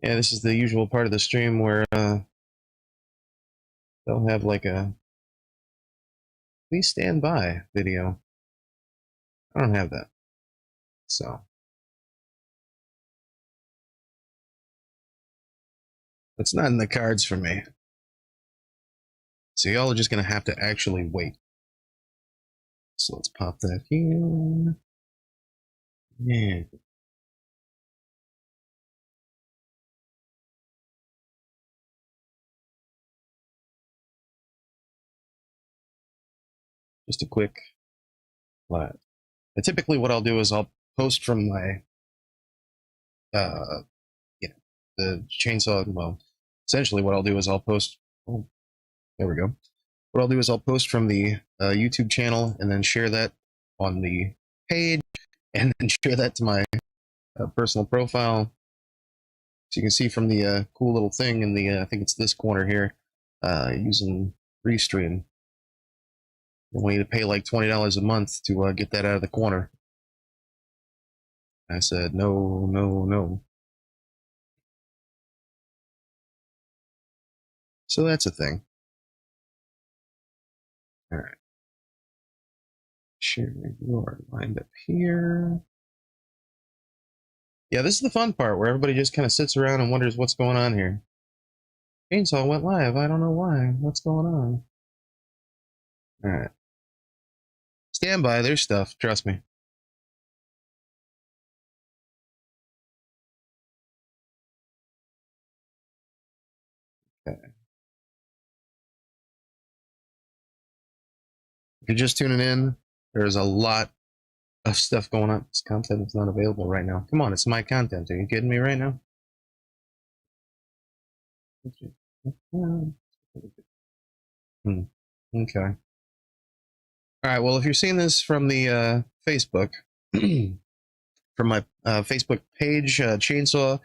Yeah, this is the usual part of the stream where they'll have like a please stand by video. I don't have that. So it's not in the cards for me. So y'all are just going to have to actually wait. So let's pop that here. Yeah. Just a quick live. And typically what I'll do is I'll post from my, the chainsaw, well, essentially what I'll do is I'll post, oh, there we go. What I'll do is I'll post from the YouTube channel and then share that on the page and then share that to my personal profile. So you can see from the cool little thing in the, I think it's this corner here, using Restream. I want you to pay like $20 a month to get that out of the corner. I said, no, no, no. So that's a thing. All right. Sure, you are lined up here. Yeah, this is the fun part where everybody just kind of sits around and wonders what's going on here. Chainsaw went live. I don't know why. What's going on? All right. Stand by. There's stuff. Trust me. Okay. If you're just tuning in, there's a lot of stuff going on. This content is not available right now. Come on, it's my content. Are you kidding me right now? Okay. All right. Well, if you're seeing this from the Facebook, from my Facebook page, Chainsaw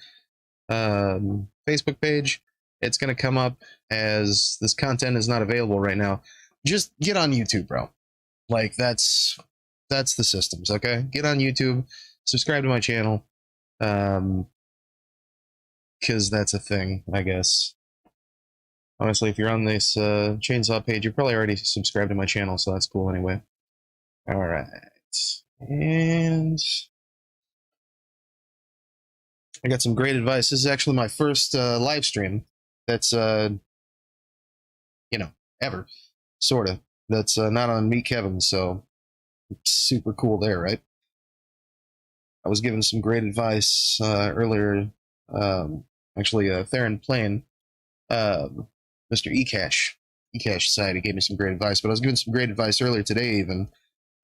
Facebook page, it's going to come up as this content is not available right now. Just get on YouTube, bro. Like that's the systems. Okay, get on YouTube, subscribe to my channel, because that's a thing, I guess. Honestly, if you're on this Chainsaw page, you're probably already subscribed to my channel, so that's cool anyway. All right, and I got some great advice. This is actually my first live stream that's, ever, sort of. That's not on me, Kevin, so super cool there, right? I was given some great advice earlier. Actually, Theron Plain, Mr. eCash Society gave me some great advice, but I was given some great advice earlier today even.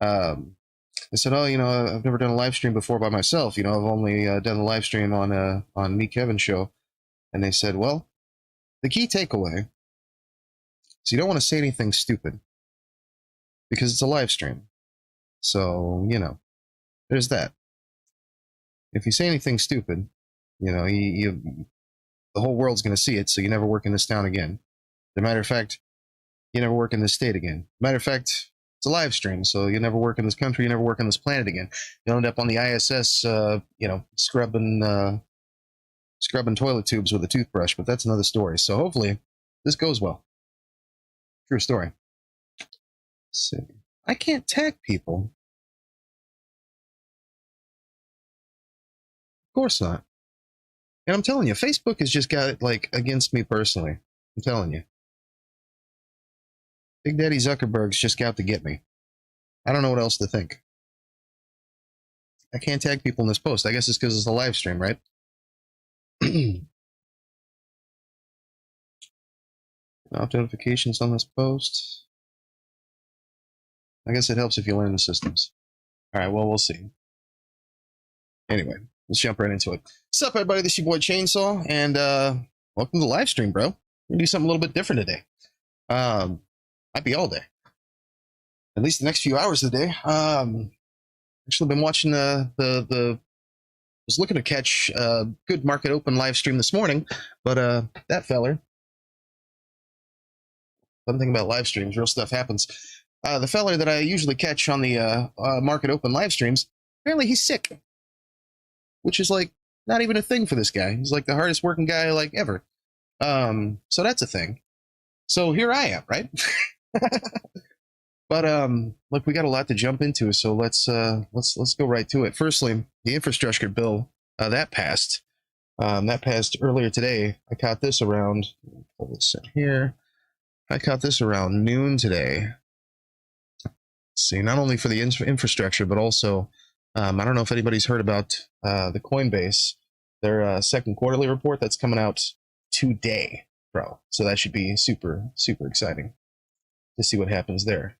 I said, oh, I've never done a live stream before by myself. I've only done a live stream on Me Kevin show. And they said, well, the key takeaway is you don't want to say anything stupid because it's a live stream. So, there's that. If you say anything stupid, the whole world's going to see it. So you never work in this town again. As a matter of fact, you never work in this state again. Matter of fact, it's a live stream, so you never work in this country, you never work on this planet again. You'll end up on the ISS, scrubbing toilet tubes with a toothbrush, but that's another story. So hopefully this goes well. True story. Let's see. I can't tag people. Of course not. And I'm telling you, Facebook has just got it, against me personally. I'm telling you. Big Daddy Zuckerberg's just got to get me. I don't know what else to think. I can't tag people in this post. I guess it's because it's a live stream, right? Opt notifications on this post. I guess it helps if you learn the systems. All right, well, we'll see. Anyway, let's jump right into it. What's up, everybody? This is your boy Chainsaw, and welcome to the live stream, bro. We're gonna do something a little bit different today. Might be all day. At least the next few hours of the day. Actually been watching was looking to catch a good market open live stream this morning, but that feller. Fun thing about live streams, real stuff happens. The feller that I usually catch on the market open live streams, apparently he's sick. Which is not even a thing for this guy. He's like the hardest working guy like ever. So that's a thing. So here I am, right? But look, we got a lot to jump into, so let's go right to it. Firstly, the infrastructure bill that passed earlier today. I caught this around. Pull this in here. I caught this around noon today. Let's see, not only for the infrastructure, but also I don't know if anybody's heard about the Coinbase, their second quarterly report that's coming out today, bro. So that should be super exciting to see what happens there.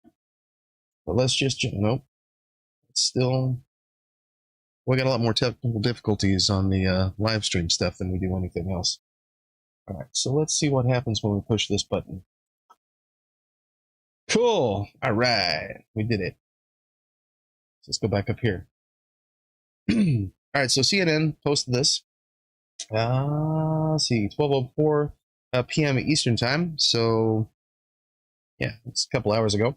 But let's just, nope. It's still, we got a lot more technical difficulties on the live stream stuff than we do anything else. All right, so let's see what happens when we push this button. Cool. All right, we did it. Let's go back up here. All right, so CNN posted this. Let's see, 12:04 p.m. Eastern time. So, yeah, it's a couple hours ago.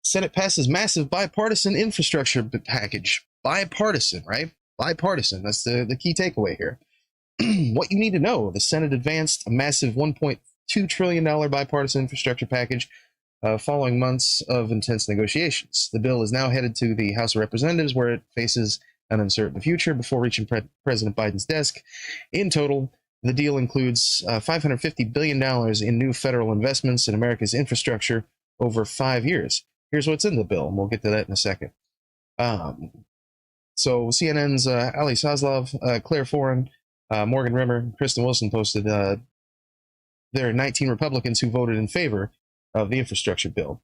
Senate passes massive bipartisan infrastructure package. Bipartisan, right? Bipartisan. That's the key takeaway here. What you need to know: the Senate advanced a massive $1.2 trillion bipartisan infrastructure package following months of intense negotiations. The bill is now headed to the House of Representatives, where it faces an uncertain future before reaching President Biden's desk. In total, the deal includes $550 billion in new federal investments in America's infrastructure over 5 years. Here's what's in the bill, and we'll get to that in a second. So CNN's Ali Saslov, Claire Foran, Morgan Rimmer, Kristen Wilson posted there are 19 Republicans who voted in favor of the infrastructure bill.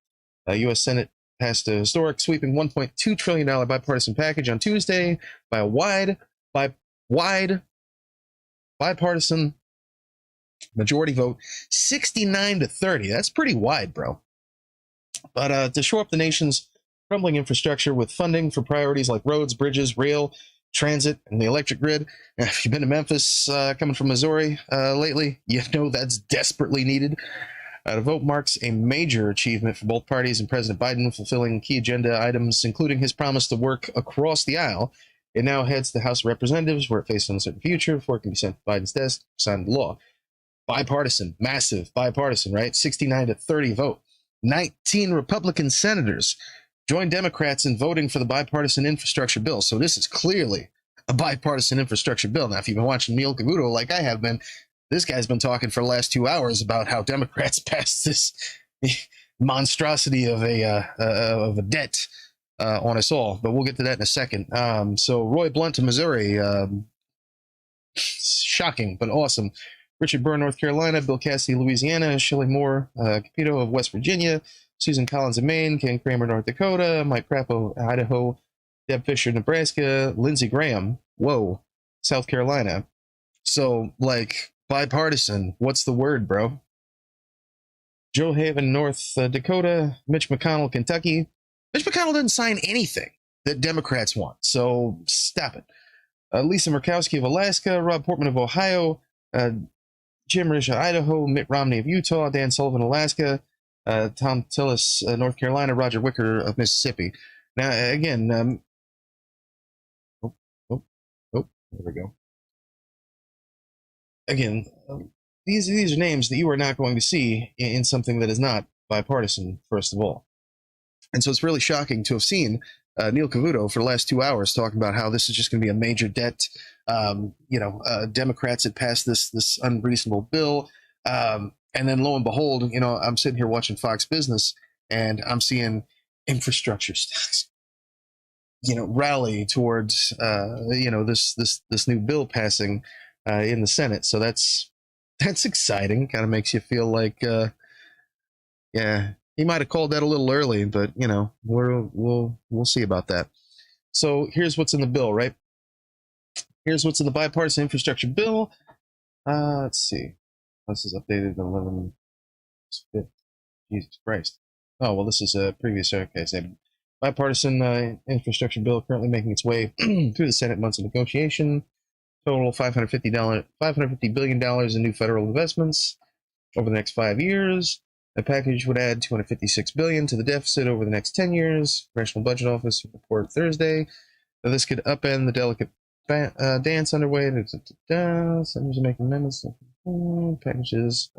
U.S. Senate passed a historic, sweeping $1.2 trillion bipartisan package on Tuesday by a wide bipartisan majority vote, 69-30. That's pretty wide, bro. But to shore up the nation's crumbling infrastructure with funding for priorities like roads, bridges, rail, transit, and the electric grid. If you've been to Memphis coming from Missouri lately, you know that's desperately needed. The vote marks a major achievement for both parties and President Biden, fulfilling key agenda items, including his promise to work across the aisle. It now heads to the House of Representatives, where it faces an uncertain future before it can be sent to Biden's desk to sign the law. Bipartisan, massive bipartisan, right? 69-30 vote. 19 Republican senators joined Democrats in voting for the bipartisan infrastructure bill. So this is clearly a bipartisan infrastructure bill. Now, if you've been watching Neil Cavuto like I have been, this guy's been talking for the last 2 hours about how Democrats passed this monstrosity of a debt on us all. But we'll get to that in a second. So Roy Blunt of Missouri, shocking but awesome. Richard Burr, North Carolina, Bill Cassidy, Louisiana, Shelley Moore, Capito of West Virginia, Susan Collins of Maine, Ken Kramer, North Dakota, Mike Crapo, Idaho, Deb Fisher, Nebraska, Lindsey Graham, South Carolina. So, like, bipartisan, what's the word, bro? Joe Haven, North Dakota, Mitch McConnell, Kentucky. Mitch McConnell didn't sign anything that Democrats want, so stop it. Lisa Murkowski of Alaska, Rob Portman of Ohio, Jim Risch of Idaho, Mitt Romney of Utah, Dan Sullivan, Alaska, Tom Tillis, North Carolina, Roger Wicker of Mississippi. Now, again, there we go. Again, these are names that you are not going to see in something that is not bipartisan, first of all. And so it's really shocking to have seen Neil Cavuto for the last 2 hours talking about how this is just going to be a major debt. Democrats had passed this unreasonable bill. And then lo and behold, I'm sitting here watching Fox Business and I'm seeing infrastructure stocks, rally towards, this new bill passing in the Senate. So that's exciting. Kind of makes you feel like, he might have called that a little early, but we'll see about that. So here's what's in the bill, right? Here's what's in the bipartisan infrastructure bill. Let's see. This is updated on 11/5. Jesus Christ. Oh, well, this is a previous, okay, so bipartisan infrastructure bill currently making its way through the Senate, months of negotiation. Total $550 billion in new federal investments over the next 5 years. The package would add $256 billion to the deficit over the next 10 years. Congressional Budget Office report Thursday. Now, this could upend the delicate dance underway. Senators are making amendments. Packages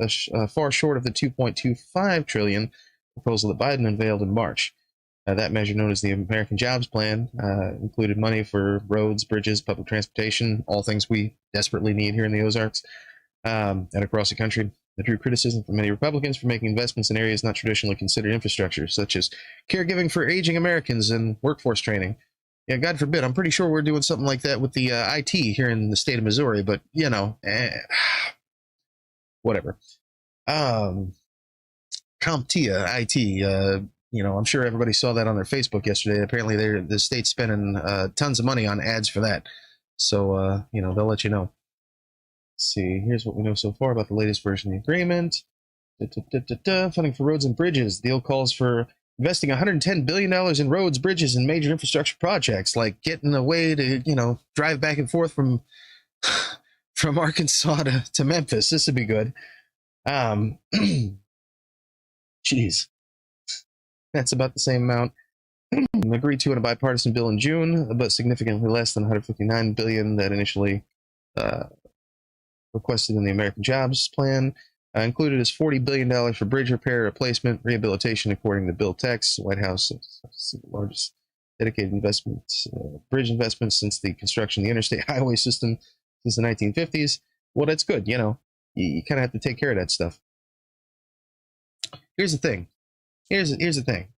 far short of the 2.25 trillion proposal that Biden unveiled in March. That measure, known as the American Jobs Plan, included money for roads, bridges, public transportation, all things we desperately need here in the Ozarks and across the country. It drew criticism from many Republicans for making investments in areas not traditionally considered infrastructure, such as caregiving for aging Americans and workforce training. Yeah, God forbid. I'm pretty sure we're doing something like that with the IT here in the state of Missouri, but, whatever. CompTIA IT, I'm sure everybody saw that on their Facebook yesterday. Apparently, the state's spending tons of money on ads for that. So, they'll let you know. Let's see, here's what we know so far about the latest version of the agreement. Funding for roads and bridges. The deal calls for investing $110 billion in roads, bridges, and major infrastructure projects, like getting a way to, drive back and forth from Arkansas to Memphis. This would be good. Jeez. That's about the same amount agreed to in a bipartisan bill in June, but significantly less than $159 billion that initially requested in the American Jobs Plan. Included is $40 billion for bridge repair, replacement, rehabilitation, according to bill text. White House, the largest dedicated investments, bridge investments since the construction of the interstate highway system since the 1950s. Well, that's good. You kind of have to take care of that stuff. Here's the thing. Here's the thing.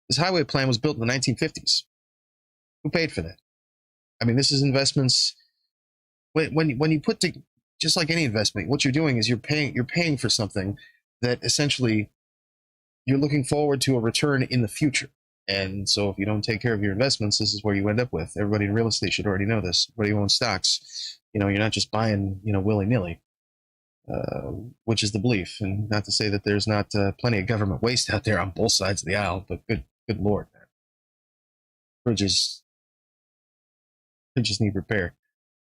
This highway plan was built in the 1950s. Who paid for that? I mean, this is investments. When you put the, just like any investment, what you're doing is you're paying for something that essentially you're looking forward to a return in the future. And so if you don't take care of your investments, this is where you end up with. Everybody in real estate should already know this. Everybody who owns stocks, you're not just buying, willy-nilly, which is the belief. And not to say that there's not plenty of government waste out there on both sides of the aisle, but good Lord, man. Bridges need repair.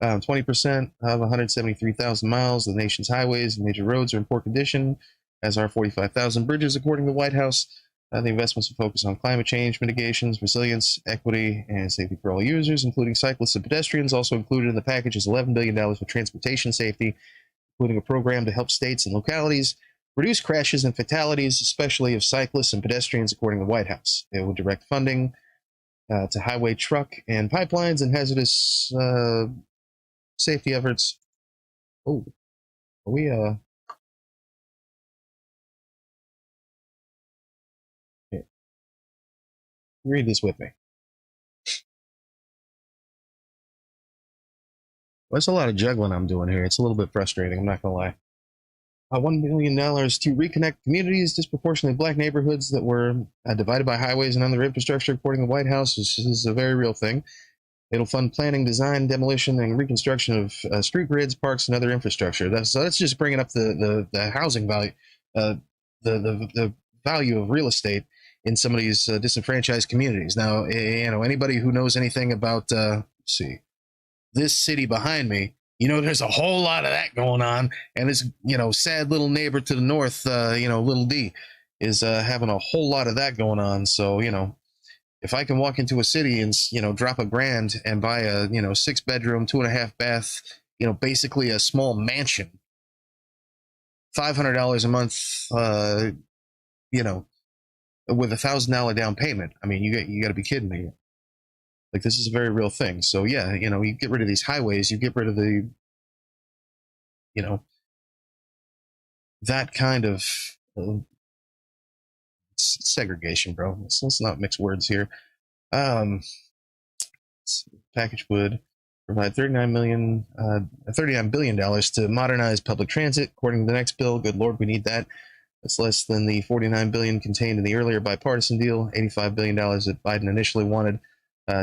20% of 173,000 miles of the nation's highways and major roads are in poor condition, as are 45,000 bridges, according to the White House. The investments will focus on climate change mitigations, resilience, equity, and safety for all users, including cyclists and pedestrians. Also included in the package is $11 billion for transportation safety, including a program to help states and localities reduce crashes and fatalities, especially of cyclists and pedestrians, according to the White House. It will direct funding to highway, truck, and pipelines and hazardous safety efforts. Oh, are we here. Read this with me. Well, that's a lot of juggling I'm doing here. It's a little bit frustrating, I'm not gonna lie. $1 million to reconnect communities, disproportionately black neighborhoods that were divided by highways and other infrastructure, according to the White House. This is a very real thing. It'll fund planning, design, demolition, and reconstruction of street grids, parks, and other infrastructure. So that's just bringing up the housing value, the value of real estate in some of these disenfranchised communities. Now, anybody who knows anything about, this city behind me, there's a whole lot of that going on, and this, sad little neighbor to the north, little D, is having a whole lot of that going on. So, if I can walk into a city and, drop $1,000 and buy a, 6-bedroom, 2.5 bath, basically a small mansion, $500 a month, with $1,000 down payment. I mean, you got to be kidding me. Like, this is a very real thing. So yeah, you get rid of these highways, you get rid of the, that kind of segregation, bro. Let's not mix words here. Package would provide $39 billion to modernize public transit, according to the next bill. Good Lord, we need that. That's less than the $49 billion contained in the earlier bipartisan deal. $85 billion that Biden initially wanted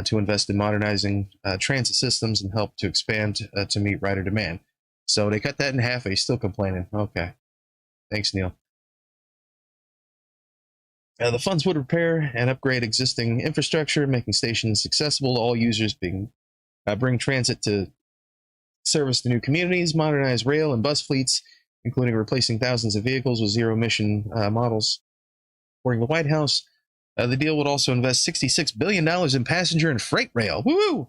to invest in modernizing transit systems and help to expand to meet rider demand. So they cut that in half. Are you still complaining? Okay. Thanks, Neil. The funds would repair and upgrade existing infrastructure, making stations accessible to all users, bring transit to service to new communities, modernize rail and bus fleets, including replacing thousands of vehicles with zero-emission models. According to the White House, the deal would also invest $66 billion in passenger and freight rail. Woo!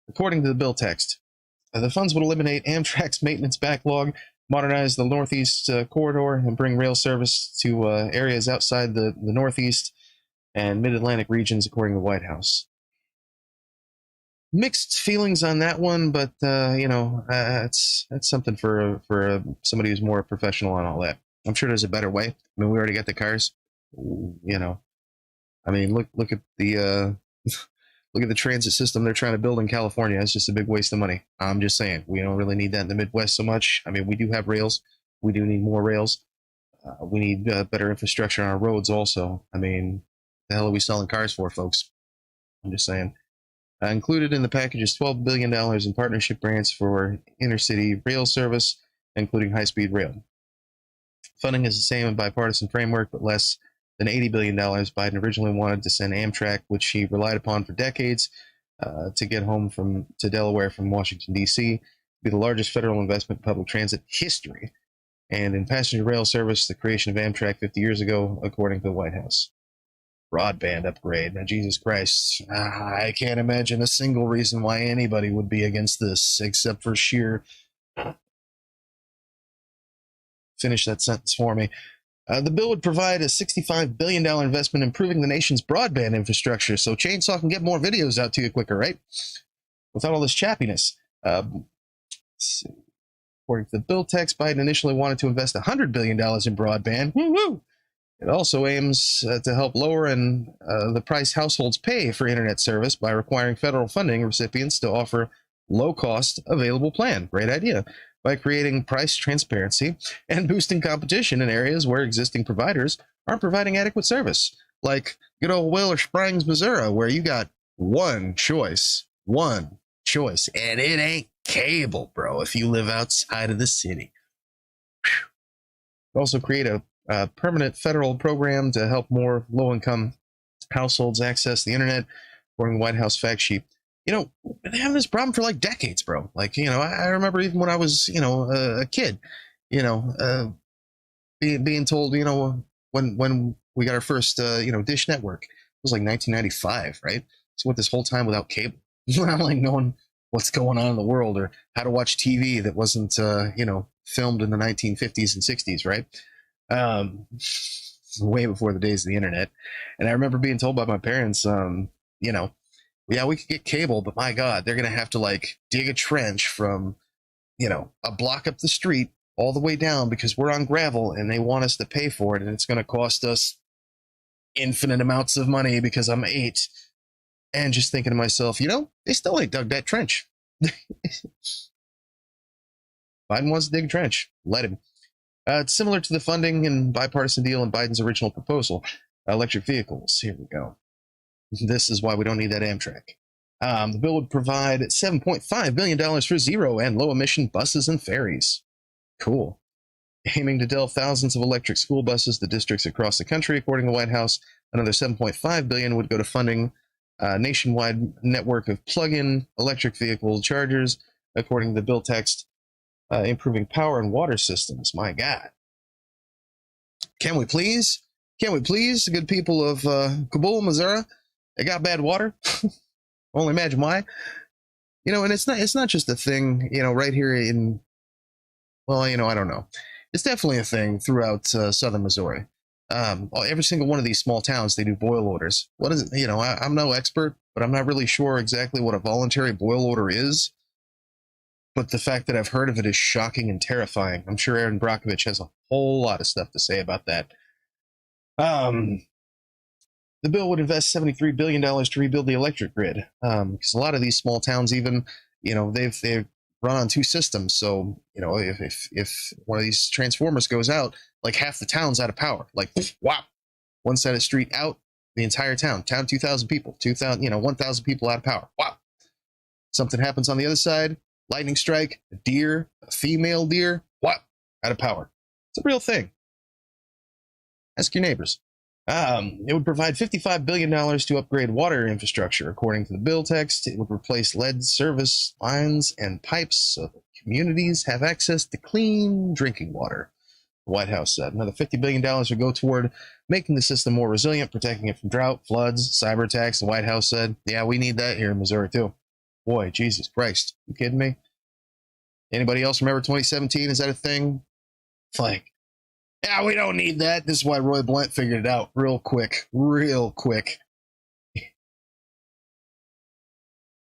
According to the bill text, the funds would eliminate Amtrak's maintenance backlog, modernize the Northeast corridor, and bring rail service to areas outside the Northeast and Mid-Atlantic regions, according to the White House. Mixed feelings on that one, but that's something for somebody who's more professional on all that. I'm sure there's a better way. I mean, we already got the cars. I mean, look at the look at the transit system they're trying to build in California. It's just a big waste of money. I'm just saying, we don't really need that in the Midwest so much. I mean, we do have rails. We do need more rails. We need better infrastructure on our roads also. I mean, the hell are we selling cars for, folks? I'm just saying. Included in the package is $12 billion in partnership grants for intercity rail service, including high-speed rail. Funding is the same in bipartisan framework, but less than $80 billion. Biden originally wanted to send Amtrak, which he relied upon for decades, to get home to Delaware from Washington, D.C., be the largest federal investment in public transit history. And in passenger rail service, the creation of Amtrak 50 years ago, according to the White House. Broadband upgrade. Now, Jesus Christ, I can't imagine a single reason why anybody would be against this, except for sheer... Finish that sentence for me. The bill would provide a $65 billion investment improving the nation's broadband infrastructure, so Chainsaw can get more videos out to you quicker, right? Without all this chappiness. According to the bill text, Biden initially wanted to invest $100 billion in broadband. Woo-woo! It also aims to help lower the price households pay for internet service by requiring federal funding recipients to offer low-cost available plan. Great idea. By creating price transparency and boosting competition in areas where existing providers aren't providing adequate service. Like good old Whaler Springs, Missouri, where you got one choice, and it ain't cable, bro, if you live outside of the city. Also create a permanent federal program to help more low-income households access the internet, according to the White House fact sheet. We've been having this problem for like decades, bro. Like, I remember even when I was, a kid, being told, when we got our first, Dish Network, it was like 1995, right? So went this whole time without cable, not like knowing what's going on in the world or how to watch TV that wasn't, filmed in the 1950s and 60s, right? Way before the days of the internet. And I remember being told by my parents, yeah, we could get cable, but my God, they're going to have to like dig a trench from, a block up the street all the way down because we're on gravel and they want us to pay for it. And it's going to cost us infinite amounts of money because I'm 8. And just thinking to myself, they still ain't dug that trench. Biden wants to dig a trench. Let him. It's similar to the funding and bipartisan deal in Biden's original proposal. Electric vehicles. Here we go. This is why we don't need that Amtrak. The bill would provide $7.5 billion for zero and low emission buses and ferries. Cool. Aiming to delve thousands of electric school buses to districts across the country, according to the White House. Another $7.5 billion would go to funding a nationwide network of plug-in electric vehicle chargers, according to the bill text, improving power and water systems. My God. Can we please, the good people of Kabul, Missouri? They got bad water. Only imagine why. And it's not just a thing, right here in, well, I don't know. It's definitely a thing throughout southern Missouri. Every single one of these small towns, they do boil orders. What is it? I'm no expert, but I'm not really sure exactly what a voluntary boil order is. But the fact that I've heard of it is shocking and terrifying. I'm sure Aaron Brockovich has a whole lot of stuff to say about that. The bill would invest $73 billion to rebuild the electric grid. Because a lot of these small towns even, they've run on 2 systems. So, if one of these transformers goes out, like half the town's out of power. Like, wow. One side of the street out, the entire town. 2,000 people. 1,000 people out of power. Wow. Something happens on the other side. Lightning strike, a female deer. Wow. Out of power. It's a real thing. Ask your neighbors. It would provide $55 billion to upgrade water infrastructure. According to the bill text, it would replace lead service lines and pipes so that communities have access to clean drinking water, the White House said. Another $50 billion would go toward making the system more resilient, protecting it from drought, floods, cyber attacks, the White House said. Yeah, we need that here in Missouri, too. Boy, Jesus Christ. You kidding me? Anybody else remember 2017? Is that a thing? It's like, yeah, we don't need that. This is why Roy Blunt figured it out real quick. Real quick.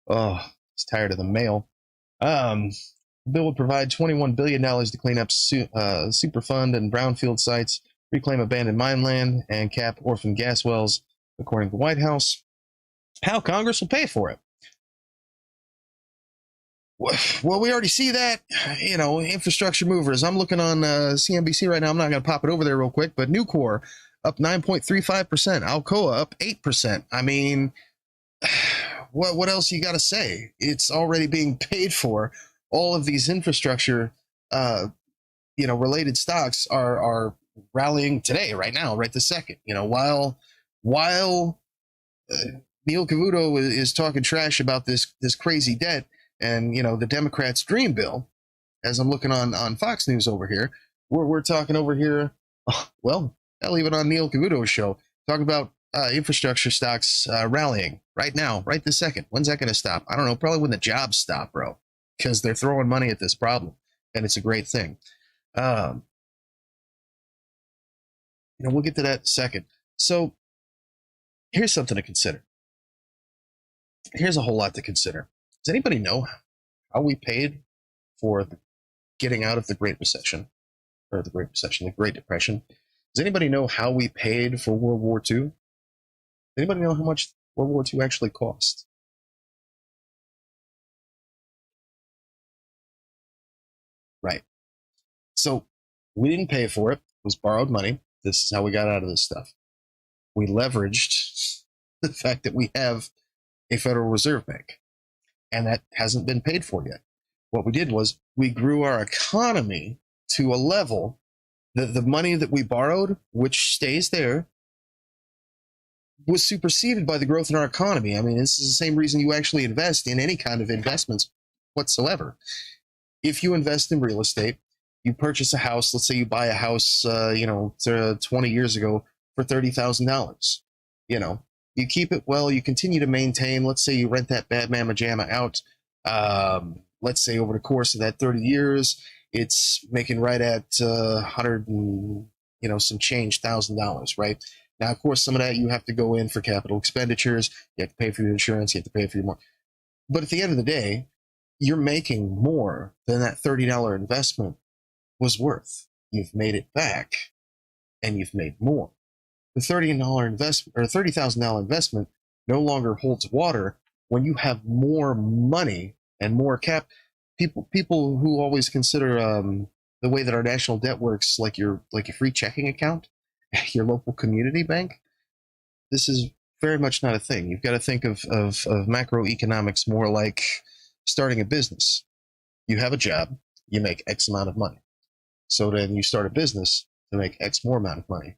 Oh, he's tired of the mail. The bill would provide $21 billion to clean up Superfund and brownfield sites, reclaim abandoned mine land, and cap orphan gas wells, according to the White House. How Congress will pay for it? Well, we already see that, infrastructure movers. I'm looking on CNBC right now. I'm not going to pop it over there real quick, but Nucor up 9.35%, Alcoa up 8%. I mean, what else you got to say? It's already being paid for. All of these infrastructure, related stocks are rallying today, right now, right this second. While Neil Cavuto is talking trash about this crazy debt. And, the Democrats' dream bill, as I'm looking on Fox News over here, we're talking over here, well, hell, even on Neil Cavuto's show, talking about infrastructure stocks rallying right now, right this second. When's that going to stop? I don't know, probably when the jobs stop, bro, because they're throwing money at this problem, and it's a great thing. We'll get to that in a second. So here's something to consider. Here's a whole lot to consider. Does anybody know how we paid for getting out of the Great Recession, the Great Depression? Does anybody know how we paid for World War II? Does anybody know how much World War II actually cost? Right. So we didn't pay for it. It was borrowed money. This is how we got out of this stuff. We leveraged the fact that we have a Federal Reserve Bank. And that hasn't been paid for yet. What we did was we grew our economy to a level that the money that we borrowed, which stays there, was superseded by the growth in our economy. I mean, this is the same reason you actually invest in any kind of investments whatsoever. If you invest in real estate, you purchase a house, let's say you buy a house, 20 years ago for $30,000, you keep it well, you continue to maintain. Let's say you rent that bad mamma jamma out. Let's say over the course of that 30 years, it's making right at 100 and, some change $1,000, right? Now, of course, some of that you have to go in for capital expenditures. You have to pay for your insurance. You have to pay for your more. But at the end of the day, you're making more than that $30 investment was worth. You've made it back, and you've made more. The $30 investment or $30,000 investment no longer holds water when you have more money and more cap. People who always consider the way that our national debt works, like your free checking account, your local community bank. This is very much not a thing. You've got to think of macroeconomics more like starting a business. You have a job, you make X amount of money. So then you start a business to make X more amount of money.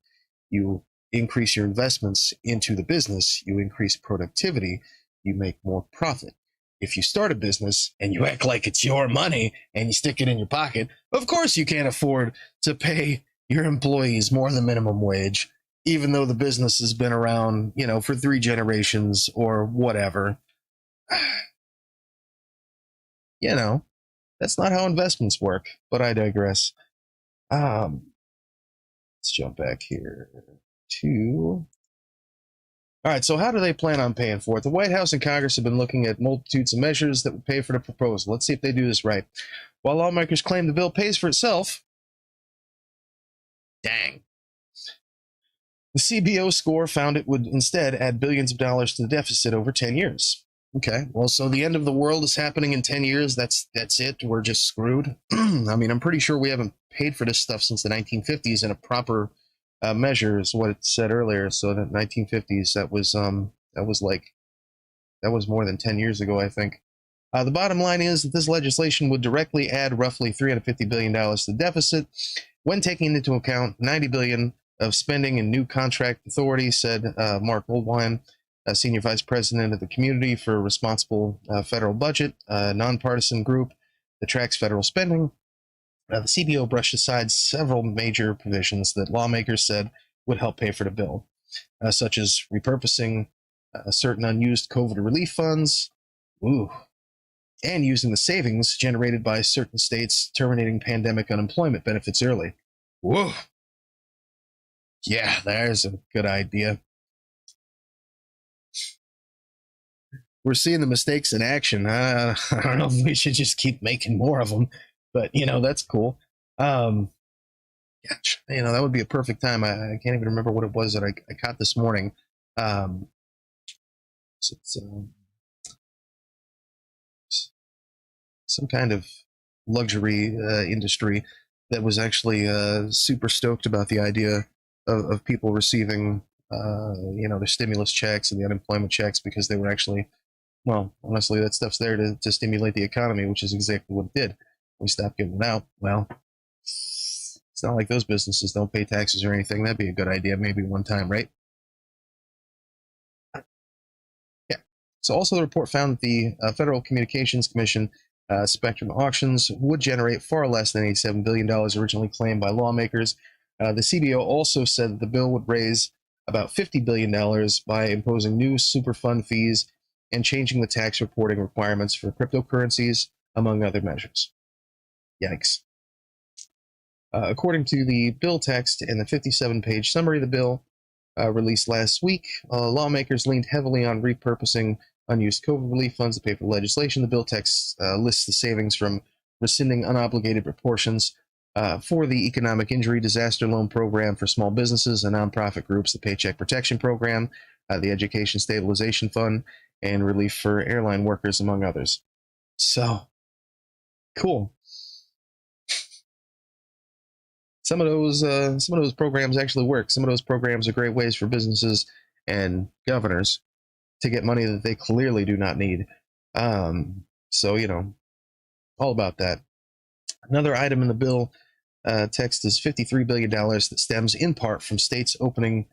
You increase your investments into the business, you increase productivity, you make more profit. If you start a business and you act like it's your money and you stick it in your pocket, of course you can't afford to pay your employees more than minimum wage, even though the business has been around, for 3 generations or whatever. That's not how investments work, but I digress. Let's jump back here to... All right, so how do they plan on paying for it? The White House and Congress have been looking at multitudes of measures that would pay for the proposal. Let's see if they do this right. While lawmakers claim the bill pays for itself, dang. The CBO score found it would instead add billions of dollars to the deficit over 10 years. Okay, well, so the end of the world is happening in 10 years. That's it. We're just screwed. I mean, I'm pretty sure we haven't paid for this stuff since the 1950s in a proper measure, is what it said earlier. So the 1950s, that was more than 10 years ago, I think. The bottom line is that this legislation would directly add roughly $350 billion to the deficit when taking into account $90 billion of spending and new contract authority, said Mark Goldwine, Senior Vice President of the Community for Responsible Federal Budget, a nonpartisan group that tracks federal spending. The CBO brushed aside several major provisions that lawmakers said would help pay for the bill, such as repurposing certain unused COVID relief funds. Ooh, and using the savings generated by certain states terminating pandemic unemployment benefits early. Whoa. Yeah, there's a good idea. We're seeing the mistakes in action. I don't know if we should just keep making more of them, but that's cool. Gosh, that would be a perfect time. I can't even remember what it was that I caught this morning. It's some kind of luxury industry that was actually super stoked about the idea of people receiving, their stimulus checks and the unemployment checks, because they were actually, well, honestly, that stuff's there to stimulate the economy, which is exactly what it did. We stopped giving them out. Well, it's not like those businesses don't pay taxes or anything. That'd be a good idea, maybe one time, right? Yeah. So also the report found that the Federal Communications Commission spectrum auctions would generate far less than $87 billion originally claimed by lawmakers. The CBO also said that the bill would raise about $50 billion by imposing new Superfund fees and changing the tax reporting requirements for cryptocurrencies, among other measures. Yikes. According to the bill text and the 57-page summary of the bill released last week, lawmakers leaned heavily on repurposing unused COVID relief funds to pay for legislation. The bill text lists the savings from rescinding unobligated proportions for the Economic Injury Disaster Loan Program for small businesses and nonprofit groups, the Paycheck Protection Program, the Education Stabilization Fund, and relief for airline workers, among others. So, cool. Some of those programs actually work. Some of those programs are great ways for businesses and governors to get money that they clearly do not need. So all about that. Another item in the bill text is $53 billion that stems in part from states opting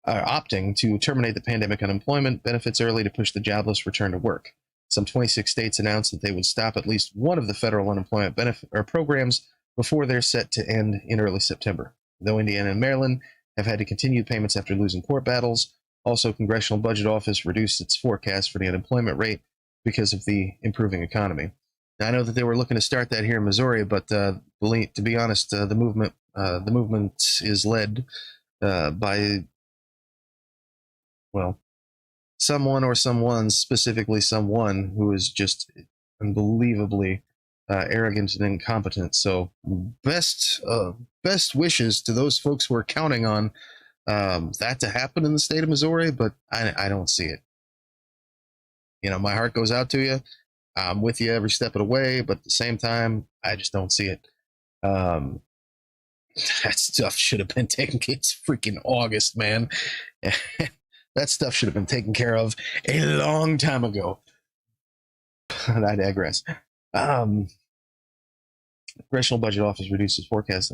to terminate the pandemic unemployment benefits early to push the jobless return to work. Some 26 states announced that they would stop at least one of the federal unemployment benefit or programs before they're set to end in early September. Though Indiana and Maryland have had to continue payments after losing court battles, also Congressional Budget Office reduced its forecast for the unemployment rate because of the improving economy. Now, I know that they were looking to start that here in Missouri, but to be honest, the movement is led by, well, someone or someone, specifically someone who is just unbelievably arrogant and incompetent. So best wishes to those folks who are counting on that to happen in the state of Missouri, but I don't see it. My heart goes out to you. I'm with you every step of the way, but at the same time, I just don't see it. That stuff should have been taken. It's freaking August, man. That stuff should have been taken care of a long time ago. I digress. Congressional Budget Office reduces forecast.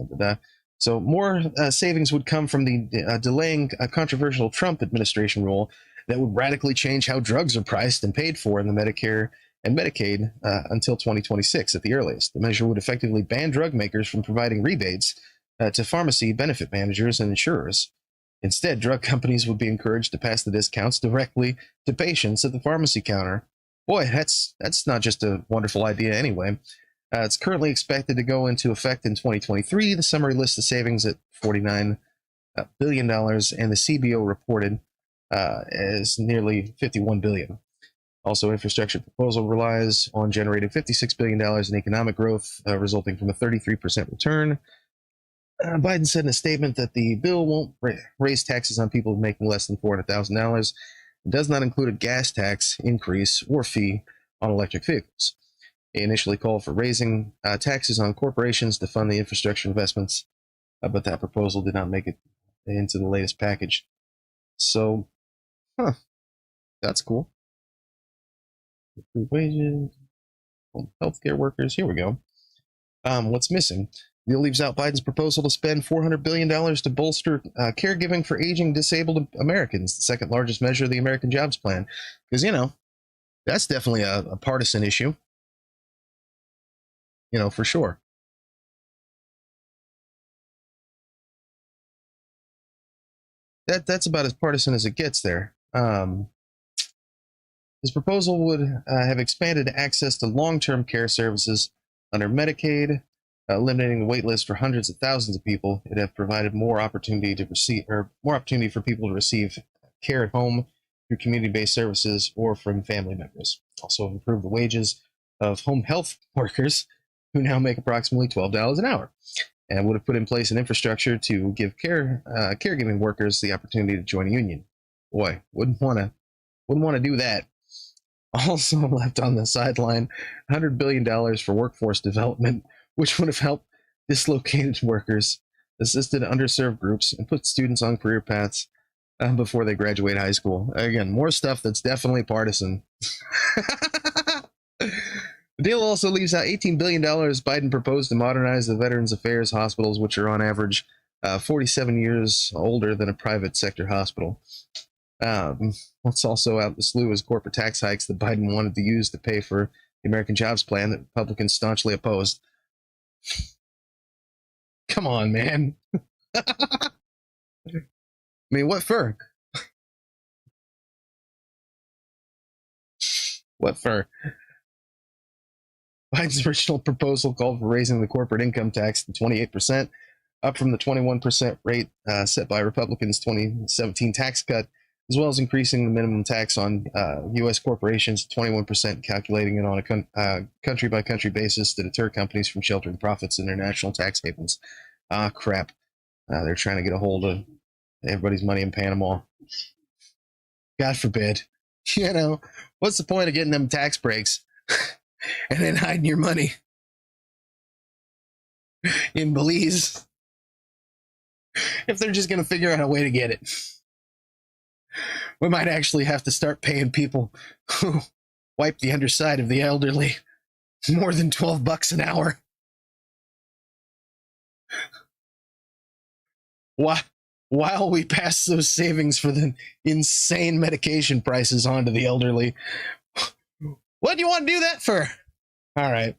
So more savings would come from the delaying a controversial Trump administration rule that would radically change how drugs are priced and paid for in the Medicare and Medicaid until 2026 at the earliest. The measure would effectively ban drug makers from providing rebates to pharmacy benefit managers and insurers. Instead, drug companies would be encouraged to pass the discounts directly to patients at the pharmacy counter. Boy, that's not just a wonderful idea anyway. It's currently expected to go into effect in 2023. The summary lists the savings at $49 billion, and the CBO reported as nearly $51 billion. Also, infrastructure proposal relies on generating $56 billion in economic growth, resulting from a 33% return. Biden said in a statement that the bill won't raise taxes on people making less than $400,000. It does not include a gas tax increase or fee on electric vehicles. He initially called for raising taxes on corporations to fund the infrastructure investments, but that proposal did not make it into the latest package. So, that's cool. Wages, healthcare workers. Here we go. What's missing? The bill leaves out Biden's proposal to spend $400 billion to bolster caregiving for aging disabled Americans, the second largest measure of the American Jobs Plan. Because, that's definitely a partisan issue. For sure. That's about as partisan as it gets there. His proposal would have expanded access to long-term care services under Medicaid, eliminating the wait list for hundreds of thousands of people. It would have provided more opportunity for people to receive care at home through community-based services or from family members. Also improved the wages of home health workers, who now make approximately $12 an hour, and would have put in place an infrastructure to give caregiving workers the opportunity to join a union. Boy, wouldn't want to do that. Also left on the sideline $100 billion for workforce development, which would have helped dislocated workers, assisted underserved groups, and put students on career paths before they graduate high school. Again, more stuff that's definitely partisan. The deal also leaves out $18 billion Biden proposed to modernize the Veterans Affairs hospitals, which are on average 47 years older than a private sector hospital. What's also out the slew is corporate tax hikes that Biden wanted to use to pay for the American Jobs Plan that Republicans staunchly opposed. Come on, man. I mean, what for? What for? Biden's original proposal called for raising the corporate income tax to 28%, up from the 21% rate set by Republicans' 2017 tax cut, as well as increasing the minimum tax on U.S. corporations to 21%, calculating it on a country-by-country basis to deter companies from sheltering profits in their national tax havens. Ah, crap. They're trying to get a hold of everybody's money in Panama. God forbid. You know, what's the point of getting them tax breaks and then hiding your money in Belize if they're just going to figure out a way to get it? We might actually have to start paying people who wipe the underside of the elderly more than $12 an hour. While we pass those savings for the insane medication prices onto the elderly. What do you want to do that for? All right.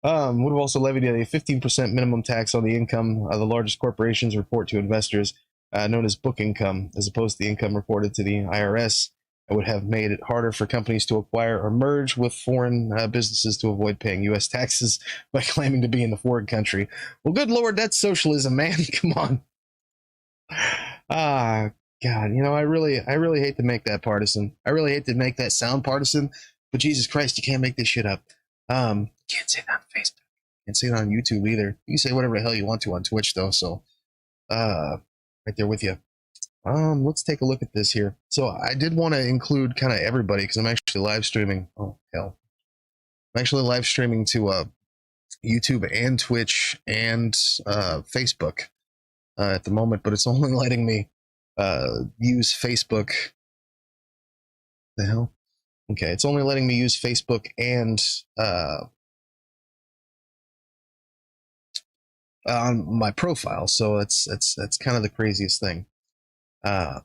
Would have also levied a 15% minimum tax on the income the largest corporations report to investors, known as book income, as opposed to the income reported to the IRS. It would have made it harder for companies to acquire or merge with foreign businesses to avoid paying U.S. taxes by claiming to be in the foreign country. Well, good Lord, that's socialism, man. Come on. Ah, God, you know, I really hate to make that partisan. I really hate to make that sound partisan, but Jesus Christ, you can't make this shit up. Can't say that on Facebook. Can't say it on YouTube either. You can say whatever the hell you want to on Twitch, though, so right there with you. Let's take a look at this here. So I did want to include kind of everybody because I'm actually live streaming. Oh, hell. I'm actually live streaming to YouTube and Twitch and Facebook at the moment, but it's only letting me use Facebook. The hell? Okay, it's only letting me use Facebook and on my profile, so that's kind of the craziest thing. But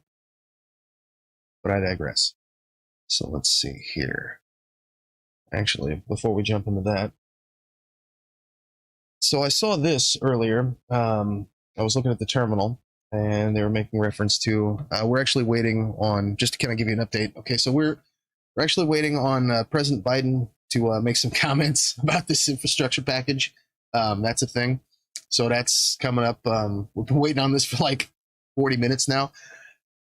I digress. So let's see here. Actually, before we jump into that, so I saw this earlier. I was looking at the terminal, and they were making reference to we're actually waiting on, just to kind of give you an update. Okay, so we're actually waiting on President Biden to make some comments about this infrastructure package. That's a thing. So that's coming up. We've been waiting on this for like 40 minutes now.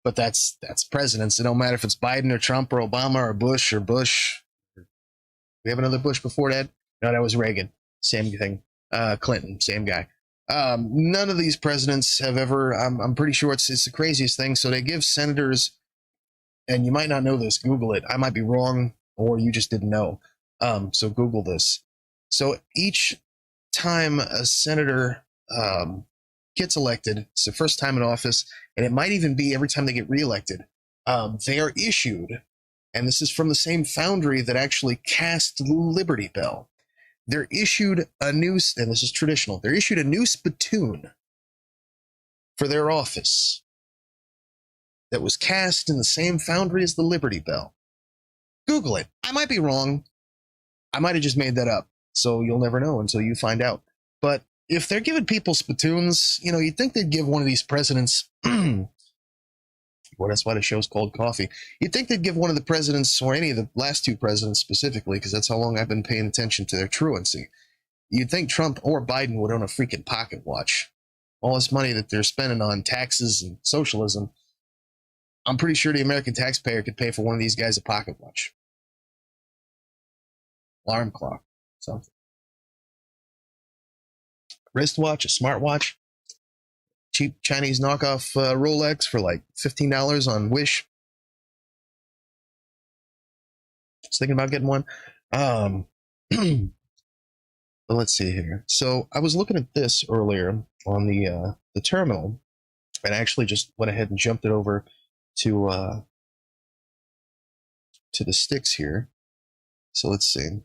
But that's presidents. It don't matter if it's Biden or Trump or Obama or Bush or Bush. We have another Bush before that? No, that was Reagan. Same thing. Clinton, same guy. None of these presidents have ever, I'm pretty sure it's the craziest thing. So they give senators, and you might not know this, Google it. I might be wrong, or you just didn't know. So Google this. So each time a senator gets elected, it's their first time in office, and it might even be every time they get reelected, they are issued, and this is from the same foundry that actually cast Liberty Bell. They're issued a new, and this is traditional, they're issued a new spittoon for their office that was cast in the same foundry as the Liberty Bell. Google it. I might be wrong. I might have just made that up. So you'll never know until you find out. But if they're giving people spittoons, you know, you'd think they'd give one of these presidents Well, that's why the show's called Coffee. You'd think they'd give one of the presidents, or any of the last two presidents specifically, because that's how long I've been paying attention to their truancy. You'd think Trump or Biden would own a freaking pocket watch. All this money that they're spending on taxes and socialism, I'm pretty sure the American taxpayer could pay for one of these guys a pocket watch. Alarm clock, something. Wristwatch, a smartwatch, cheap Chinese knockoff Rolex for like $15 on Wish. I was thinking about getting one. Let's see here. So I was looking at this earlier on the terminal, and I actually just went ahead and jumped it over to the sticks here. So let's see.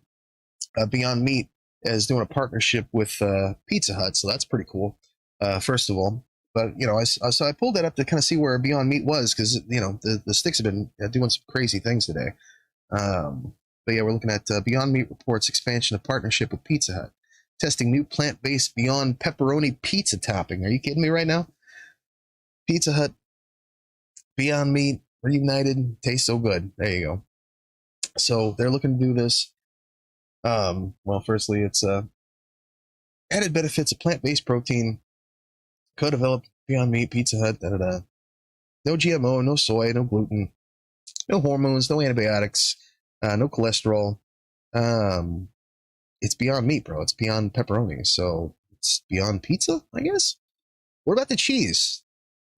Beyond Meat is doing a partnership with Pizza Hut, so that's pretty cool. First of all, but so I pulled that up to kind of see where Beyond Meat was, because the sticks have been doing some crazy things today. But yeah, we're looking at Beyond Meat reports expansion of partnership with Pizza Hut, testing new plant-based Beyond Pepperoni pizza topping. Are you kidding me right now? Pizza Hut, Beyond Meat, reunited, tastes so good. There you go. So they're looking to do this. Well, firstly, it's added benefits of plant-based protein, co-developed Beyond Meat, Pizza Hut, no GMO, no soy, no gluten, no hormones, no antibiotics, no cholesterol. It's Beyond Meat, bro. It's Beyond Pepperoni, so it's Beyond Pizza, I guess. What about the cheese?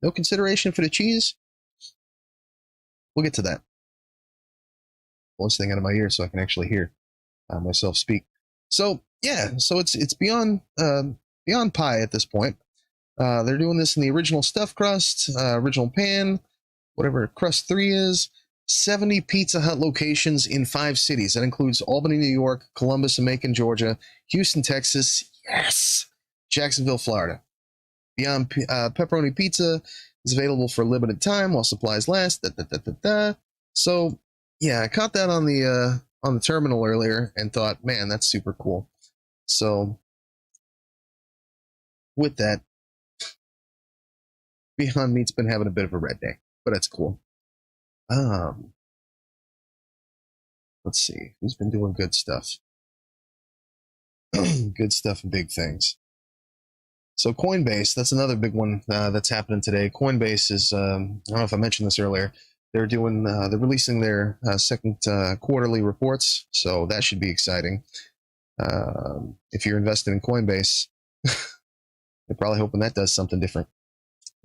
No consideration for the cheese? We'll get to that. Pull this thing out of my ear so I can actually hear myself speak. So yeah, so it's beyond pie at this point. They're doing this in the original stuffed crust, original pan, whatever crust 3 is. 70 Pizza Hut locations in 5 cities. That includes Albany, New York, Columbus and Macon, Georgia, Houston, Texas, yes, Jacksonville, Florida. Beyond Pepperoni Pizza is available for a limited time while supplies last. So yeah, I caught that on the terminal earlier and thought, man, that's super cool. So with that, Beyond Meat's been having a bit of a red day, but that's cool. Let's see who's been doing good stuff. Good stuff and big things. So Coinbase, that's another big one that's happening today. Coinbase is, I don't know if I mentioned this earlier, they're releasing their second quarterly reports, so that should be exciting. If you're invested in Coinbase, they're probably hoping that does something different.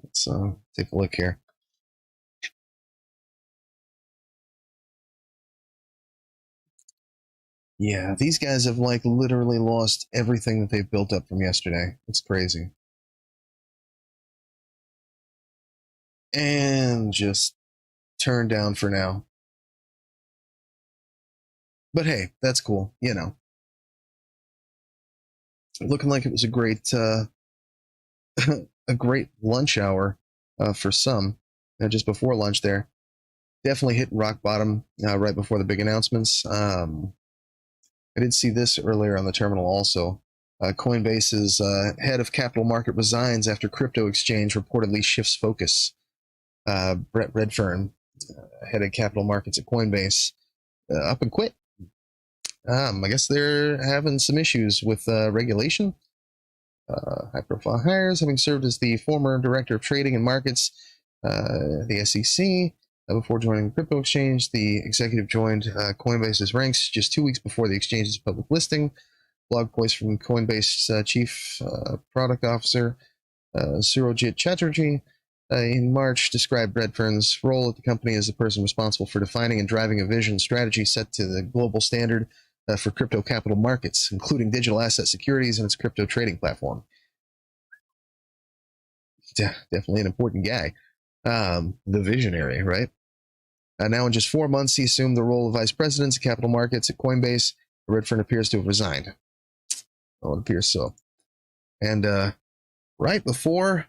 Let's take a look here. Yeah, these guys have like literally lost everything that they've built up from yesterday. It's crazy. And just turned down for now. But hey, that's cool, Looking like it was a great a great lunch hour for some, just before lunch there. Definitely hit rock bottom right before the big announcements. I did see this earlier on the terminal also. Coinbase's head of capital market resigns after crypto exchange reportedly shifts focus. Brett Redfern, head of capital markets at Coinbase, up and quit. I guess they're having some issues with regulation. High-profile hires, having served as the former director of trading and markets, the SEC. Before joining the crypto exchange, the executive joined Coinbase's ranks just 2 weeks before the exchange's public listing. Blog post from Coinbase chief product officer Surojit Chatterjee in March described Redfern's role at the company as the person responsible for defining and driving a vision strategy set to the global standard for crypto capital markets, including digital asset securities and its crypto trading platform. Definitely an important guy. The visionary, right? Now, in just 4 months, he assumed the role of vice president of capital markets at Coinbase. Redfern appears to have resigned. Well, it appears so. And right before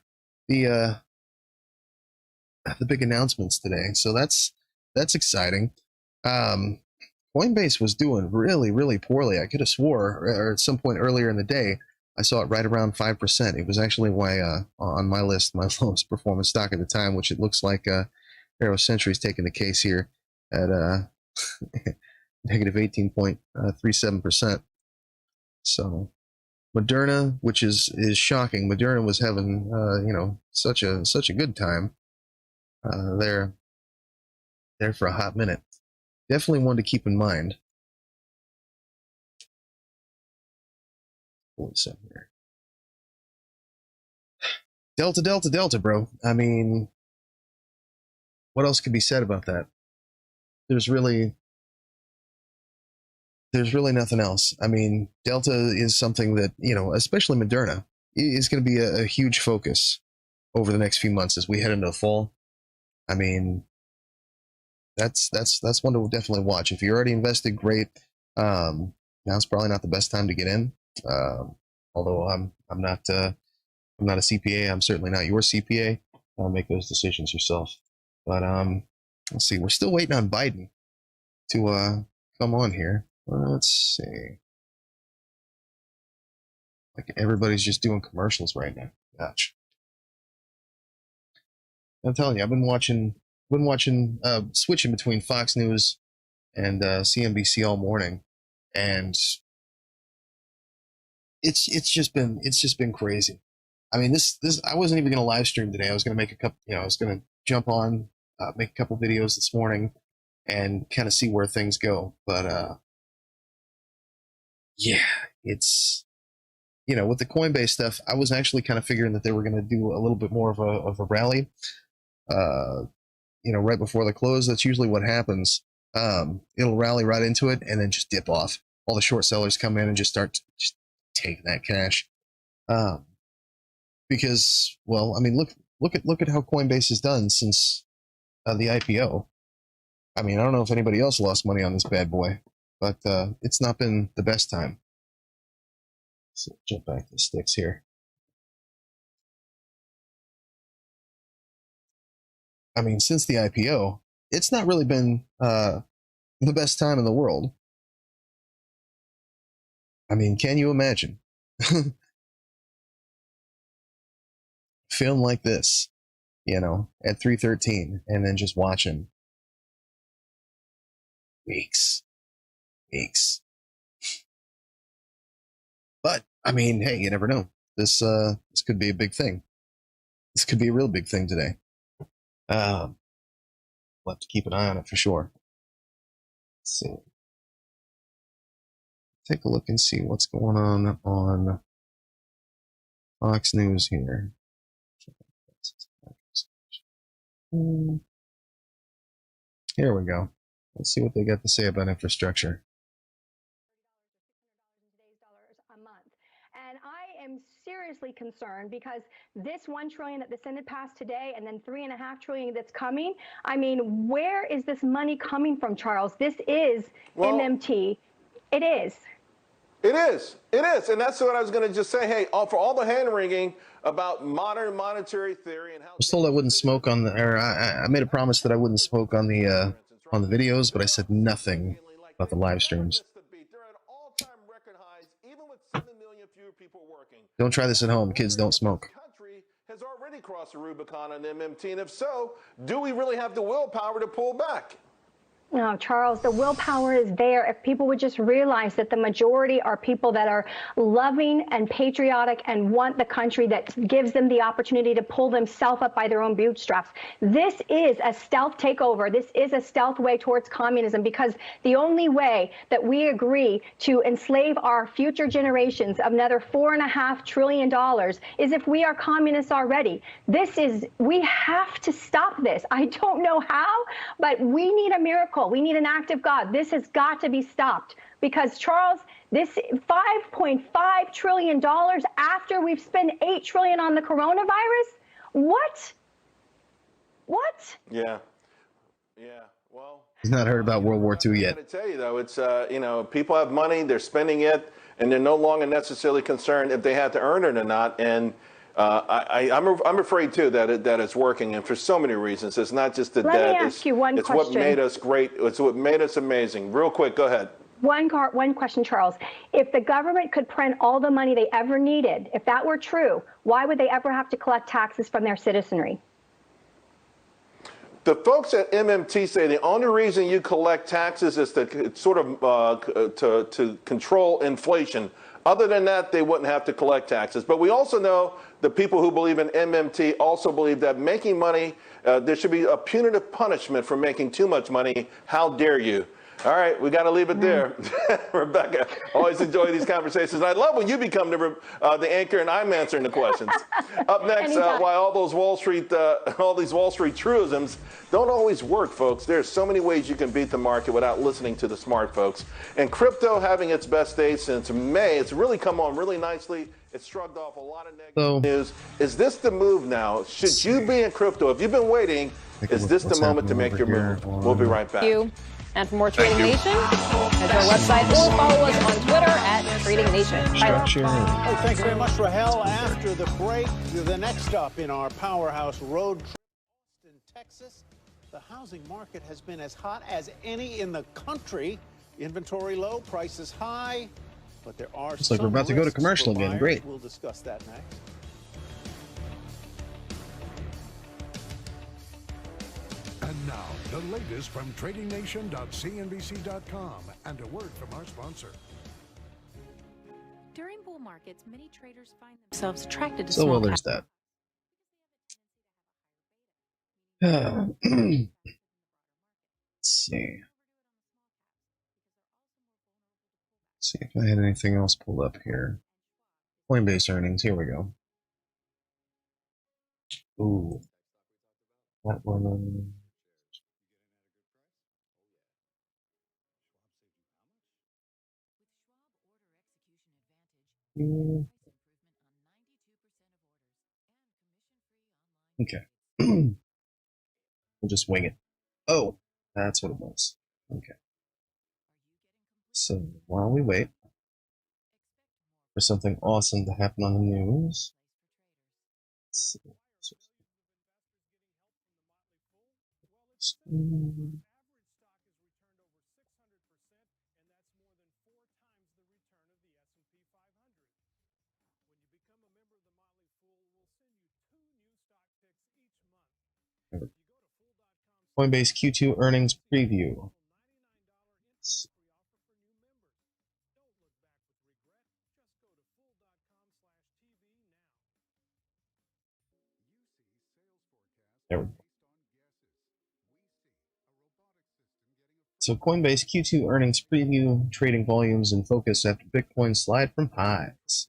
the big announcements today, so that's exciting. Coinbase was doing really, really poorly. I could have swore, or at some point earlier in the day, I saw it right around 5%. It was actually on my list, my lowest performance stock at the time, which it looks like Arrow Century's taking the case here at negative 18.37%. So Moderna, which is shocking. Moderna was having such a good time there for a hot minute. Definitely one to keep in mind. What's up here? Delta, bro. I mean, what else could be said about that? There's really nothing else. I mean, Delta is something that, especially Moderna, is going to be a huge focus over the next few months as we head into the fall. I mean, that's one to definitely watch. If you're already invested, great. Now's probably not the best time to get in. Although I'm not a CPA. I'm certainly not your CPA. I'll make those decisions yourself. But let's see. We're still waiting on Biden to come on here. Let's see. Like everybody's just doing commercials right now. Gosh. I'm telling you, I've been watching, switching between Fox News and CNBC all morning, and it's just been crazy. I mean, this I wasn't even going to live stream today. I was going to make a couple, I was going to jump on, make a couple videos this morning, and kind of see where things go. But yeah, it's with the Coinbase stuff, I was actually kind of figuring that they were going to do a little bit more of a rally. Right before the close. That's usually what happens. It'll rally right into it and then just dip off. All the short sellers come in and just start taking that cash. Because, well, I mean, look at how Coinbase has done since the IPO. I mean, I don't know if anybody else lost money on this bad boy, but it's not been the best time. So jump back to the sticks here. I mean, since the IPO, it's not really been the best time in the world. I mean, can you imagine? Film like this, at 3:13, and then just watching weeks. But I mean, hey, you never know. This could be a big thing. This could be a real big thing today. We'll have to keep an eye on it for sure. Let's see. Take a look and see what's going on Fox News here. Here we go. Let's see what they got to say about infrastructure. And I am seriously concerned because this $1 trillion that the Senate passed today and then $3.5 trillion that's coming, I mean, where is this money coming from, Charles? This is MMT. It is. It is. And that's what I was going to just say. Hey, for all the hand-wringing about modern monetary theory and how... I was told I wouldn't smoke on the... Or I made a promise that I wouldn't smoke on the videos, but I said nothing about the live streams. Don't try this at home. Kids don't smoke. Country has already crossed the Rubicon on MMT, and if so, do we really have the willpower to pull back? No, Charles, the willpower is there. If people would just realize that the majority are people that are loving and patriotic and want the country that gives them the opportunity to pull themselves up by their own bootstraps. This is a stealth takeover. This is a stealth way towards communism, because the only way that we agree to enslave our future generations of another $4.5 trillion is if we are communists already. We have to stop this. I don't know how, but we need a miracle. We need an act of God. This has got to be stopped, because, Charles, this $5.5 trillion after we've spent $8 trillion on the coronavirus? What? Yeah. Well, he's not heard about World War II yet. I tell you though, it's people have money, they're spending it, and they're no longer necessarily concerned if they have to earn it or not. And I'm afraid too that it's working, and for so many reasons. It's not just the debt. Let me ask you one question. It's what made us great. It's what made us amazing. Real quick, go ahead. One question, Charles. If the government could print all the money they ever needed, if that were true, why would they ever have to collect taxes from their citizenry? The folks at MMT say the only reason you collect taxes is to sort of to control inflation. Other than that, they wouldn't have to collect taxes. But we also know the people who believe in MMT also believe that making money, there should be a punitive punishment for making too much money. How dare you? All right, we got to leave it there. Rebecca, always enjoy these conversations. And I love when you become the anchor and I'm answering the questions. Up next, why all these Wall Street truisms don't always work, folks. There's so many ways you can beat the market without listening to the smart folks. And crypto having its best day since May, it's really come on really nicely. It's shrugged off a lot of negative news. Is this the move now? Should you be in crypto? If you've been waiting, is this the moment to make your move? We'll be right back. And for more Trading Nation, head to our website or follow us on Twitter at Trading Nation. Oh, thanks very much, Rahel. After the break, the next up in our powerhouse road trip, Austin, Texas, the housing market has been as hot as any in the country. Inventory low, prices high, but there are Looks like we're about to go to commercial again. Great. We'll discuss that next. And now, the latest from tradingnation.cnbc.com and a word from our sponsor. During bull markets, many traders find themselves attracted to So small well, there's that. Let's see. See if I had anything else pulled up here. Coinbase earnings. Here we go. Ooh. That one. Okay. We'll just wing it. Oh, that's what it was. Okay. So while we wait for something awesome to happen on the news, let's see. Coinbase Q2 Earnings Preview. There we go. So Coinbase Q2 Earnings Preview, trading volumes in focus after Bitcoin slide from highs.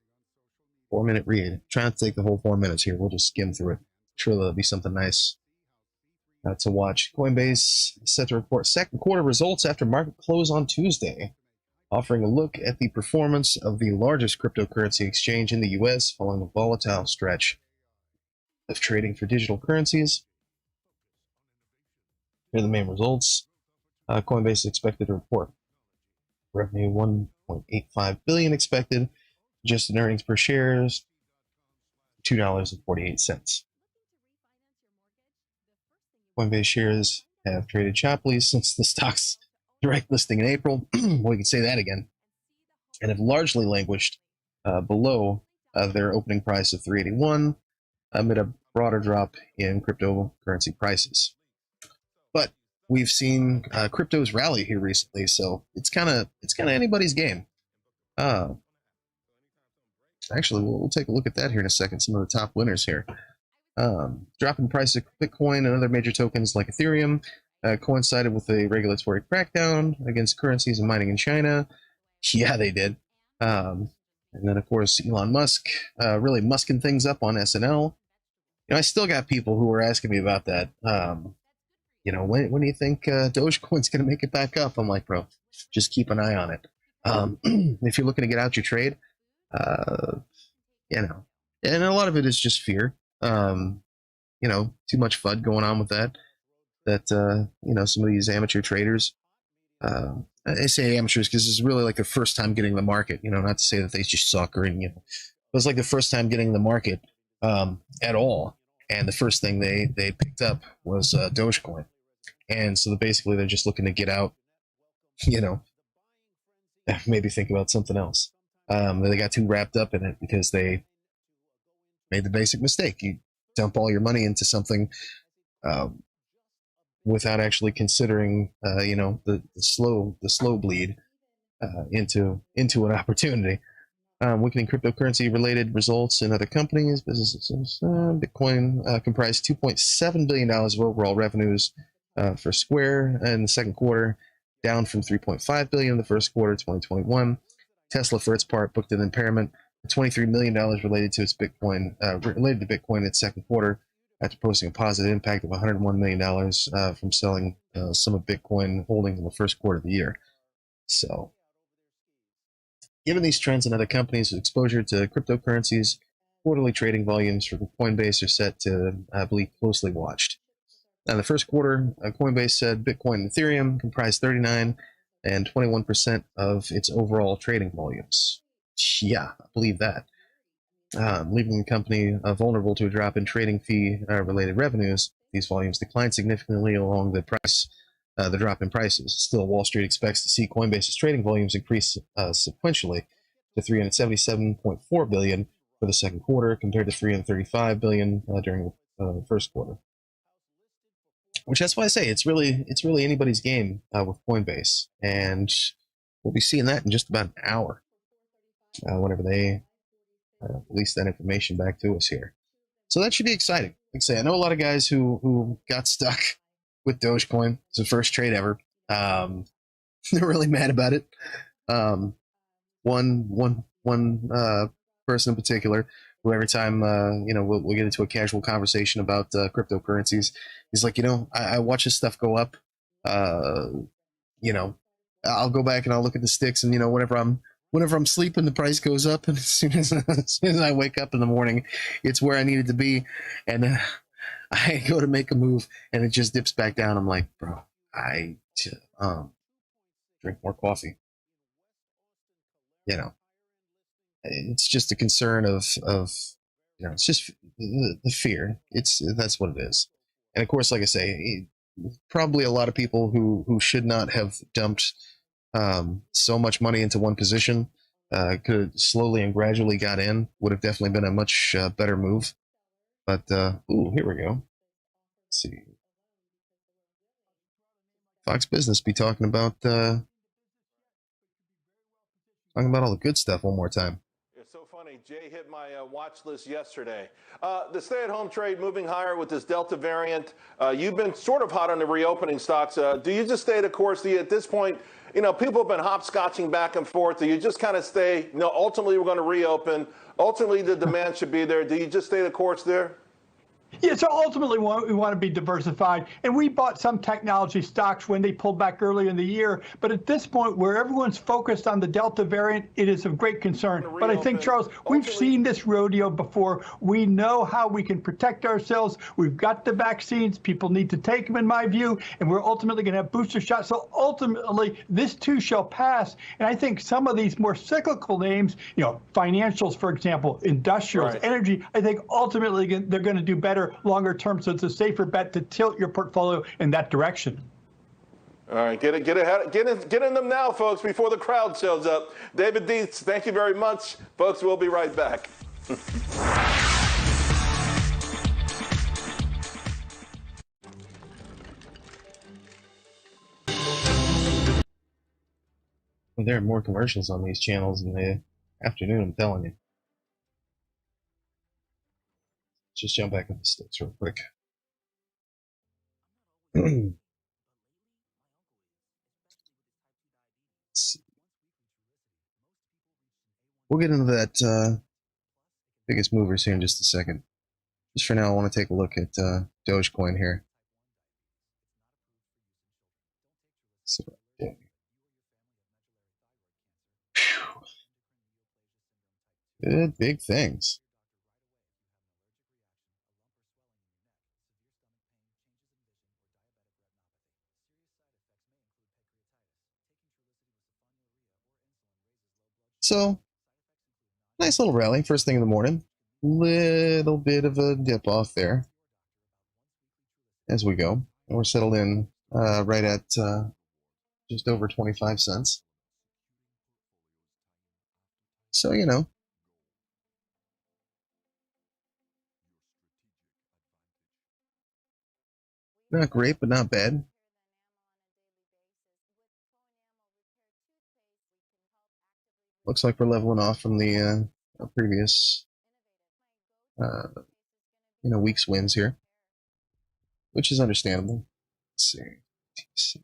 4-minute read. Try not to take the whole 4 minutes here. We'll just skim through it. Sure, that'll be something nice to watch. Coinbase set to report second quarter results after market close on Tuesday, offering a look at the performance of the largest cryptocurrency exchange in the U.S. following a volatile stretch of trading for digital currencies. Here are the main results. Coinbase is expected to report revenue $1.85 billion expected, adjusted earnings per share $2.48. Coinbase shares have traded choppily since the stock's direct listing in April. We can say that again, and have largely languished below their opening price of $381 amid a broader drop in cryptocurrency prices. But we've seen cryptos rally here recently, so it's kind of anybody's game. Actually, we'll take a look at that here in a second. Some of the top winners here. Drop in price of Bitcoin and other major tokens like Ethereum coincided with a regulatory crackdown against currencies and mining in China. Yeah, they did. And then, of course, Elon Musk really musking things up on SNL. You know, I still got people who are asking me about that. You know, when do you think Dogecoin's going to make it back up? I'm like, bro, just keep an eye on it. If you're looking to get out your trade, you know, and a lot of it is just fear. You know, too much FUD going on with that. You know, some of these amateur traders, I say amateurs because it's really like their first time getting the market. You know, not to say that they just suck or, you know, it was like the first time getting the market at all. And the first thing they picked up was Dogecoin. And so basically they're just looking to get out, you know, maybe think about something else. They got too wrapped up in it because they made the basic mistake. You dump all your money into something without actually considering, the slow bleed into an opportunity. Weakening cryptocurrency related results in other companies, businesses. Bitcoin comprised $2.7 billion of overall revenues for Square in the second quarter, down from $3.5 billion in the first quarter of 2021. Tesla, for its part, booked an impairment of $23 million related to Bitcoin in its second quarter, after posting a positive impact of $101 million from selling some of Bitcoin holdings in the first quarter of the year. So, given these trends in other companies with exposure to cryptocurrencies, quarterly trading volumes for Coinbase are set to be closely watched. Now, in the first quarter, Coinbase said Bitcoin and Ethereum comprised 39 and 21% of its overall trading volumes. Yeah, I believe that. Leaving the company vulnerable to a drop in trading fee related revenues. These volumes declined significantly along the drop in prices. Still, Wall Street expects to see Coinbase's trading volumes increase sequentially to $377.4 billion for the second quarter, compared to $335 billion during the first quarter. Which, that's why I say it's really anybody's game with Coinbase, and we'll be seeing that in just about an hour whenever they release that information back to us here. So that should be exciting. Like I say, I know a lot of guys who got stuck with Dogecoin. It's the first trade ever. They're really mad about it. One person in particular, who every time we'll get into a casual conversation about cryptocurrencies, he's like, I watch this stuff go up. I'll go back and I'll look at the sticks, and whenever I'm sleeping, the price goes up, and as soon as I wake up in the morning, it's where I needed to be, and I go to make a move, and it just dips back down. I'm like, bro, I drink more coffee. It's just a concern of it's just the fear. That's what it is. And of course, like I say, probably a lot of people who should not have dumped so much money into one position, could slowly and gradually got in, would have definitely been a much better move. But here we go. Let's see. Fox Business be talking about all the good stuff one more time. It's so funny. Jay hit my watch list yesterday. The stay-at-home trade moving higher with this Delta variant. You've been sort of hot on the reopening stocks. Do you just stay the course? At this point, people have been hopscotching back and forth. Do you just kind of stay, ultimately we're going to reopen. Ultimately, the demand should be there. Do you just stay the course there? Yeah, so ultimately we want to be diversified. And we bought some technology stocks when they pulled back early in the year. But at this point, where everyone's focused on the Delta variant, it is of great concern. But I think, Charles, we've seen this rodeo before. We know how we can protect ourselves. We've got the vaccines. People need to take them, in my view. And we're ultimately going to have booster shots. So ultimately, this too shall pass. And I think some of these more cyclical names, financials, for example, industrials, right, energy, I think ultimately they're going to do better longer term, so it's a safer bet to tilt your portfolio in that direction. All right, get in them now, folks, before the crowd shows up. David Dietz, thank you very much. Folks, we'll be right back. There are more commercials on these channels in the afternoon, I'm telling you. Just jump back on the sticks real quick. We'll get into that biggest movers here in just a second. Just for now, I want to take a look at Dogecoin here. So, yeah. Good big things. So, nice little rally first thing in the morning. Little bit of a dip off there as we go. And we're settled in right at just over 25 cents. So, Not great, but not bad. Looks like we're leveling off from the previous week's wins here, which is understandable. Let's see.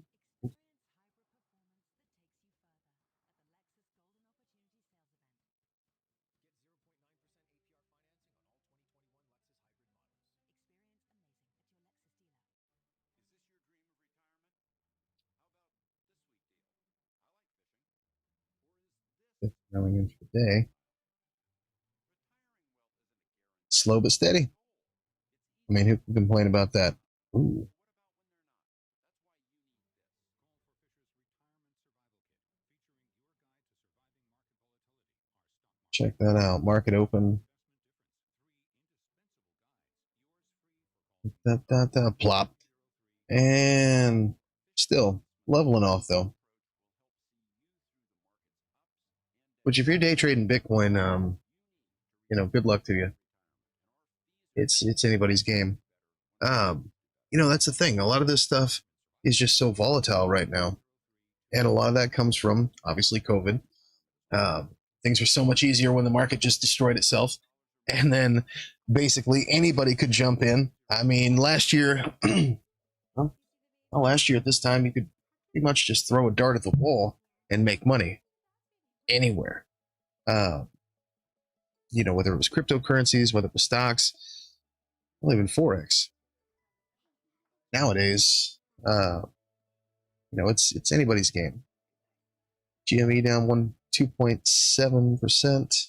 Going in for the day. Slow but steady. I mean, who can complain about that? Ooh. Check that out. Market open. Plop. And still leveling off, though. Which, if you're day trading Bitcoin, good luck to you. It's anybody's game. That's the thing. A lot of this stuff is just so volatile right now. And a lot of that comes from, obviously, COVID. Things were so much easier when the market just destroyed itself. And then basically anybody could jump in. I mean, last year, last year at this time, you could pretty much just throw a dart at the wall and make money anywhere. Whether it was cryptocurrencies, whether it was stocks, well, even Forex. Nowadays, it's anybody's game. GME down 2.7%.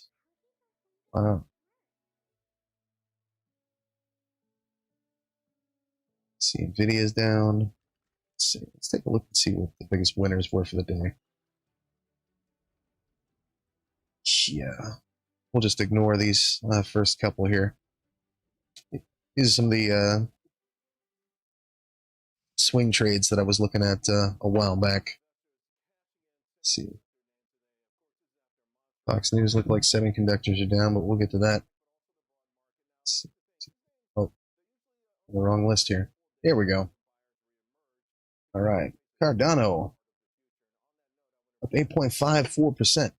See, Nvidia's down. Let's take a look and see what the biggest winners were for the day. Yeah, we'll just ignore these first couple here. These are some of the swing trades that I was looking at a while back. Let's see. Fox News looked like semiconductors are down, but we'll get to that. Oh, the wrong list here. There we go. All right. Cardano up 8.54%.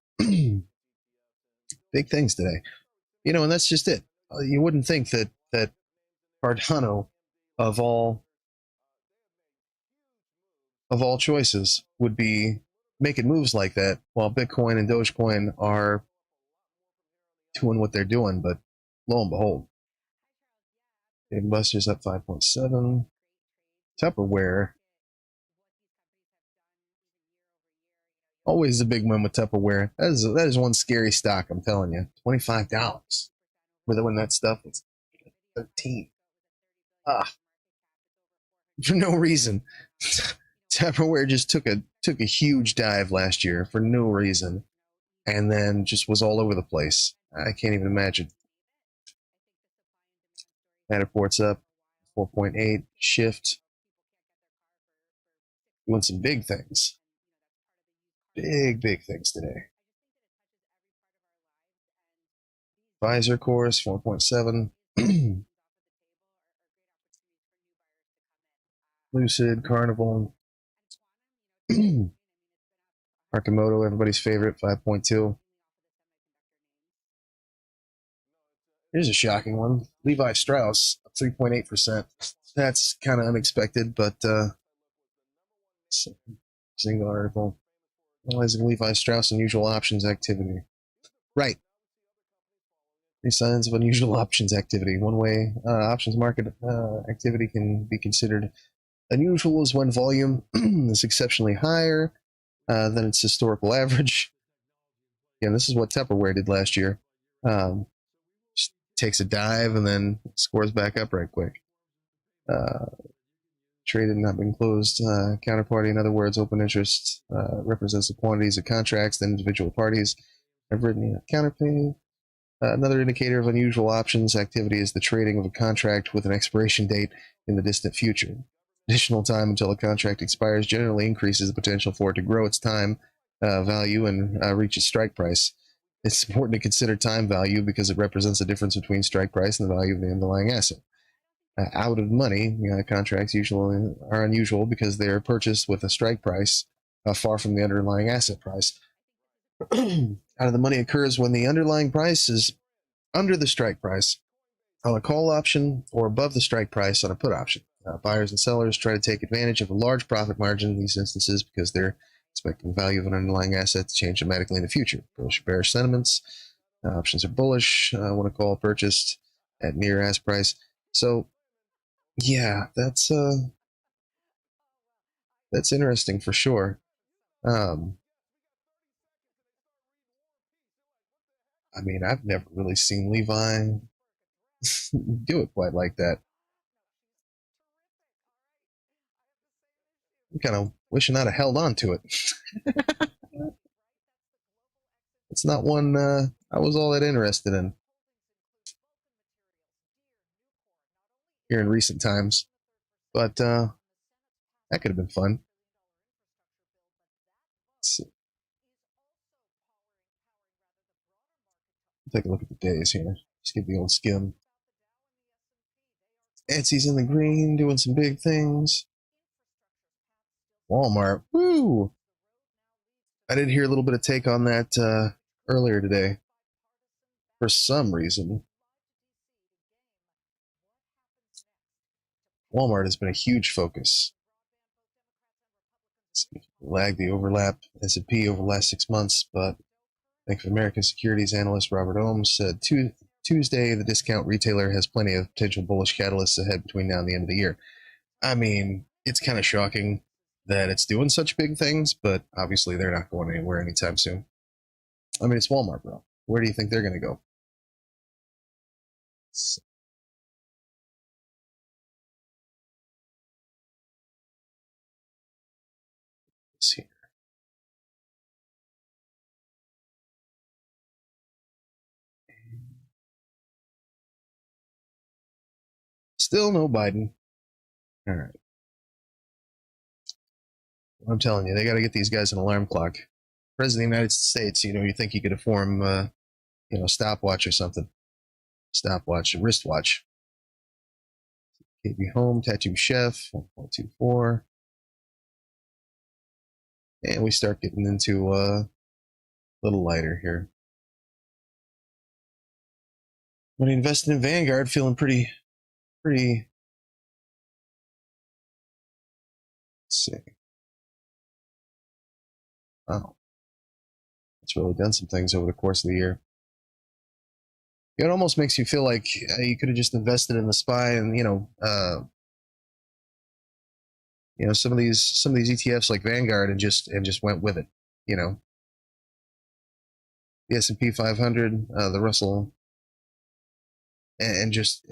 Big things today. And that's just it. You wouldn't think that Cardano, of all choices, would be making moves like that while Bitcoin and Dogecoin are doing what they're doing. But lo and behold, Dave & Buster's up 5.7. Tupperware, always a big win with Tupperware. That is one scary stock, I'm telling you. $25. When that stuff was $13. For no reason. Tupperware just took a huge dive last year for no reason, and then just was all over the place. I can't even imagine. Matterport's up 4.8. Shift doing some big things. Big things today. Pfizer course 4.7. Lucid, Carnival, Arcimoto, everybody's favorite, 5.2. Here's a shocking one. Levi Strauss, 3.8%. That's kind of unexpected, but single article. Analyzing Levi Strauss unusual options activity. Right. 3 signs of unusual options activity. One way options market activity can be considered unusual is when volume is exceptionally higher than its historical average. Yeah, this is what Tupperware did last year. Just takes a dive and then scores back up right quick. Trade had not been closed. Counterparty, in other words, open interest, represents the quantities of contracts that individual parties have written counterpay. Another indicator of unusual options activity is the trading of a contract with an expiration date in the distant future. Additional time until a contract expires generally increases the potential for it to grow its time value and reach its strike price. It's important to consider time value because it represents the difference between strike price and the value of the underlying asset. out of money. Contracts usually are unusual because they're purchased with a strike price far from the underlying asset price. Out of the money occurs when the underlying price is under the strike price on a call option or above the strike price on a put option. Buyers and sellers try to take advantage of a large profit margin in these instances because they're expecting the value of an underlying asset to change dramatically in the future. Bullish or bearish sentiments. Options are bullish when a call purchased at near ask price. So, yeah, that's interesting for sure. I mean, I've never really seen Levi do it quite like that. I'm kind of wishing I'd have held on to it. It's not one I was all that interested in here in recent times, but that could have been fun. Let's see. Take a look at the days here. Just give the old skim. Etsy's in the green, doing some big things. Walmart, woo! I did hear a little bit of take on that earlier today. For some reason, Walmart has been a huge focus. Lagged the overlap S&P over the last 6 months, but Bank of America securities analyst Robert Ohms said Tuesday the discount retailer has plenty of potential bullish catalysts ahead between now and the end of the year. I mean, it's kind of shocking that it's doing such big things, but obviously they're not going anywhere anytime soon. I mean, it's Walmart, bro. Where do you think they're going to go? Let's see. Still no Biden. All right. I'm telling you, they got to get these guys an alarm clock. President of the United States, you think you could form, a stopwatch or something. Stopwatch, a wristwatch. KB Home, Tattoo Chef, 1.24. And we start getting into a little lighter here. When I invested in Vanguard, feeling pretty. Let's see. Wow. It's really done some things over the course of the year. It almost makes you feel like you could have just invested in the SPY and, some of these ETFs like Vanguard and just went with it, The S&P 500, the Russell, and just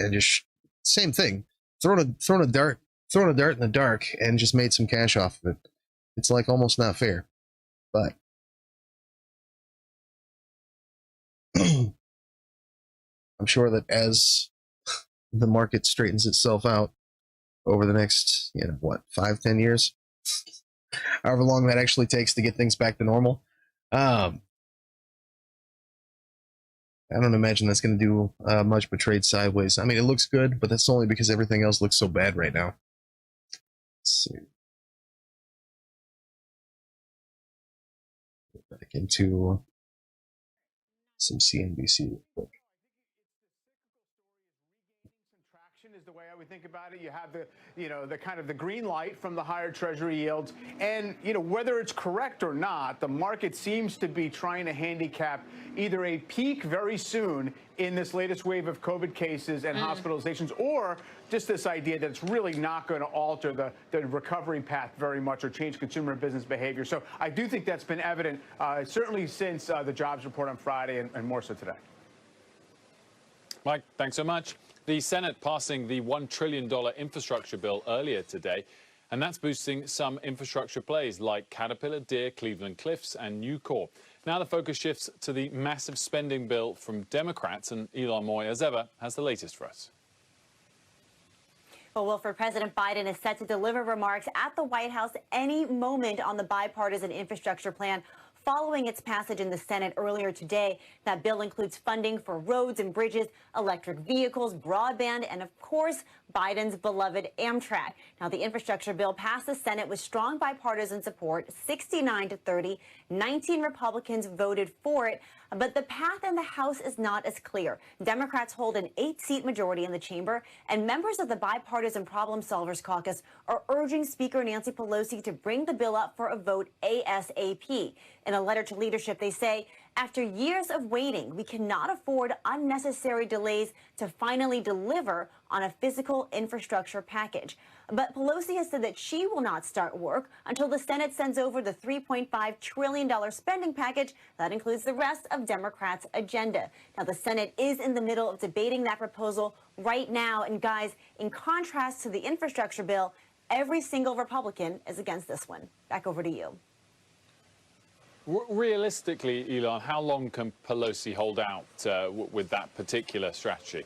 same thing. Thrown a dart in the dark and just made some cash off of it. It's like almost not fair, but I'm sure that as the market straightens itself out over the next, 5-10 years, however long that actually takes to get things back to normal, I don't imagine that's going to do much but trade sideways. I mean, it looks good, but that's only because everything else looks so bad right now. Let's see. Get back into some CNBC real quick. Is the way I would think about it. You have the kind of the green light from the higher Treasury yields, and whether it's correct or not, the market seems to be trying to handicap either a peak very soon in this latest wave of COVID cases and hospitalizations, or just this idea that it's really not going to alter the recovery path very much or change consumer and business behavior. So I do think that's been evident, certainly since the jobs report on Friday and more so today. Mike, thanks so much. The Senate passing the $1 trillion infrastructure bill earlier today, and that's boosting some infrastructure plays like Caterpillar, Deere, Cleveland Cliffs, and Nucor. Now the focus shifts to the massive spending bill from Democrats, and Elon Moy, as ever, has the latest for us. Well, Wilford, President Biden is set to deliver remarks at the White House any moment on the bipartisan infrastructure plan following its passage in the Senate earlier today. That bill includes funding for roads and bridges, electric vehicles, broadband, and of course, Biden's beloved Amtrak. Now, the infrastructure bill passed the Senate with strong bipartisan support, 69 to 30. 19 Republicans voted for it, but the path in the House is not as clear. Democrats hold an 8-seat majority in the chamber, and members of the Bipartisan Problem Solvers Caucus are urging Speaker Nancy Pelosi to bring the bill up for a vote ASAP. In a letter to leadership, they say, after years of waiting, we cannot afford unnecessary delays to finally deliver on a physical infrastructure package. But Pelosi has said that she will not start work until the Senate sends over the $3.5 trillion spending package that includes the rest of Democrats' agenda. Now, the Senate is in the middle of debating that proposal right now. And guys, in contrast to the infrastructure bill, every single Republican is against this one. Back over to you. Realistically, Elon, how long can Pelosi hold out with that particular strategy?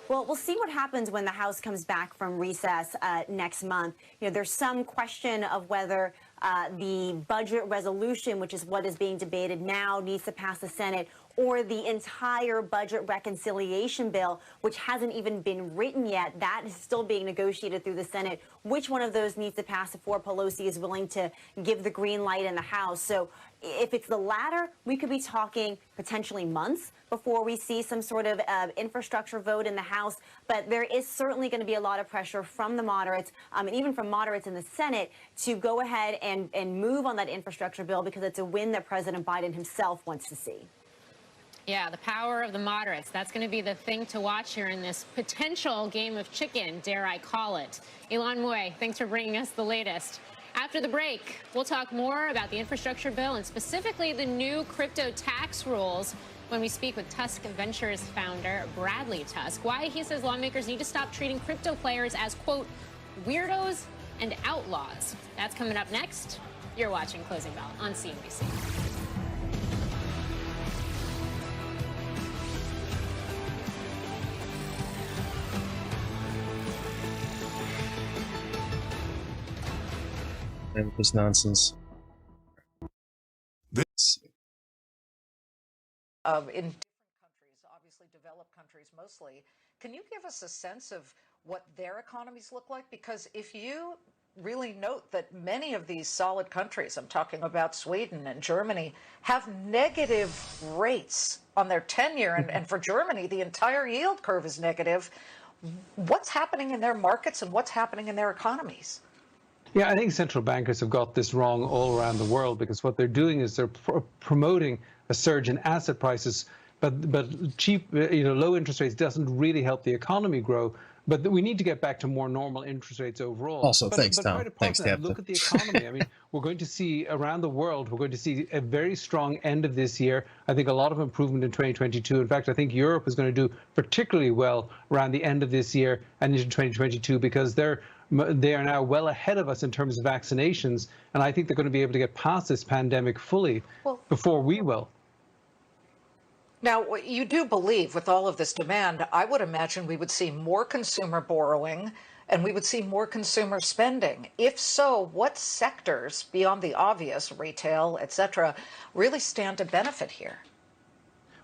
Well, we'll see what happens when the House comes back from recess next month. You know, there's some question of whether the budget resolution, which is what is being debated now, needs to pass the Senate, or the entire budget reconciliation bill, which hasn't even been written yet. That is still being negotiated through the Senate. Which one of those needs to pass before Pelosi is willing to give the green light in the House? So if it's the latter, we could be talking potentially months before we see some sort of infrastructure vote in the House. But there is certainly going to be a lot of pressure from the moderates, and even from moderates in the Senate, to go ahead and move on that infrastructure bill, because it's a win that President Biden himself wants to see. Yeah, the power of the moderates. That's going to be the thing to watch here in this potential game of chicken, dare I call it. Elon Moy, thanks for bringing us the latest. After the break, we'll talk more about the infrastructure bill and specifically the new crypto tax rules when we speak with Tusk Ventures founder Bradley Tusk, why he says lawmakers need to stop treating crypto players as, quote, weirdos and outlaws. That's coming up next. You're watching Closing Bell on CNBC. And this nonsense. In different countries, obviously developed countries mostly, can you give us a sense of what their economies look like? Because if you really note that many of these solid countries, I'm talking about Sweden and Germany, have negative rates on their 10-year, and for Germany, the entire yield curve is negative. What's happening in their markets and what's happening in their economies? Yeah, I think central bankers have got this wrong all around the world, because what they're doing is they're promoting a surge in asset prices, but cheap, low interest rates doesn't really help the economy grow. But we need to get back to more normal interest rates overall. Also, thanks, Tom. Right Thanks, Tabitha. Look at the economy. I mean, we're going to see around the world, we're going to see a very strong end of this year. I think a lot of improvement in 2022. In fact, I think Europe is going to do particularly well around the end of this year and into 2022, because they are now well ahead of us in terms of vaccinations. And I think they're going to be able to get past this pandemic fully before we will. Now, you do believe with all of this demand, I would imagine we would see more consumer borrowing and we would see more consumer spending. If so, what sectors, beyond the obvious, retail, et cetera, really stand to benefit here?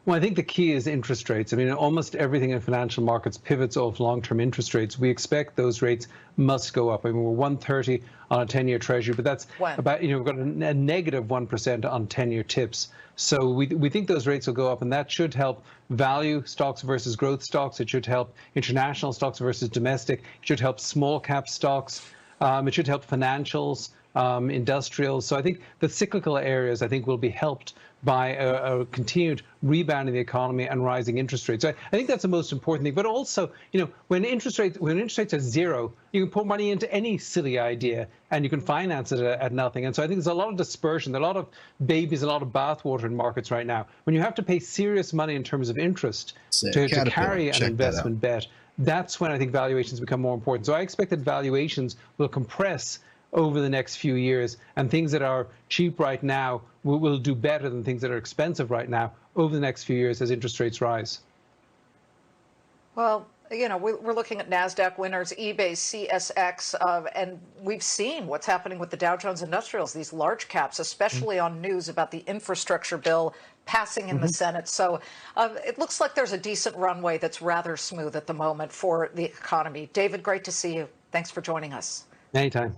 Well, I think the key is interest rates. I mean, almost everything in financial markets pivots off long-term interest rates. We expect those rates must go up. I mean, we're 130 on a 10-year treasury, but that's about, we've got a negative 1% on 10-year tips. So we think those rates will go up, and that should help value stocks versus growth stocks. It should help international stocks versus domestic. It should help small cap stocks. It should help financials, industrials. So I think the cyclical areas, I think, will be helped by a continued rebound in the economy and rising interest rates. So I think that's the most important thing. But also, when interest rates are zero, you can put money into any silly idea and you can finance it at nothing. And so I think there's a lot of dispersion, a lot of babies, a lot of bathwater in markets right now. When you have to pay serious money in terms of interest to carry an investment bet, that's when I think valuations become more important. So I expect that valuations will compress over the next few years, and things that are cheap right now will do better than things that are expensive right now over the next few years as interest rates rise. Well, You know, we're looking at NASDAQ winners, eBay, CSX, and we've seen what's happening with the Dow Jones Industrials, these large caps, especially on news about the infrastructure bill passing in the Senate. So it looks like there's a decent runway that's rather smooth at the moment for the economy. David, great to see you. Thanks for joining us. Anytime.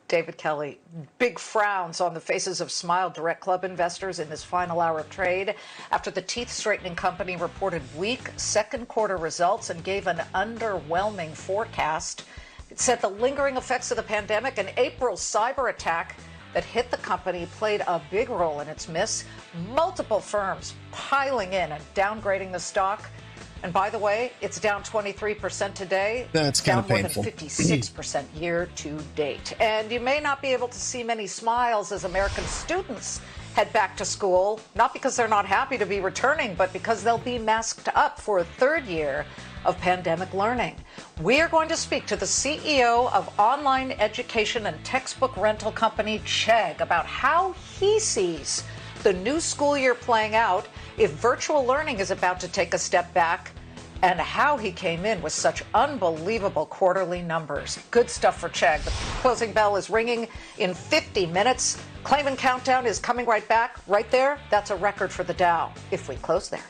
David Kelly, big frowns on the faces of Smile Direct Club investors in this final hour of trade after the teeth straightening company reported weak second quarter results and gave an underwhelming forecast. It said the lingering effects of the pandemic and April's cyber attack that hit the company played a big role in its miss. Multiple firms piling in and downgrading the stock. And by the way, it's down 23% today. That's kind of painful. Down more than 56% year to date. And you may not be able to see many smiles as American students head back to school, not because they're not happy to be returning, but because they'll be masked up for a third year of pandemic learning. We are going to speak to the CEO of online education and textbook rental company Chegg about how he sees the new school year playing out, if virtual learning is about to take a step back, and how he came in with such unbelievable quarterly numbers. Good stuff for Chegg. The closing bell is ringing in 50 minutes. Claimant Countdown is coming right back. Right there, that's a record for the Dow, if we close there.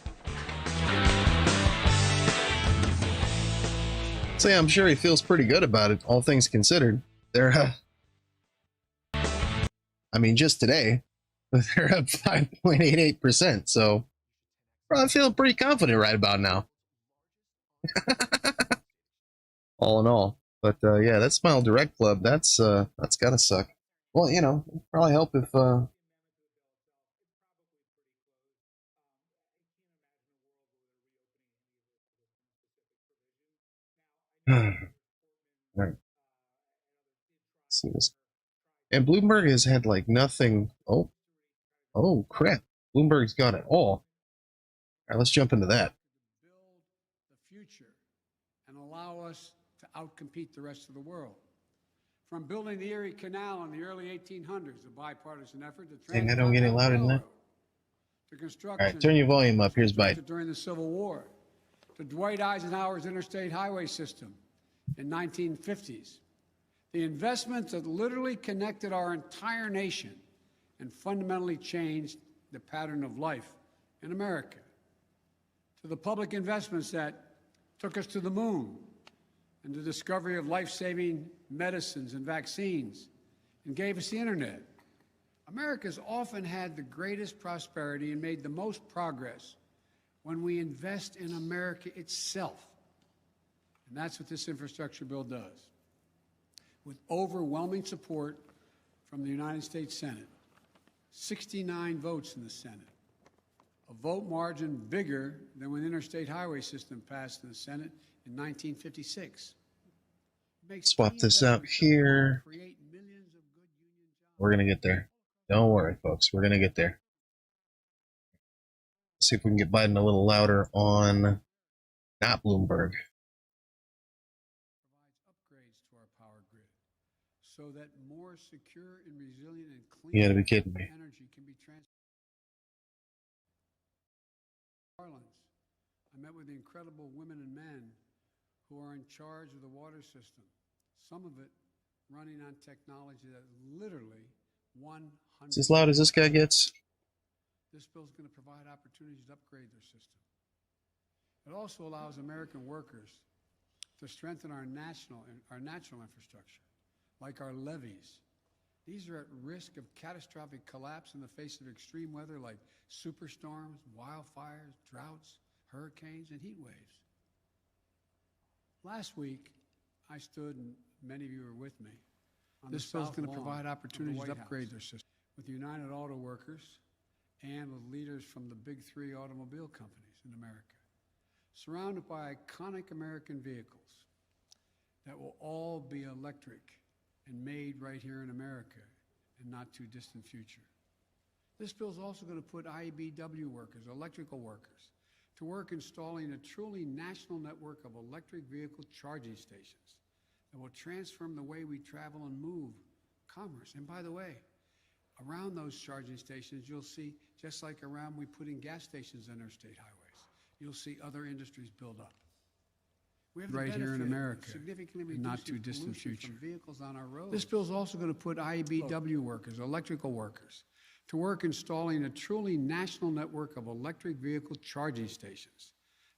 So yeah, I'm sure he feels pretty good about it, all things considered. They're, I mean, just today, they're up 5.88%. So I'm feeling pretty confident right about now. All in all. But yeah, that Smile Direct Club, that's gotta suck. Well, you know, it'd probably help if All right. Let's see this. And Bloomberg has had like nothing. Oh crap. Bloomberg's got it all. All right, let's jump into that. Build the future and allow us to outcompete the rest of the world. From building the Erie Canal in the early 1800s, a bipartisan effort to Dang, I don't get any louder than that. to construction. All right, turn your volume up. Here's Biden. During the Civil War, to Dwight Eisenhower's interstate highway system in 1950s. The investments that literally connected our entire nation and fundamentally changed the pattern of life in America. To the public investments that took us to the moon and the discovery of life-saving medicines and vaccines and gave us the internet. America's often had the greatest prosperity and made the most progress when we invest in America itself. And that's what this infrastructure bill does. With overwhelming support from the United States Senate, 69 votes in the Senate, a vote margin bigger than when the interstate highway system passed in the Senate in 1956. Swap this out here. We're going to get there. Don't worry, folks. We're going to get there. Let's see if we can get Biden a little louder on not Bloomberg. Upgrades to our power grid so that more secure and resilient and clean You got to be kidding me. energy can be transferred. I met with the incredible women and men who are in charge of the water system, some of it running on technology that literally 100. Is as loud as this guy gets? This bill is going to provide opportunities to upgrade their system. It also allows American workers to strengthen our natural infrastructure, like our levees. These are at risk of catastrophic collapse in the face of extreme weather like superstorms, wildfires, droughts, hurricanes, and heat waves. Last week, I stood, and many of you were with me. This bill is going to provide opportunities to upgrade their system with United Auto Workers and with leaders from the big three automobile companies in America, surrounded by iconic American vehicles that will all be electric and made right here in America in not too distant future. This bill is also going to put IBEW workers, electrical workers, to work installing a truly national network of electric vehicle charging stations that will transform the way we travel and move commerce. And by the way, around those charging stations, you'll see, just like around we put in gas stations on interstate highways, you'll see other industries build up. right here in America, in not too distant future. This bill is also going to put IBEW workers, electrical workers, to work installing a truly national network of electric vehicle charging stations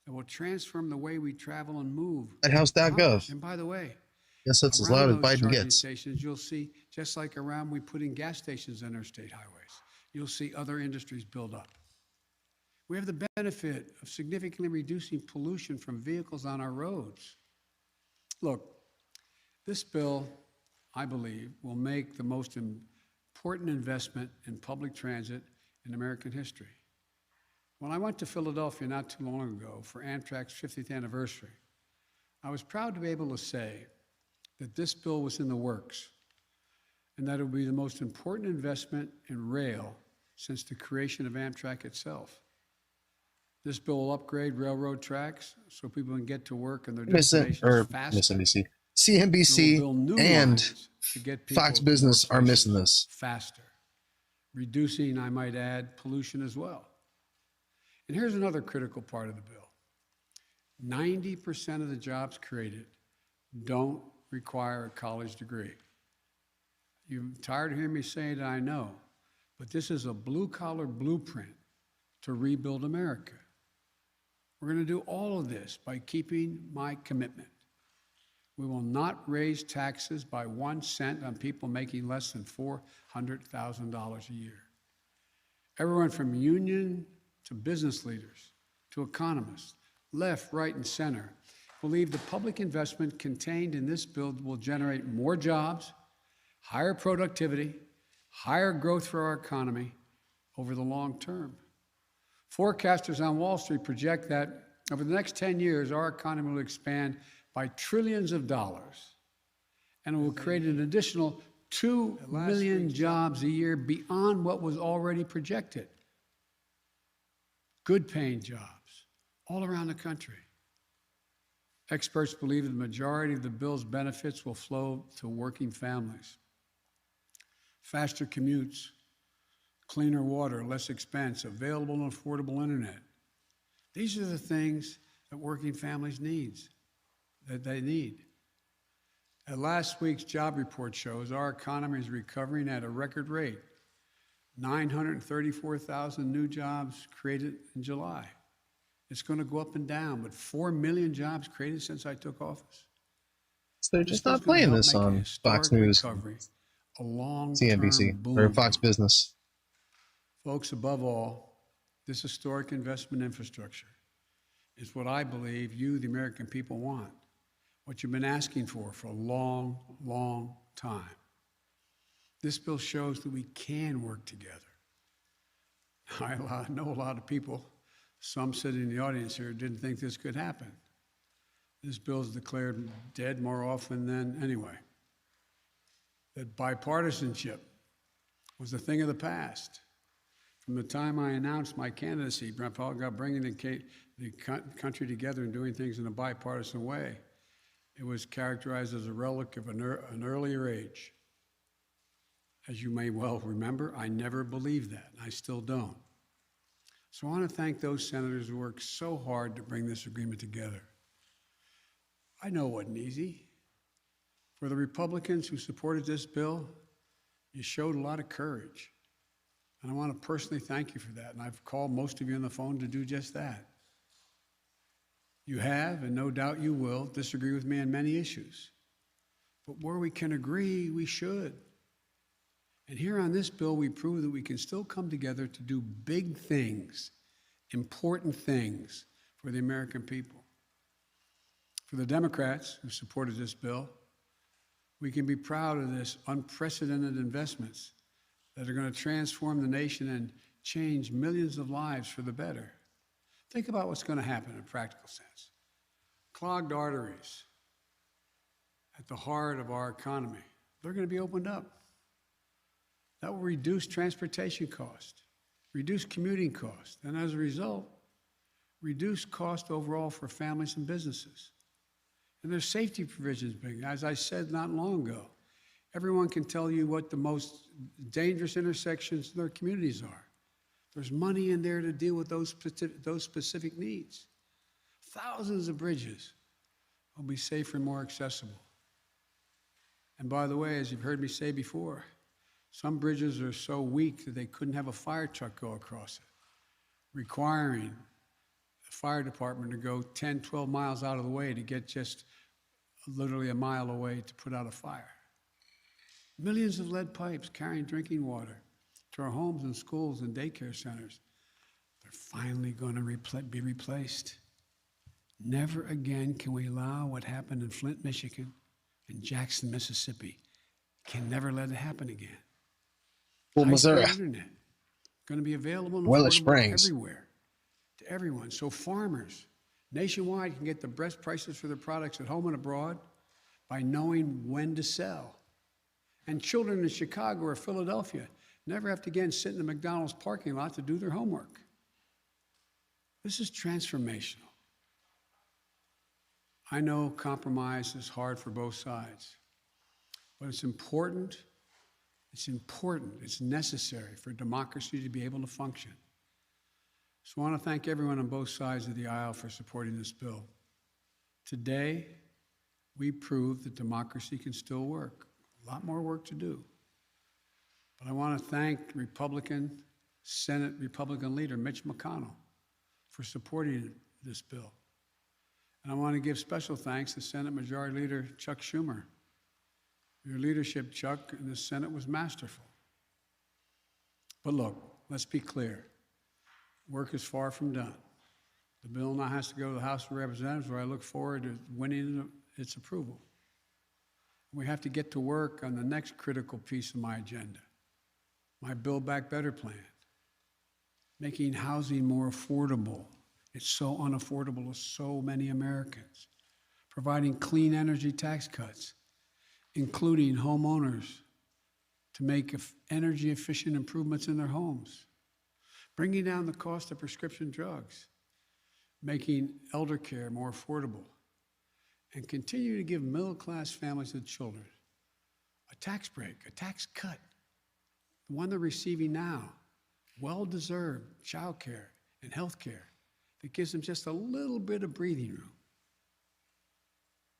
that will transform the way we travel and move. WhiteHouse.gov. And by the way, Yes, that's as around loud as those Biden charging gets. stations, you'll see, just like around we put in gas stations on interstate highways, you'll see other industries build up. We have the benefit of significantly reducing pollution from vehicles on our roads. Look, this bill, I believe, will make the most important investment in public transit in American history. When I went to Philadelphia not too long ago for Amtrak's 50th anniversary, I was proud to be able to say that this bill was in the works and that it would be the most important investment in rail since the creation of Amtrak itself. This bill will upgrade railroad tracks so people can get to work and their destinations faster. MSNBC, CNBC, and Fox Business are missing this. Faster, reducing, I might add, pollution as well. And here's another critical part of the bill. 90% of the jobs created don't require a college degree. You're tired of hearing me say it, I know, but this is a blue-collar blueprint to rebuild America. We're going to do all of this by keeping my commitment. We will not raise taxes by 1 cent on people making less than $400,000 a year. Everyone from union to business leaders to economists, left, right, and center, believe the public investment contained in this bill will generate more jobs, higher productivity, higher growth for our economy over the long term. Forecasters on Wall Street project that over the next 10 years, our economy will expand by trillions of dollars, and it will create an additional 2 million jobs a year beyond what was already projected. Good paying jobs all around the country. Experts believe that the majority of the bill's benefits will flow to working families. Faster commutes, cleaner water, less expense, available and affordable internet. These are the things that working families need. Last week's job report shows our economy is recovering at a record rate. 934,000 new jobs created in July. It's going to go up and down, but 4 million jobs created since I took office. So they're just not playing this on Fox News, CNBC, or Fox Business. Folks, above all, this historic investment infrastructure is what I believe you, the American people, want. What you've been asking for a long, long time. This bill shows that we can work together. I know a lot of people, some sitting in the audience here, didn't think this could happen. This bill is declared dead more often than anyway. That bipartisanship was a thing of the past. From the time I announced my candidacy, about bringing the country together and doing things in a bipartisan way, it was characterized as a relic of an earlier age. As you may well remember, I never believed that, and I still don't. So I want to thank those senators who worked so hard to bring this agreement together. I know it wasn't easy. For the Republicans who supported this bill, you showed a lot of courage. And I want to personally thank you for that. And I've called most of you on the phone to do just that. You have, and no doubt you will, disagree with me on many issues. But where we can agree, we should. And here on this bill, we prove that we can still come together to do big things, important things for the American people. For the Democrats who supported this bill, we can be proud of this unprecedented investments that are going to transform the nation and change millions of lives for the better. Think about what's going to happen in a practical sense. Clogged arteries at the heart of our economy, they're going to be opened up. That will reduce transportation costs, reduce commuting costs, and as a result, reduce cost overall for families and businesses. And there's safety provisions being, as I said not long ago, everyone can tell you what the most dangerous intersections in their communities are. There's money in there to deal with those specific needs. Thousands of bridges will be safer and more accessible. And by the way, as you've heard me say before, some bridges are so weak that they couldn't have a fire truck go across it, requiring the fire department to go 10, 12 miles out of the way to get just literally a mile away to put out a fire. Millions of lead pipes carrying drinking water to our homes and schools and daycare centers, they're finally going to be replaced. Never again can we allow what happened in Flint, Michigan, and Jackson, Mississippi. Can never let it happen again. Well, Missouri. Internet going to be available and Well, affordable everywhere to everyone. So farmers nationwide can get the best prices for their products at home and abroad by knowing when to sell. And children in Chicago or Philadelphia never have to again sit in the McDonald's parking lot to do their homework. This is transformational. I know compromise is hard for both sides, but it's important, it's necessary for democracy to be able to function. So I want to thank everyone on both sides of the aisle for supporting this bill. Today, we proved that democracy can still work. A lot more work to do. But I want to thank Senate Republican leader Mitch McConnell for supporting this bill. And I want to give special thanks to Senate Majority Leader Chuck Schumer. Your leadership, Chuck, in the Senate was masterful. But look, let's be clear. Work is far from done. The bill now has to go to the House of Representatives, where I look forward to winning its approval. We have to get to work on the next critical piece of my agenda, my Build Back Better plan, making housing more affordable. It's so unaffordable to so many Americans. Providing clean energy tax cuts, including homeowners to make energy efficient improvements in their homes. Bringing down the cost of prescription drugs, making elder care more affordable, and continue to give middle-class families and children a tax break, a tax cut, the one they're receiving now, well-deserved child care and health care that gives them just a little bit of breathing room.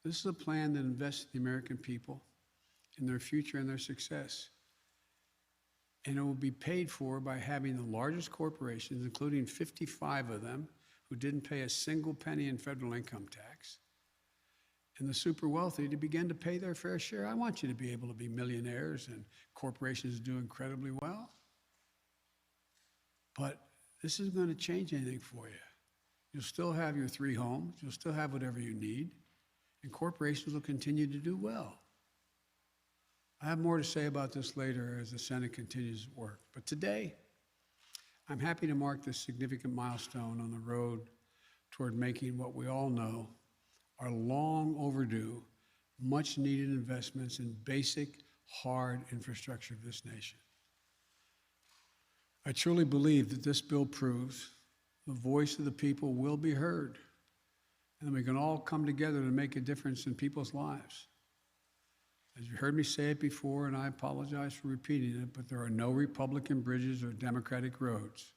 This is a plan that invests in the American people, in their future and their success. And it will be paid for by having the largest corporations, including 55 of them, who didn't pay a single penny in federal income tax, and the super wealthy to begin to pay their fair share. I want you to be able to be millionaires and corporations do incredibly well. But this isn't going to change anything for you. You'll still have your 3 homes, you'll still have whatever you need, and corporations will continue to do well. I have more to say about this later as the Senate continues to work. But today, I'm happy to mark this significant milestone on the road toward making what we all know are long overdue, much needed investments in basic, hard infrastructure of this nation. I truly believe that this bill proves the voice of the people will be heard, and we can all come together to make a difference in people's lives. As you heard me say it before, and I apologize for repeating it, but there are no Republican bridges or Democratic roads.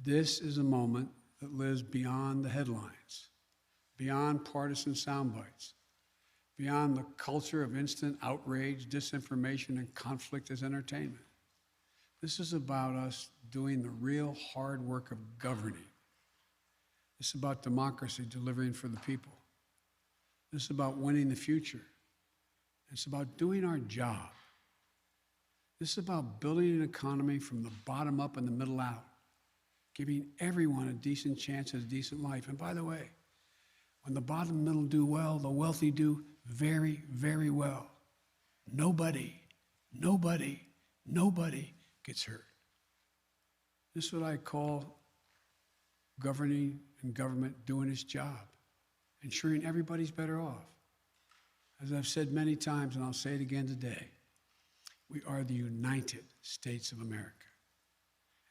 This is a moment that lives beyond the headlines, beyond partisan sound bites, beyond the culture of instant outrage, disinformation, and conflict as entertainment. This is about us doing the real hard work of governing. This is about democracy delivering for the people. This is about winning the future. It's about doing our job. This is about building an economy from the bottom up and the middle out, giving everyone a decent chance at a decent life. And by the way, when the bottom and middle do well, the wealthy do very, very well. Nobody gets hurt. This is what I call governing and government doing its job, ensuring everybody's better off. As I've said many times, and I'll say it again today, we are the United States of America.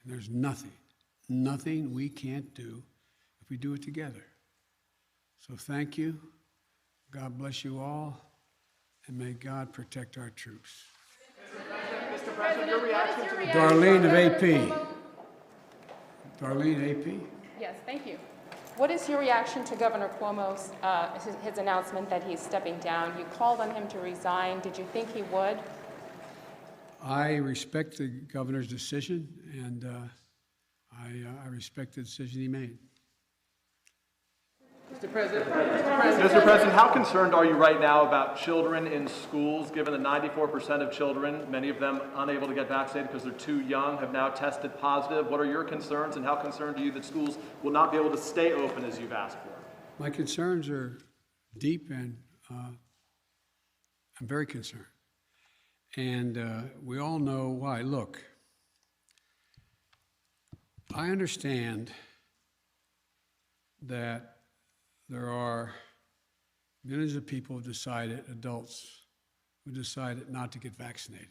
And there's nothing we can't do if we do it together. So thank you. God bless you all, and may God protect our troops. Mr. President, your reaction to the Darlene of AP. Darlene, AP. Yes, thank you. What is your reaction to Governor Cuomo's his announcement that he's stepping down? You called on him to resign. Did you think he would? I respect the governor's decision, and I respect the decision he made. Mr. President, how concerned are you right now about children in schools, given that 94% of children, many of them unable to get vaccinated because they're too young, have now tested positive? What are your concerns, and how concerned are you that schools will not be able to stay open as you've asked for? My concerns are deep, and I'm very concerned. And we all know why. Look, I understand that there are millions of people who decided, adults, who decided not to get vaccinated.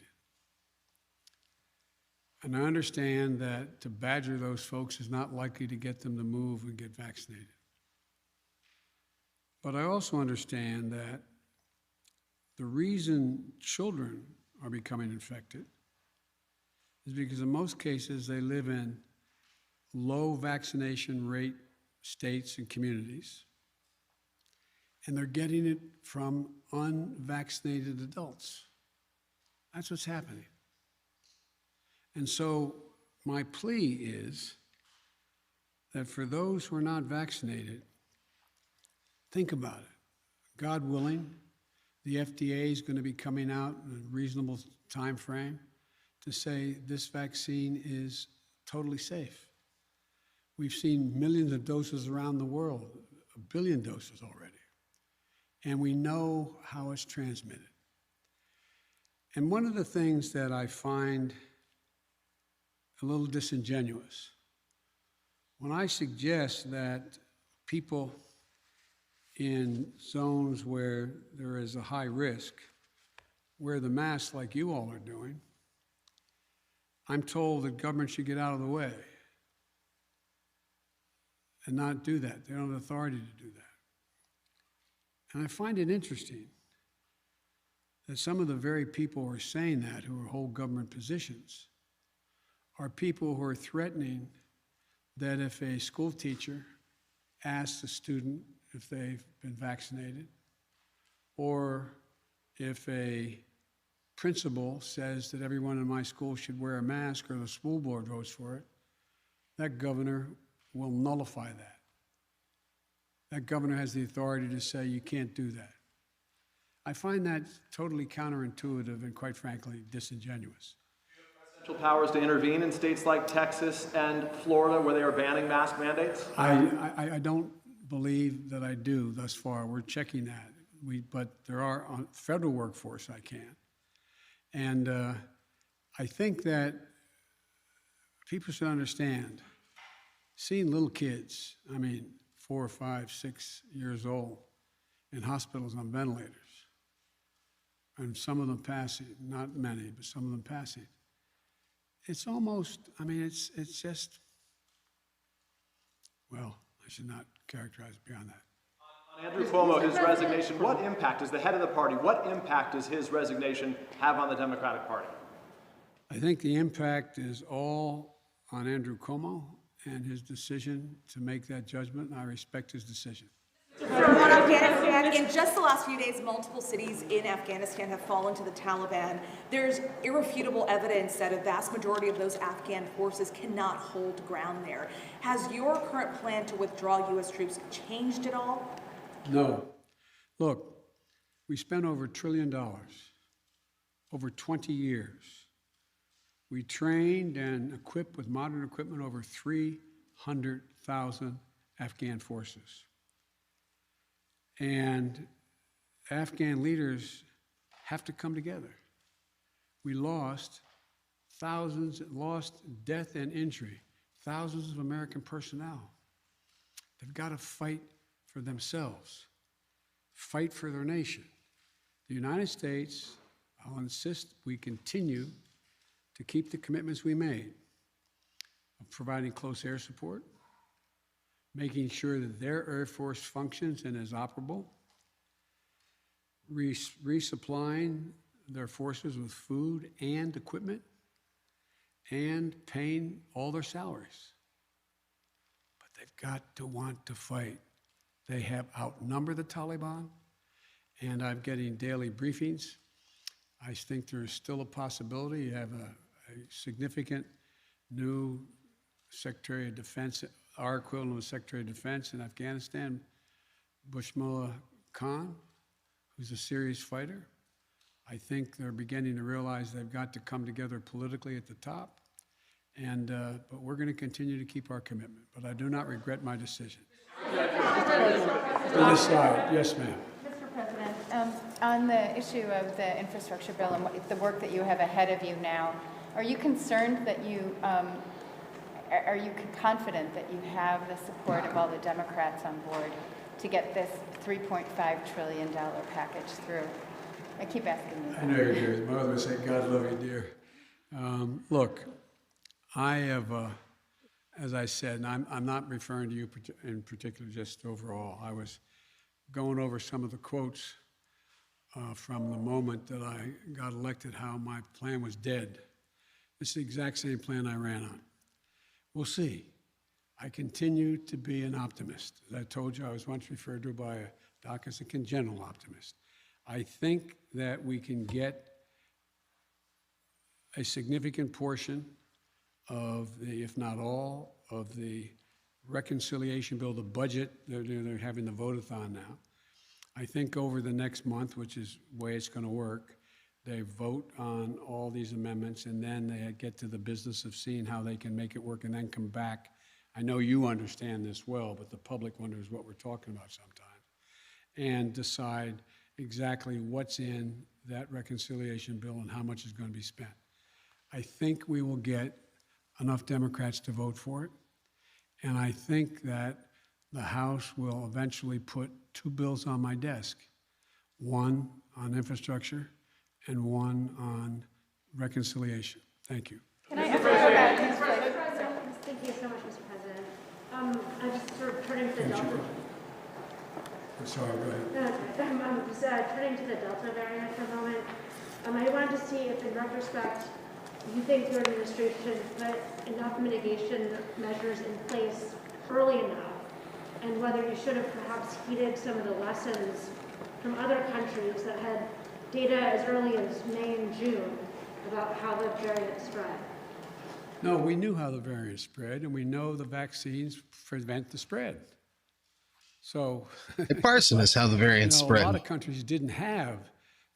And I understand that to badger those folks is not likely to get them to move and get vaccinated. But I also understand that the reason children are becoming infected is because in most cases they live in low vaccination rate states and communities, and they're getting it from unvaccinated adults. That's what's happening. And so my plea is that for those who are not vaccinated, think about it. God willing, the FDA is going to be coming out in a reasonable time frame to say this vaccine is totally safe. We've seen millions of doses around the world, 1 billion doses already. And we know how it's transmitted. And one of the things that I find a little disingenuous, when I suggest that people in zones where there is a high risk wear the mask like you all are doing, I'm told that government should get out of the way and not do that. They don't have authority to do that. And I find it interesting that some of the very people who are saying that, who hold government positions, are people who are threatening that if a school teacher asks a student if they've been vaccinated, or if a principal says that everyone in my school should wear a mask, or the school board votes for it, that governor will nullify that. That governor has the authority to say you can't do that. I find that totally counterintuitive and, quite frankly, disingenuous. Presidential powers to intervene in states like Texas and Florida where they are banning mask mandates? I don't believe that I do thus far. We're checking that. But there are on federal workforce I can. And I think that people should understand, seeing little kids, 4, 5, 6 years old, in hospitals on ventilators, and some of them passing, not many, but some of them passing. It's almost, it's just, well, I should not characterize it beyond that. On Andrew Cuomo, his resignation, what impact, as the head of the party, what impact does his resignation have on the Democratic Party? I think the impact is all on Andrew Cuomo and his decision to make that judgment, and I respect his decision. On Afghanistan, in just the last few days, multiple cities in Afghanistan have fallen to the Taliban. There's irrefutable evidence that a vast majority of those Afghan forces cannot hold ground there. Has your current plan to withdraw U.S. troops changed at all? No. Look, we spent over $1 trillion over 20 years. We trained and equipped with modern equipment over 300,000 Afghan forces. And Afghan leaders have to come together. We lost death and injury, thousands of American personnel. They've got to fight for themselves, fight for their nation. The United States, I'll insist we continue to keep the commitments we made of providing close air support, making sure that their Air Force functions and is operable, resupplying their forces with food and equipment, and paying all their salaries. But They've got to want to fight. They have outnumbered the Taliban, and I'm getting daily briefings. I think there is still a possibility. You have a significant new Secretary of Defense, our equivalent of Secretary of Defense in Afghanistan, Bushmullah Khan, who's a serious fighter. I think they're beginning to realize they've got to come together politically at the top. And, but we're going to continue to keep our commitment. But I do not regret my decision. To this side, yes, ma'am. Mr. President, on the issue of the infrastructure bill and the work that you have ahead of you now, are you concerned that are you confident that you have the support of all the Democrats on board to get this $3.5 trillion package through? I keep asking you. I know you do. My mother would say, God love you, dear. Look, I have, as I said, and I'm not referring to you in particular, just overall. I was going over some of the quotes from the moment that I got elected, how my plan was dead. It's the exact same plan I ran on. We'll see. I continue to be an optimist. As I told you, I was once referred to by a doc as a congenital optimist. I think that we can get a significant portion of the, if not all, of the reconciliation bill, the budget, they're having the vote-a-thon now. I think over the next month, which is the way it's going to work, they vote on all these amendments, and then they get to the business of seeing how they can make it work and then come back. I know you understand this well, but the public wonders what we're talking about sometimes, and decide exactly what's in that reconciliation bill and how much is going to be spent. I think we will get enough Democrats to vote for it, and I think that the House will eventually put two bills on my desk, one on infrastructure and one on reconciliation. Thank you. Can I ask you about this? Thank you so much, Mr. President. I'm just sort of turning to the Delta. I'm sorry, go ahead. I'm just turning to the Delta variant for a moment. I wanted to see if, in retrospect, you think your administration put enough mitigation measures in place early enough, and whether you should have perhaps heeded some of the lessons from other countries that had data as early as May and June about how the variant spread. No, we knew how the variant spread, and we know the vaccines prevent the spread. So, Bipartisan is how the variant spread. A lot of countries didn't have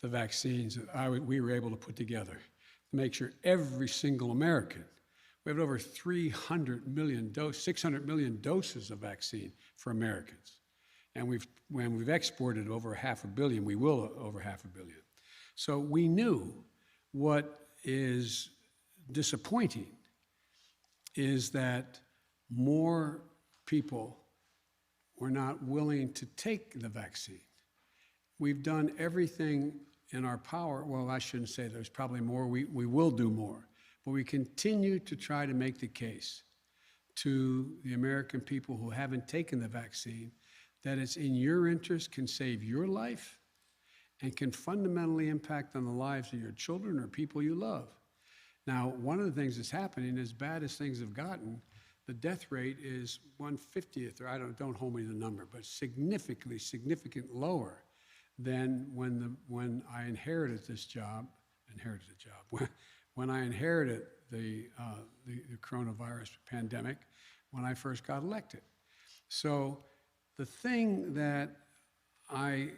the vaccines that we were able to put together to make sure every single American, we have over 600 million doses of vaccine for Americans. And when we've exported over 500 million, we will over 500 million. So we knew what is disappointing is that more people were not willing to take the vaccine. We've done everything in our power. Well, I shouldn't say there's probably more. We will do more. But we continue to try to make the case to the American people who haven't taken the vaccine that it's in your interest, can save your life, and can fundamentally impact on the lives of your children or people you love. Now, one of the things that's happening, as bad as things have gotten, the death rate is 1/50th, or don't hold me to the number, but significantly lower than when I inherited this job, when I inherited the coronavirus pandemic, when I first got elected. So the thing that I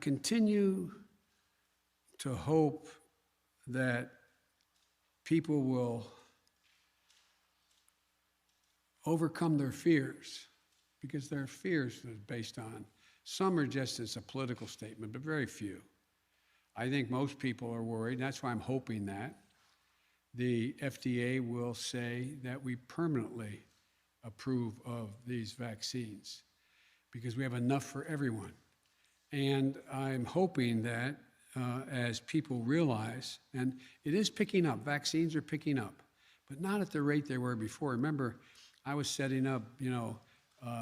continue to hope that people will overcome their fears, because their fears are based on, some are just as a political statement, but very few. I think most people are worried, and that's why I'm hoping that the FDA will say that we permanently approve of these vaccines, because we have enough for everyone. And I'm hoping that as people realize, and it is picking up, vaccines are picking up, but not at the rate they were before. Remember, I was setting up,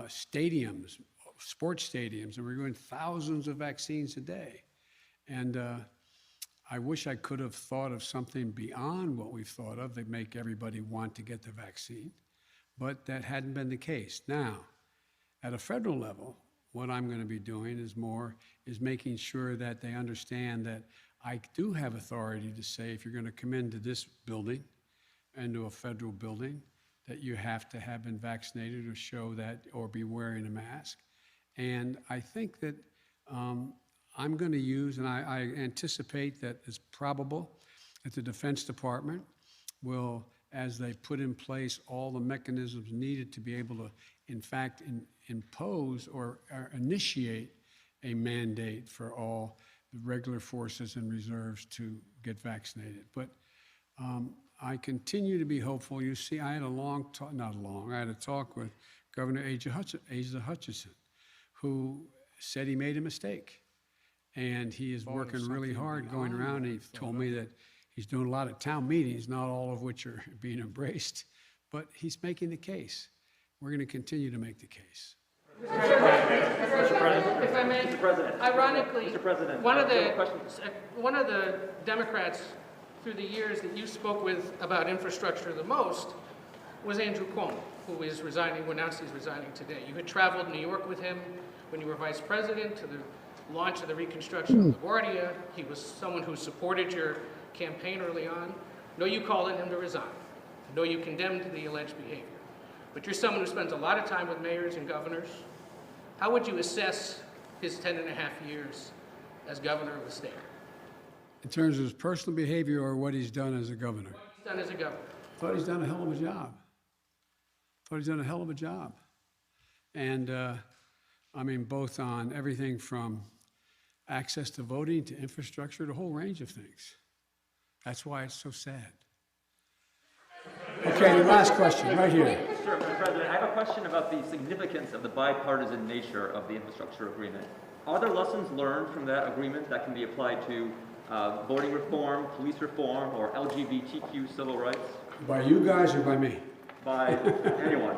stadiums, sports stadiums, and we're doing thousands of vaccines a day. And I wish I could have thought of something beyond what we've thought of that make everybody want to get the vaccine, but that hadn't been the case. Now, at a federal level, what I'm going to be doing is making sure that they understand that I do have authority to say if you're going to come into this building, into a federal building, that you have to have been vaccinated or show that or be wearing a mask. And I think that I'm going to use, and I anticipate that it's probable that the Defense Department will, as they put in place all the mechanisms needed to be able to, in fact, impose or initiate a mandate for all the regular forces and reserves to get vaccinated. But I continue to be hopeful. You see, I had I had a talk with Governor Asa Hutchinson, who said he made a mistake. And he is working really hard going around. He told me that he's doing a lot of town meetings, not all of which are being embraced, but he's making the case. We're going to continue to make the case. Mr. President, if I may, Mr. President, ironically, Mr. President, one of the Democrats through the years that you spoke with about infrastructure the most was Andrew Cuomo, who is resigning, who announced he's resigning today. You had traveled New York with him when you were vice president to the launch of the reconstruction of LaGuardia. He was someone who supported your campaign early on. No, you called on him to resign. No, you condemned the alleged behavior. But you're someone who spends a lot of time with mayors and governors. How would you assess his 10.5 years as governor of the state? In terms of his personal behavior or what he's done as a governor? What he's done as a governor. I thought he's done a hell of a job. And I mean, both on everything from access to voting to infrastructure, to a whole range of things. That's why it's so sad. Okay, the last question, right here. Sure, Mr. President, I have a question about the significance of the bipartisan nature of the infrastructure agreement. Are there lessons learned from that agreement that can be applied to voting reform, police reform, or LGBTQ civil rights? By you guys or by me? By anyone.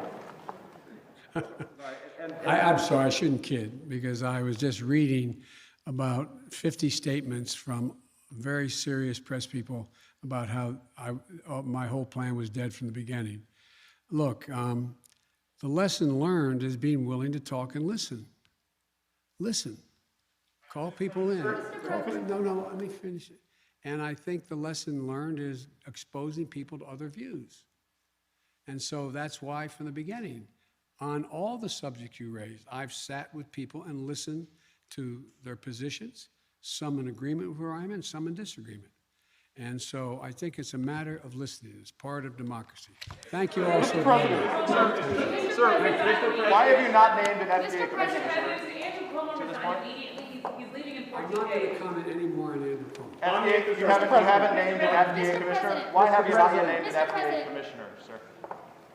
I'm sorry, I shouldn't kid, because I was just reading about 50 statements from very serious press people about how my whole plan was dead from the beginning. Look, the lesson learned is being willing to talk and listen. Listen. Call people in. No, let me finish it. And I think the lesson learned is exposing people to other views. And so that's why from the beginning, on all the subjects you raised, I've sat with people and listened to their positions, some in agreement with where I am and some in disagreement. And so I think it's a matter of listening. It's part of democracy. Thank you all so much. Sir, why have you not named an FDA commissioner? I'm not going to comment any more on Andrew Cuomo. FDA, you haven't named an FDA commissioner? Why have you not yet named an FDA commissioner, sir?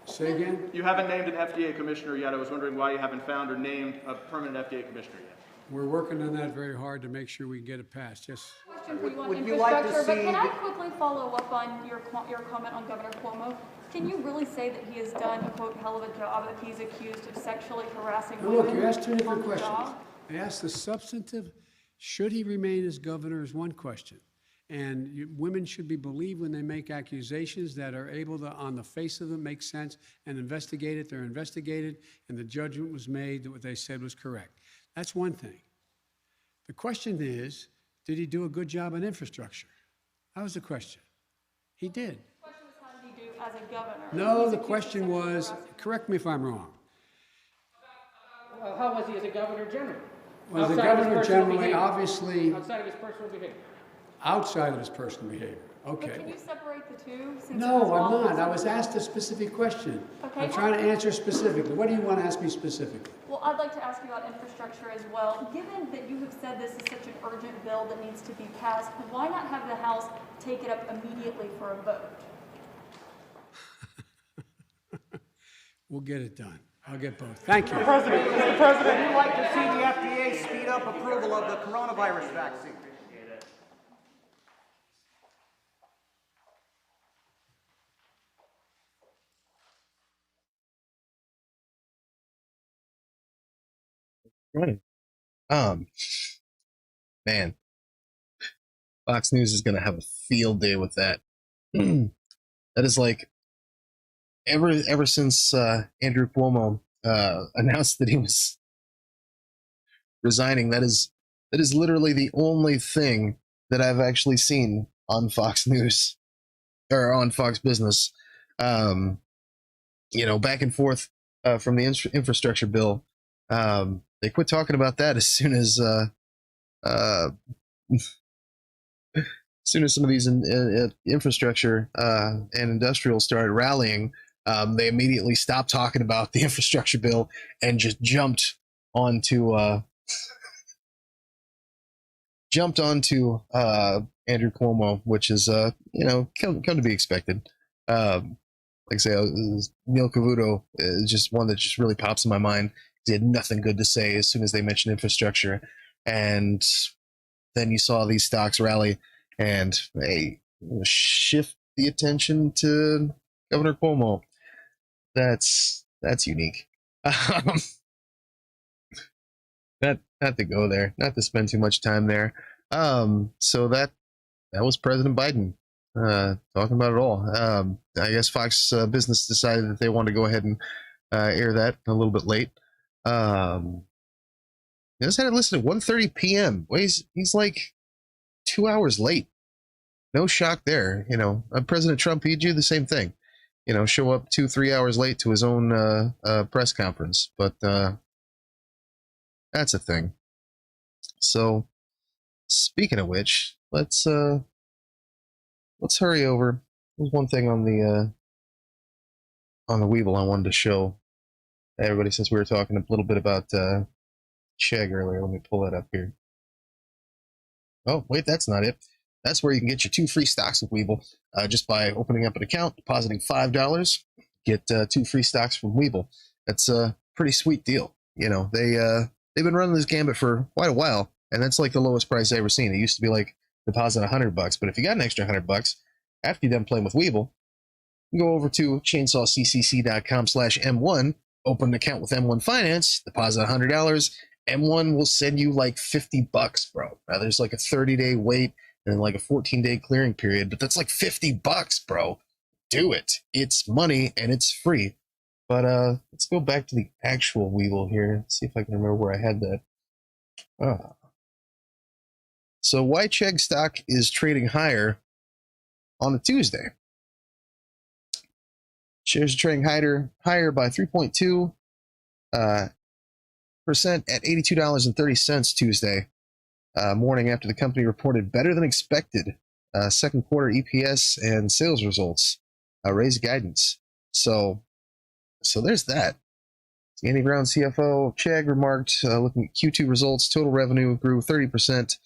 Say again? You haven't named an FDA commissioner yet. I was wondering why you haven't found or named a permanent FDA commissioner yet. We're working on that very hard to make sure we get it passed. Yes. Question for you on infrastructure, but can I quickly follow up on your comment on Governor Cuomo? Can you really say that he has done a, quote, hell of a job, that he's accused of sexually harassing women? Look, you asked two different questions. I asked the substantive, should he remain as governor, is one question. And women should be believed when they make accusations that are able to, on the face of them, make sense and investigate it. They're investigated, and the judgment was made that what they said was correct. That's one thing. The question is, did he do a good job on infrastructure? That was the question. He did. The question was, how did he do as a governor? No, the question was, correct me if I'm wrong. How was he as a governor general? Well, as a governor generally, obviously, outside of his personal behavior. Outside of his personal behavior. Okay. But can you separate the two? No, I'm not. I was asked a specific question. Okay. I'm trying to answer specifically. What do you want to ask me specifically? Well, I'd like to ask you about infrastructure as well. Given that you have said this is such an urgent bill that needs to be passed, why not have the House take it up immediately for a vote? We'll get it done. I'll get both. Thank you. Mr. President, we'd like to see the FDA speed up approval of the coronavirus vaccine. Right. Man, Fox News is going to have a field day with that. That is like ever since Andrew Cuomo announced that he was resigning. That is literally the only thing that I've actually seen on Fox News or on Fox Business. Back and forth from the infrastructure bill. They quit talking about that as soon as some of these infrastructure and industrial started rallying. They immediately stopped talking about the infrastructure bill and just jumped onto Andrew Cuomo, which is come to be expected. Like I say, Neil Cavuto is just one that just really pops in my mind. He had nothing good to say as soon as they mentioned infrastructure, and then you saw these stocks rally, and they shift the attention to Governor Cuomo. That's unique. Not to go there, not to spend too much time there. So that was President Biden talking about it all. I guess Fox Business decided that they wanted to go ahead and air that a little bit late. He just had it listed at 1:30 p.m. Well, he's like 2 hours late. No shock there. President Trump, he'd do the same thing. Show up 2-3 hours late to his own press conference. But that's a thing. So, speaking of which, let's hurry over. There's one thing on the Webull I wanted to show everybody, since we were talking a little bit about Chegg earlier. Let me pull that up here. Oh, wait, that's not it. That's where you can get your 2 free stocks with Webull just by opening up an account, depositing $5, get 2 free stocks from Webull. That's a pretty sweet deal. They've been running this gambit for quite a while, and that's like the lowest price I've ever seen. It used to be like deposit $100, but if you got an extra $100 after you're done playing with Webull, you go over to chainsawccc.com/M1, open an account with M1 Finance, deposit $100. M1 will send you like $50, bro. Now there's like a 30-day wait and like a 14-day clearing period, but that's like $50, bro. Do it. It's money and it's free. But let's go back to the actual Webull here. See if I can remember where I had that. So why Chegg stock is trading higher on a Tuesday? Shares are trading higher by 3.2% at $82.30 Tuesday morning, after the company reported better than expected second quarter EPS and sales results, raised guidance. So there's that. Andy Brown, CFO of Chegg, remarked, looking at Q2 results, total revenue grew 30%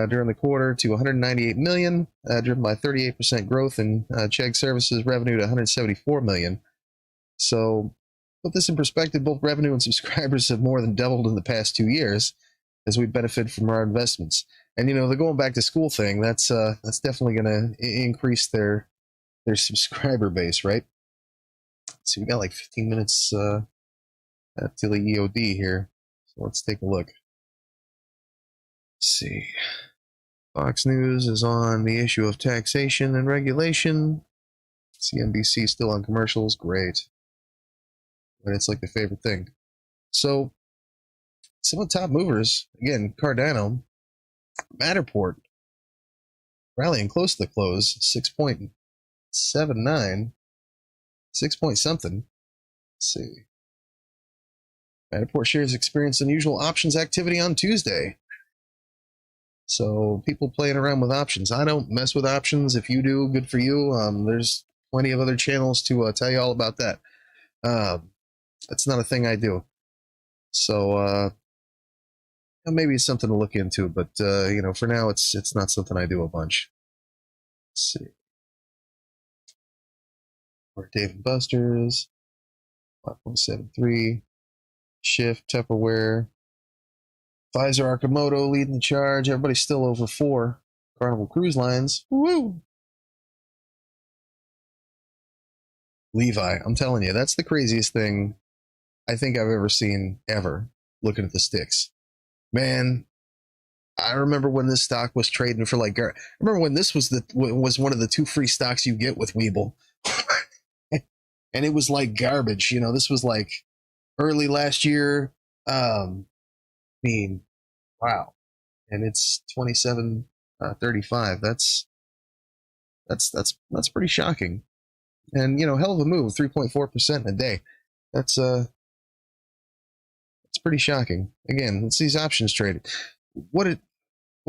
during the quarter to $198 million, driven by 38% growth in Chegg services revenue to $174 million. So, put this in perspective, both revenue and subscribers have more than doubled in the past 2 years as we benefit from our investments. And the going back to school thing, that's definitely going to increase their subscriber base, right? So we got like 15 minutes till the EOD here. So let's take a look. Let's see. Fox News is on the issue of taxation and regulation. CNBC still on commercials. Great. But it's like the favorite thing. So some of the top movers, again, Cardano, Matterport, rallying close to the close, 6.79, 6 point something. Let's see. Matterport shares experienced unusual options activity on Tuesday. So people playing around with options. I don't mess with options. If you do, good for you. There's plenty of other channels to tell you all about that. That's not a thing I do. So maybe it's something to look into, but for now it's not something I do a bunch. Let's see. Or Dave & Buster's, 5.73, Shift, Tupperware, Pfizer, Arcimoto leading the charge. Everybody's still over 4. Carnival Cruise Lines. Woo! Levi, I'm telling you, that's the craziest thing I think I've ever seen ever, looking at the sticks. Man, I remember when this stock was trading for like, I remember when this was one of the 2 free stocks you get with Webull. And it was like garbage. You know, this was like early last year. I mean, wow. And it's 27.35. That's pretty shocking. And, you know, hell of a move, 3.4% in a day. That's pretty shocking. Again, it's these options traded. What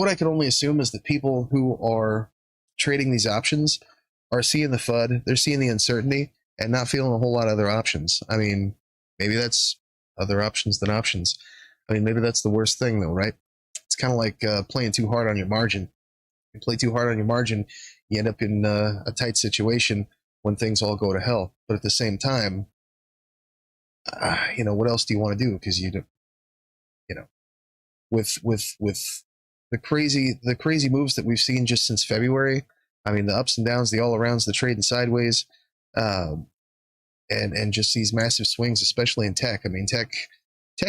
I can only assume is that people who are trading these options are seeing the FUD, they're seeing the uncertainty, and not feeling a whole lot of other options. I mean, maybe that's other options than options. I mean, maybe that's the worst thing, though, right? It's kind of like playing too hard on your margin. You play too hard on your margin, you end up in a tight situation when things all go to hell. But at the same time, you know, what else do you want to do? Because you know, with the crazy moves that we've seen just since February. I mean, the ups and downs, the all arounds, the trading sideways, and just these massive swings, especially in tech. I mean, tech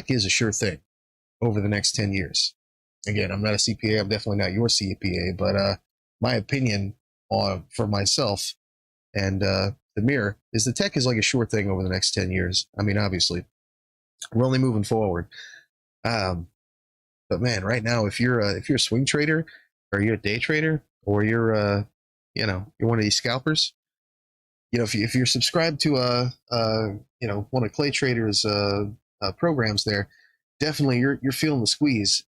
is a sure thing over the next 10 years. Again, I'm not a CPA. I'm definitely not your CPA, but my opinion for myself and the mirror is the tech is like a sure thing over the next 10 years. I mean, obviously, we're only moving forward. But man, right now, if you're a swing trader, or you're a day trader, or you're you're one of these scalpers, you know, if you're subscribed to one of Clay Trader's programs, there, definitely you're feeling the squeeze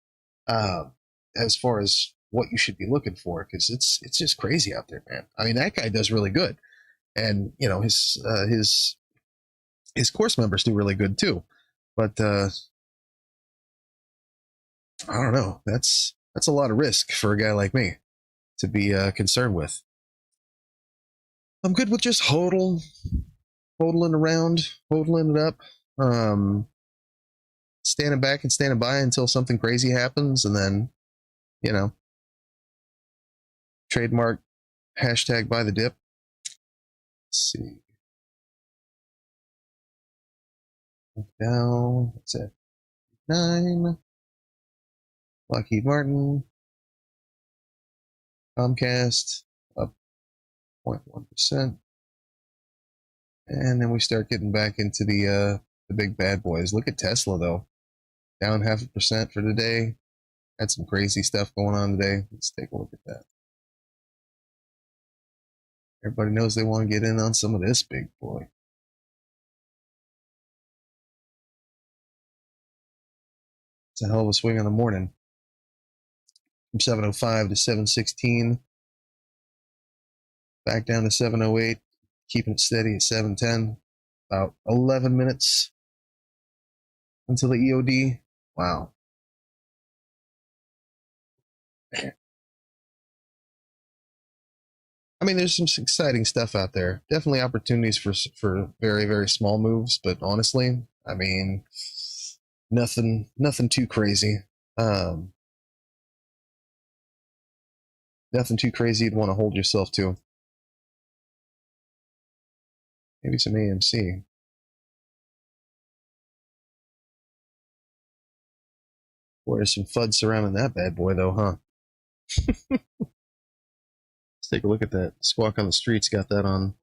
as far as what you should be looking for, because it's just crazy out there, man. I mean, that guy does really good, and you know his course members do really good too, but I don't know. That's a lot of risk for a guy like me to be concerned with. I'm good with just hodling around, hodling it up, standing back and standing by until something crazy happens, and then, you know, trademark hashtag buy the dip. Let's see. Now, what's that? 9. Lockheed Martin. Comcast up 0.1%. And then we start getting back into the big bad boys. Look at Tesla, though. Down 0.5% for today. Had some crazy stuff going on today. Let's take a look at that. Everybody knows they want to get in on some of this big boy. It's a hell of a swing in the morning. From 7:05 to 7:16. Back down to 7:08. Keeping it steady at 7:10. About 11 minutes until the EOD. Wow. I mean, there's some exciting stuff out there. Definitely opportunities for very, very small moves, but honestly, I mean, nothing too crazy. Nothing too crazy you'd want to hold yourself to. Maybe some AMC. Boy, there's some FUD surrounding that bad boy, though, huh? Let's take a look at that. Squawk on the Streets got that on.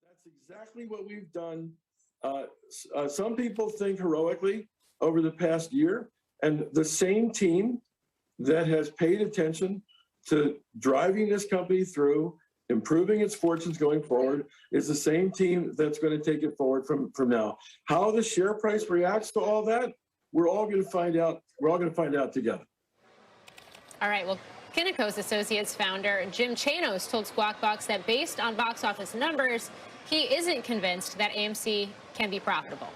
That's exactly what we've done. Some people think heroically over the past year, and the same team that has paid attention to driving this company through, improving its fortunes going forward, is the same team that's going to take it forward from now. How the share price reacts to all that, we're all going to find out. We're all going to find out together. All right, well, Kinnico's Associates founder Jim Chanos told Squawk Box that based on box office numbers, he isn't convinced that AMC can be profitable.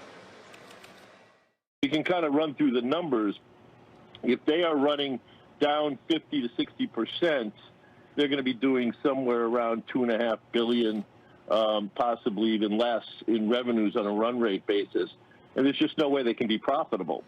You can kind of run through the numbers. If they are running down 50 to 60%, they're going to be doing somewhere around $2.5 billion, possibly even less in revenues on a run rate basis. And there's just no way they can be profitable.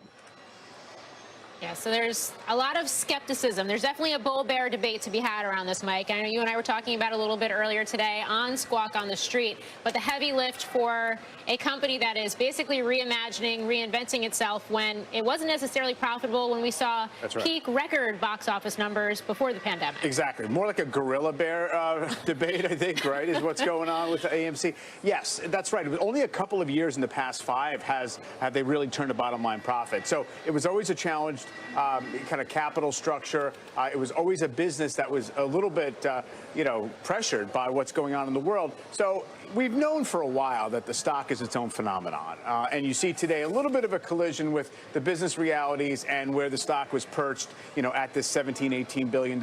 Yeah, so there's a lot of skepticism. There's definitely a bull-bear debate to be had around this, Mike. I know you and I were talking about it a little bit earlier today on Squawk on the Street, but the heavy lift for a company that is basically reimagining, reinventing itself when it wasn't necessarily profitable when we saw peak record box office numbers before the pandemic. Exactly. More like a gorilla bear debate, I think, right, is what's going on with the AMC. Yes, that's right. It was only a couple of years in the past 5 have they really turned a bottom line profit. So it was always a challenge. Kind of capital structure. It was always a business that was a little bit, pressured by what's going on in the world. So we've known for a while that the stock is its own phenomenon. And you see today a little bit of a collision with the business realities and where the stock was perched, at this $17, $18 billion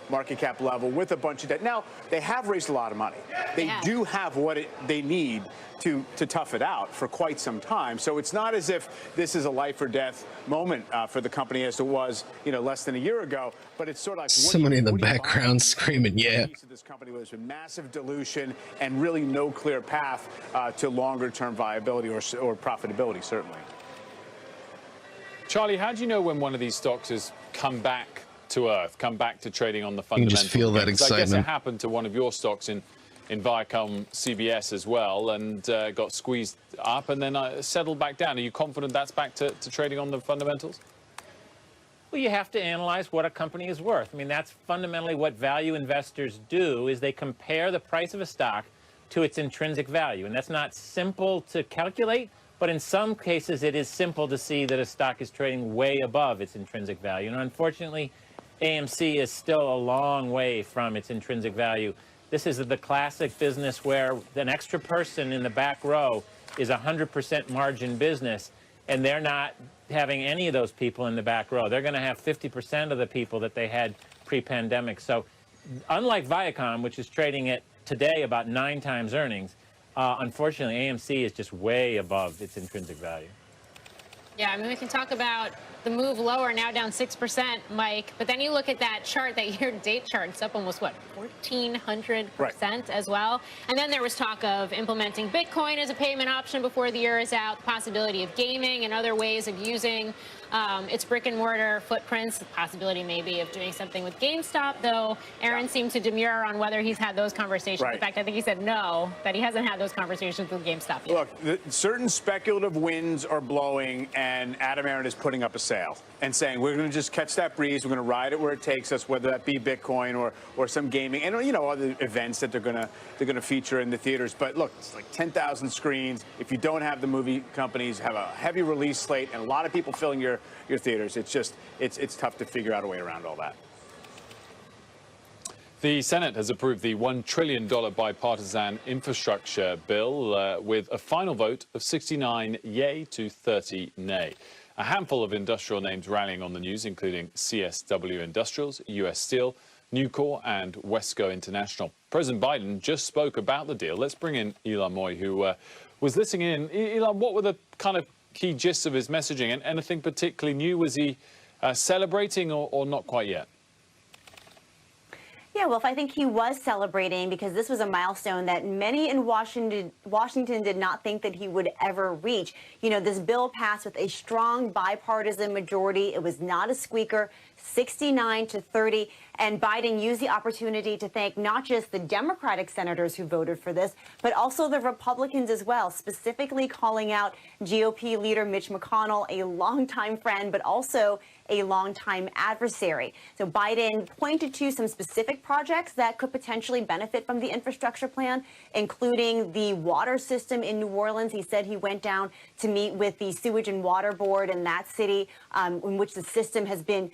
market cap level with a bunch of debt. Now, they have raised a lot of money. They do have what they need to tough it out for quite some time. So it's not as if this is a life or death moment for the company as it was, less than a year ago. But it's sort of like someone in the background screaming, "Yeah!" This company where there's been massive dilution and really no clear path to longer-term viability or profitability, certainly. Charlie, how do you know when one of these stocks has come back to earth, come back to trading on the fundamentals? You can just feel that excitement. I guess it happened to one of your stocks in Viacom CBS as well, and got squeezed up and then settled back down. Are you confident that's back to trading on the fundamentals? Well, you have to analyze what a company is worth. I mean, that's fundamentally what value investors do, is they compare the price of a stock to its intrinsic value. And that's not simple to calculate, but in some cases it is simple to see that a stock is trading way above its intrinsic value. And unfortunately, AMC is still a long way from its intrinsic value. This is the classic business where an extra person in the back row is 100% margin business, and they're not having any of those people in the back row. They're going to have 50% of the people that they had pre-pandemic. So unlike Viacom, which is trading at today about 9 times earnings, unfortunately, AMC is just way above its intrinsic value. Yeah, I mean, we can talk about the move lower, now down 6%, Mike. But then you look at that chart, that year-to-date chart, it's up almost, what, 1,400% as well. And then there was talk of implementing Bitcoin as a payment option before the year is out, the possibility of gaming and other ways of using its brick-and-mortar footprints, the possibility maybe of doing something with GameStop, though Aaron seemed to demur on whether he's had those conversations. In fact, I think he said no, that he hasn't had those conversations with GameStop yet. Look, certain speculative winds are blowing, and Adam Aaron is putting up a sale and saying, we're going to just catch that breeze, we're going to ride it where it takes us, whether that be Bitcoin or some gaming and, other events that they're going to feature in the theaters. But look, it's like 10,000 screens. If you don't have the movie companies, have a heavy release slate and a lot of people filling your theaters, it's tough to figure out a way around all that. The Senate has approved the $1 trillion bipartisan infrastructure bill with a final vote of 69 yay to 30 nay. A handful of industrial names rallying on the news, including CSW Industrials, US Steel, Nucor, and Wesco International. President Biden just spoke about the deal. Let's bring in Elon Moy, who was listening in. Elon, what were the kind of key gists of his messaging, and anything particularly new? Was he celebrating or not quite yet? Yeah, Wolf, I think he was celebrating because this was a milestone that many in Washington did not think that he would ever reach. This bill passed with a strong bipartisan majority. It was not a squeaker, 69 to 30. And Biden used the opportunity to thank not just the Democratic senators who voted for this, but also the Republicans as well, specifically calling out GOP leader Mitch McConnell, a longtime friend, but also a longtime adversary. So Biden pointed to some specific projects that could potentially benefit from the infrastructure plan, including the water system in New Orleans. He said he went down to meet with the Sewage and Water Board in that city, in which the system has been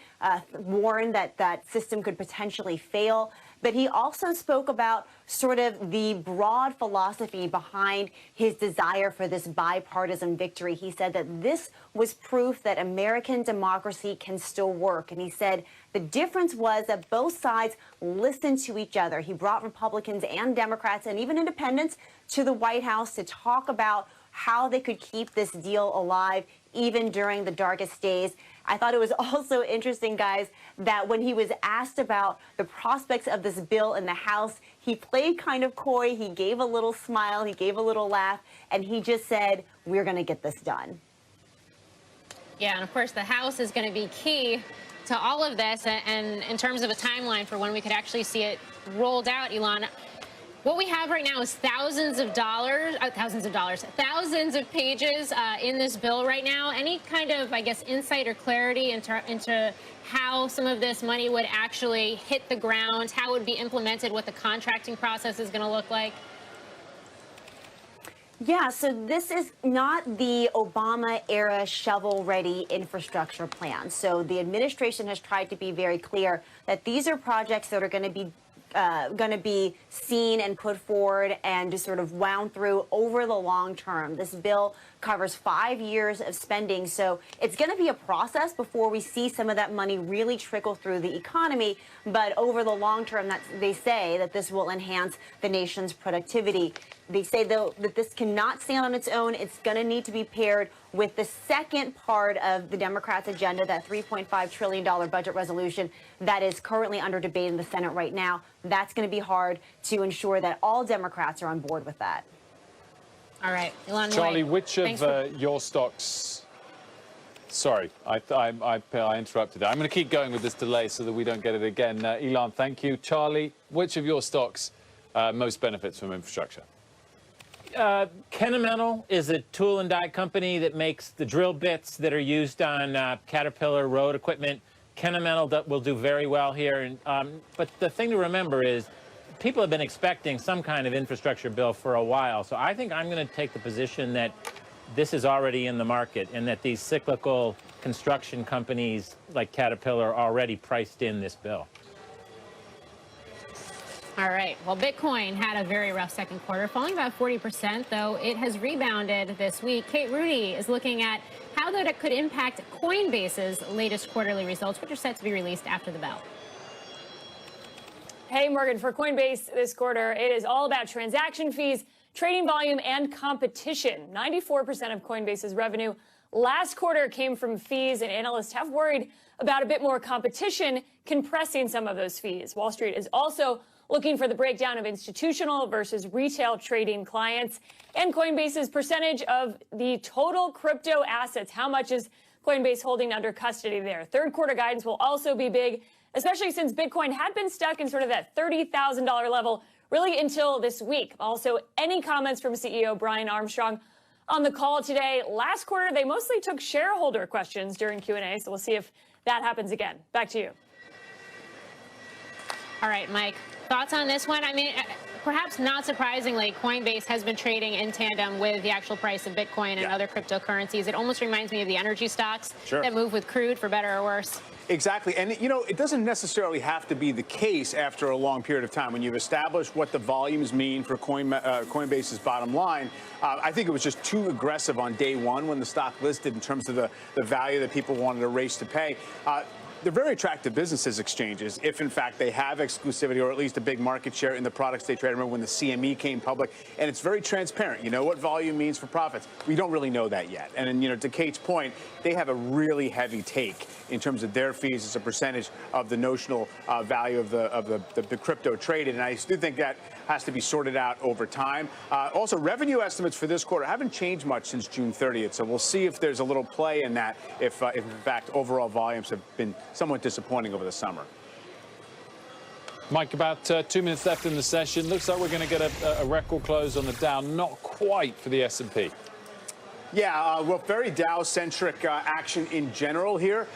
warned that that system could potentially fail. But he also spoke about sort of the broad philosophy behind his desire for this bipartisan victory. He said that this was proof that American democracy can still work. And he said the difference was that both sides listened to each other. He brought Republicans and Democrats and even independents to the White House to talk about how they could keep this deal alive even during the darkest days. I thought it was also interesting, guys, that when he was asked about the prospects of this bill in the House, he played kind of coy. He gave a little smile. He gave a little laugh. And he just said, we're going to get this done. Yeah, and of course, the House is going to be key to all of this. And in terms of a timeline for when we could actually see it rolled out, Elon, what we have right now is thousands of pages in this bill right now. Any kind of, I guess, insight or clarity into how some of this money would actually hit the ground, how it would be implemented, what the contracting process is going to look like? Yeah, so this is not the Obama-era shovel-ready infrastructure plan. So the administration has tried to be very clear that these are projects that are going to be seen and put forward and just sort of wound through over the long term. This bill covers 5 years of spending, so it's going to be a process before we see some of that money really trickle through the economy. But over the long term, they say that this will enhance the nation's productivity. They say, though, that this cannot stand on its own. It's going to need to be paired with the second part of the Democrats' agenda, that $3.5 trillion budget resolution that is currently under debate in the Senate right now. That's going to be hard to ensure that all Democrats are on board with that. All right, Elon Charlie, which of your stocks... Sorry, I interrupted. I'm going to keep going with this delay so that we don't get it again. Elon, thank you. Charlie, which of your stocks most benefits from infrastructure? Kennametal is a tool and die company that makes the drill bits that are used on Caterpillar road equipment. Kennametal will do very well here. But the thing to remember is people have been expecting some kind of infrastructure bill for a while. So I think I'm going to take the position that this is already in the market and that these cyclical construction companies like Caterpillar are already priced in this bill. All right. Well, Bitcoin had a very rough second quarter, falling about 40%, though it has rebounded this week. Kate Rudy is looking at how that could impact Coinbase's latest quarterly results, which are set to be released after the bell. Hey, Morgan, for Coinbase this quarter, it is all about transaction fees, trading volume, and competition. 94% of Coinbase's revenue last quarter came from fees, and analysts have worried about a bit more competition compressing some of those fees. Wall Street is also looking for the breakdown of institutional versus retail trading clients and Coinbase's percentage of the total crypto assets. How much is Coinbase holding under custody there? Third quarter guidance will also be big, especially since Bitcoin had been stuck in sort of that $30,000 level really until this week. Also, any comments from CEO Brian Armstrong on the call today? Last quarter, they mostly took shareholder questions during Q&A, so we'll see if that happens again. Back to you. All right, Mike, thoughts on this one? I mean, perhaps not surprisingly, Coinbase has been trading in tandem with the actual price of Bitcoin and other cryptocurrencies. It almost reminds me of the energy stocks that move with crude, for better or worse. Exactly. And, you know, it doesn't necessarily have to be the case after a long period of time. When you've established what the volumes mean for Coinbase's bottom line, I think it was just too aggressive on day one when the stock listed in terms of the value that people wanted to race to pay. They're very attractive businesses, exchanges, if in fact they have exclusivity or at least a big market share in the products they trade. I remember when the CME came public, and it's very transparent. You know what volume means for profits. We don't really know that yet. And, you know, to Kate's point, they have a really heavy take in terms of their fees as a percentage of the notional value of the crypto traded. And I do think that has to be sorted out over time. Also, revenue estimates for this quarter haven't changed much since June 30th. So we'll see if there's a little play in that, if in fact overall volumes have been somewhat disappointing over the summer. Mike, about 2 minutes left in the session. Looks like we're going to get a record close on the Dow. Not quite for the S&P. Yeah, well, very Dow-centric action in general here.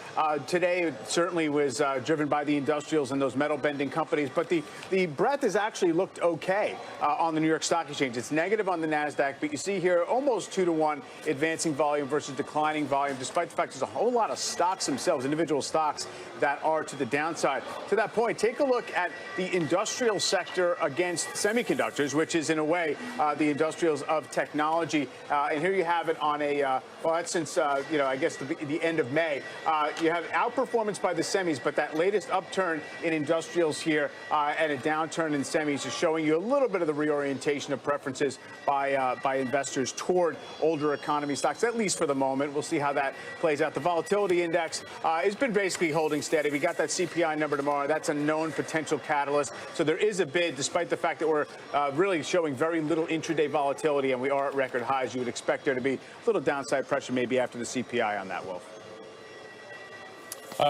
Today, it certainly was driven by the industrials and those metal-bending companies, but the breadth has actually looked okay on the New York Stock Exchange. It's negative on the NASDAQ, but you see here almost 2-to-1 advancing volume versus declining volume, despite the fact there's a whole lot of stocks themselves, individual stocks, that are to the downside. To that point, take a look at the industrial sector against semiconductors, which is, in a way, the industrials of technology. And here you have it on a, well, that's since, you know, I guess the end of May. You have outperformance by the semis, but that latest upturn in industrials here and a downturn in semis is showing you a little bit of the reorientation of preferences by investors toward older economy stocks, at least for the moment. We'll see how that plays out. The volatility index has been basically holding steady. We got that CPI number tomorrow. That's a known potential catalyst. So there is a bid, despite the fact that we're really showing very little intraday volatility and we are at record highs. You would expect there to be a little downside pressure maybe after the CPI on that, Wolf.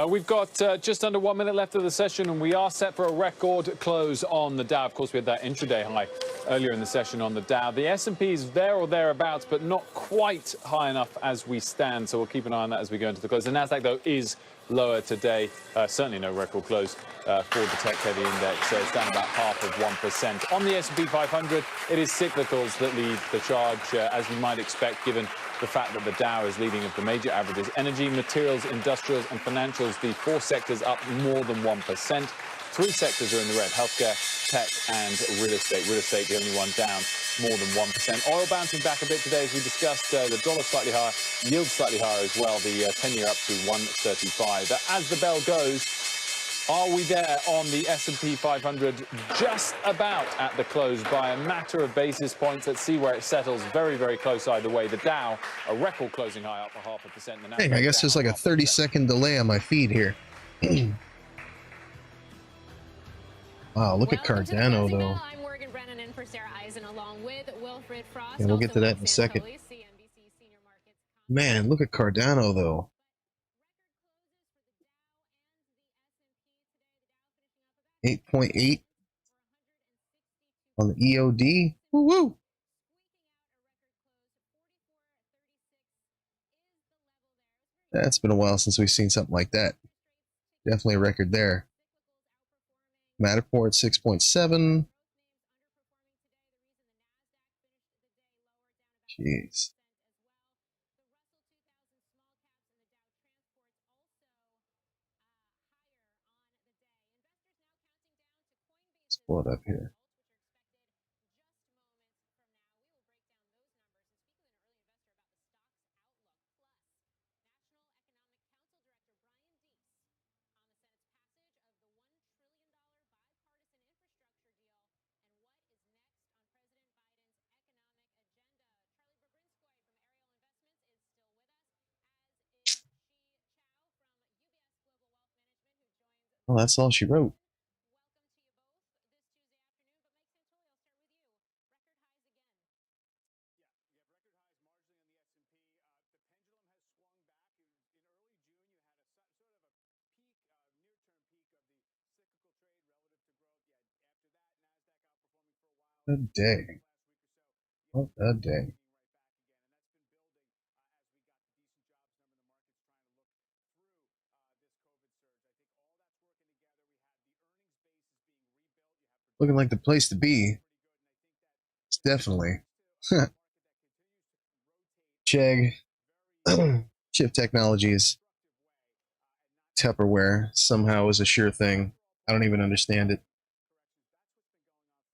We've got just under 1 minute left of the session, and we are set for a record close on the Dow. Of course, we had that intraday high earlier in the session on the Dow. The S&P is there or thereabouts, but not quite high enough as we stand, so we'll keep an eye on that as we go into the close. The Nasdaq, though, is lower today. Certainly no record close for the tech-heavy index. It's down about 0.5%. On the S&P 500, it is cyclicals that lead the charge, as you might expect, given the fact that the Dow is leading of the major averages. Energy, materials, industrials, and financials, the 4 sectors up more than 1%. 3 sectors are in the red: healthcare, tech, and real estate. Real estate, the only one down more than 1%. Oil bouncing back a bit today, as we discussed. The dollar slightly higher, yield slightly higher as well. The 10-year up to 135. As the bell goes, are we there on the S&P 500? Just about at the close by a matter of basis points. Let's see where it settles. Very, very close either way. The Dow, a record closing high, up 0.5%. Hey, I guess there's like a 30-second delay on my feed here. Wow, look at Cardano, though. I'm Morgan Brennan in for Sarah Eisen, along with Wilfred Frost. Yeah, we'll get to that in a second. Man, look at Cardano, though. 8.8 on the EOD. Woo-woo. That's been a while since we've seen something like that. Definitely a record there. Matterport 6.7. Jeez. Let's pull it up here. Well, that's all she wrote. What a day. What a day. Looking like the place to be. It's definitely. Chegg. Chip Technologies. Tupperware somehow is a sure thing. I don't even understand it.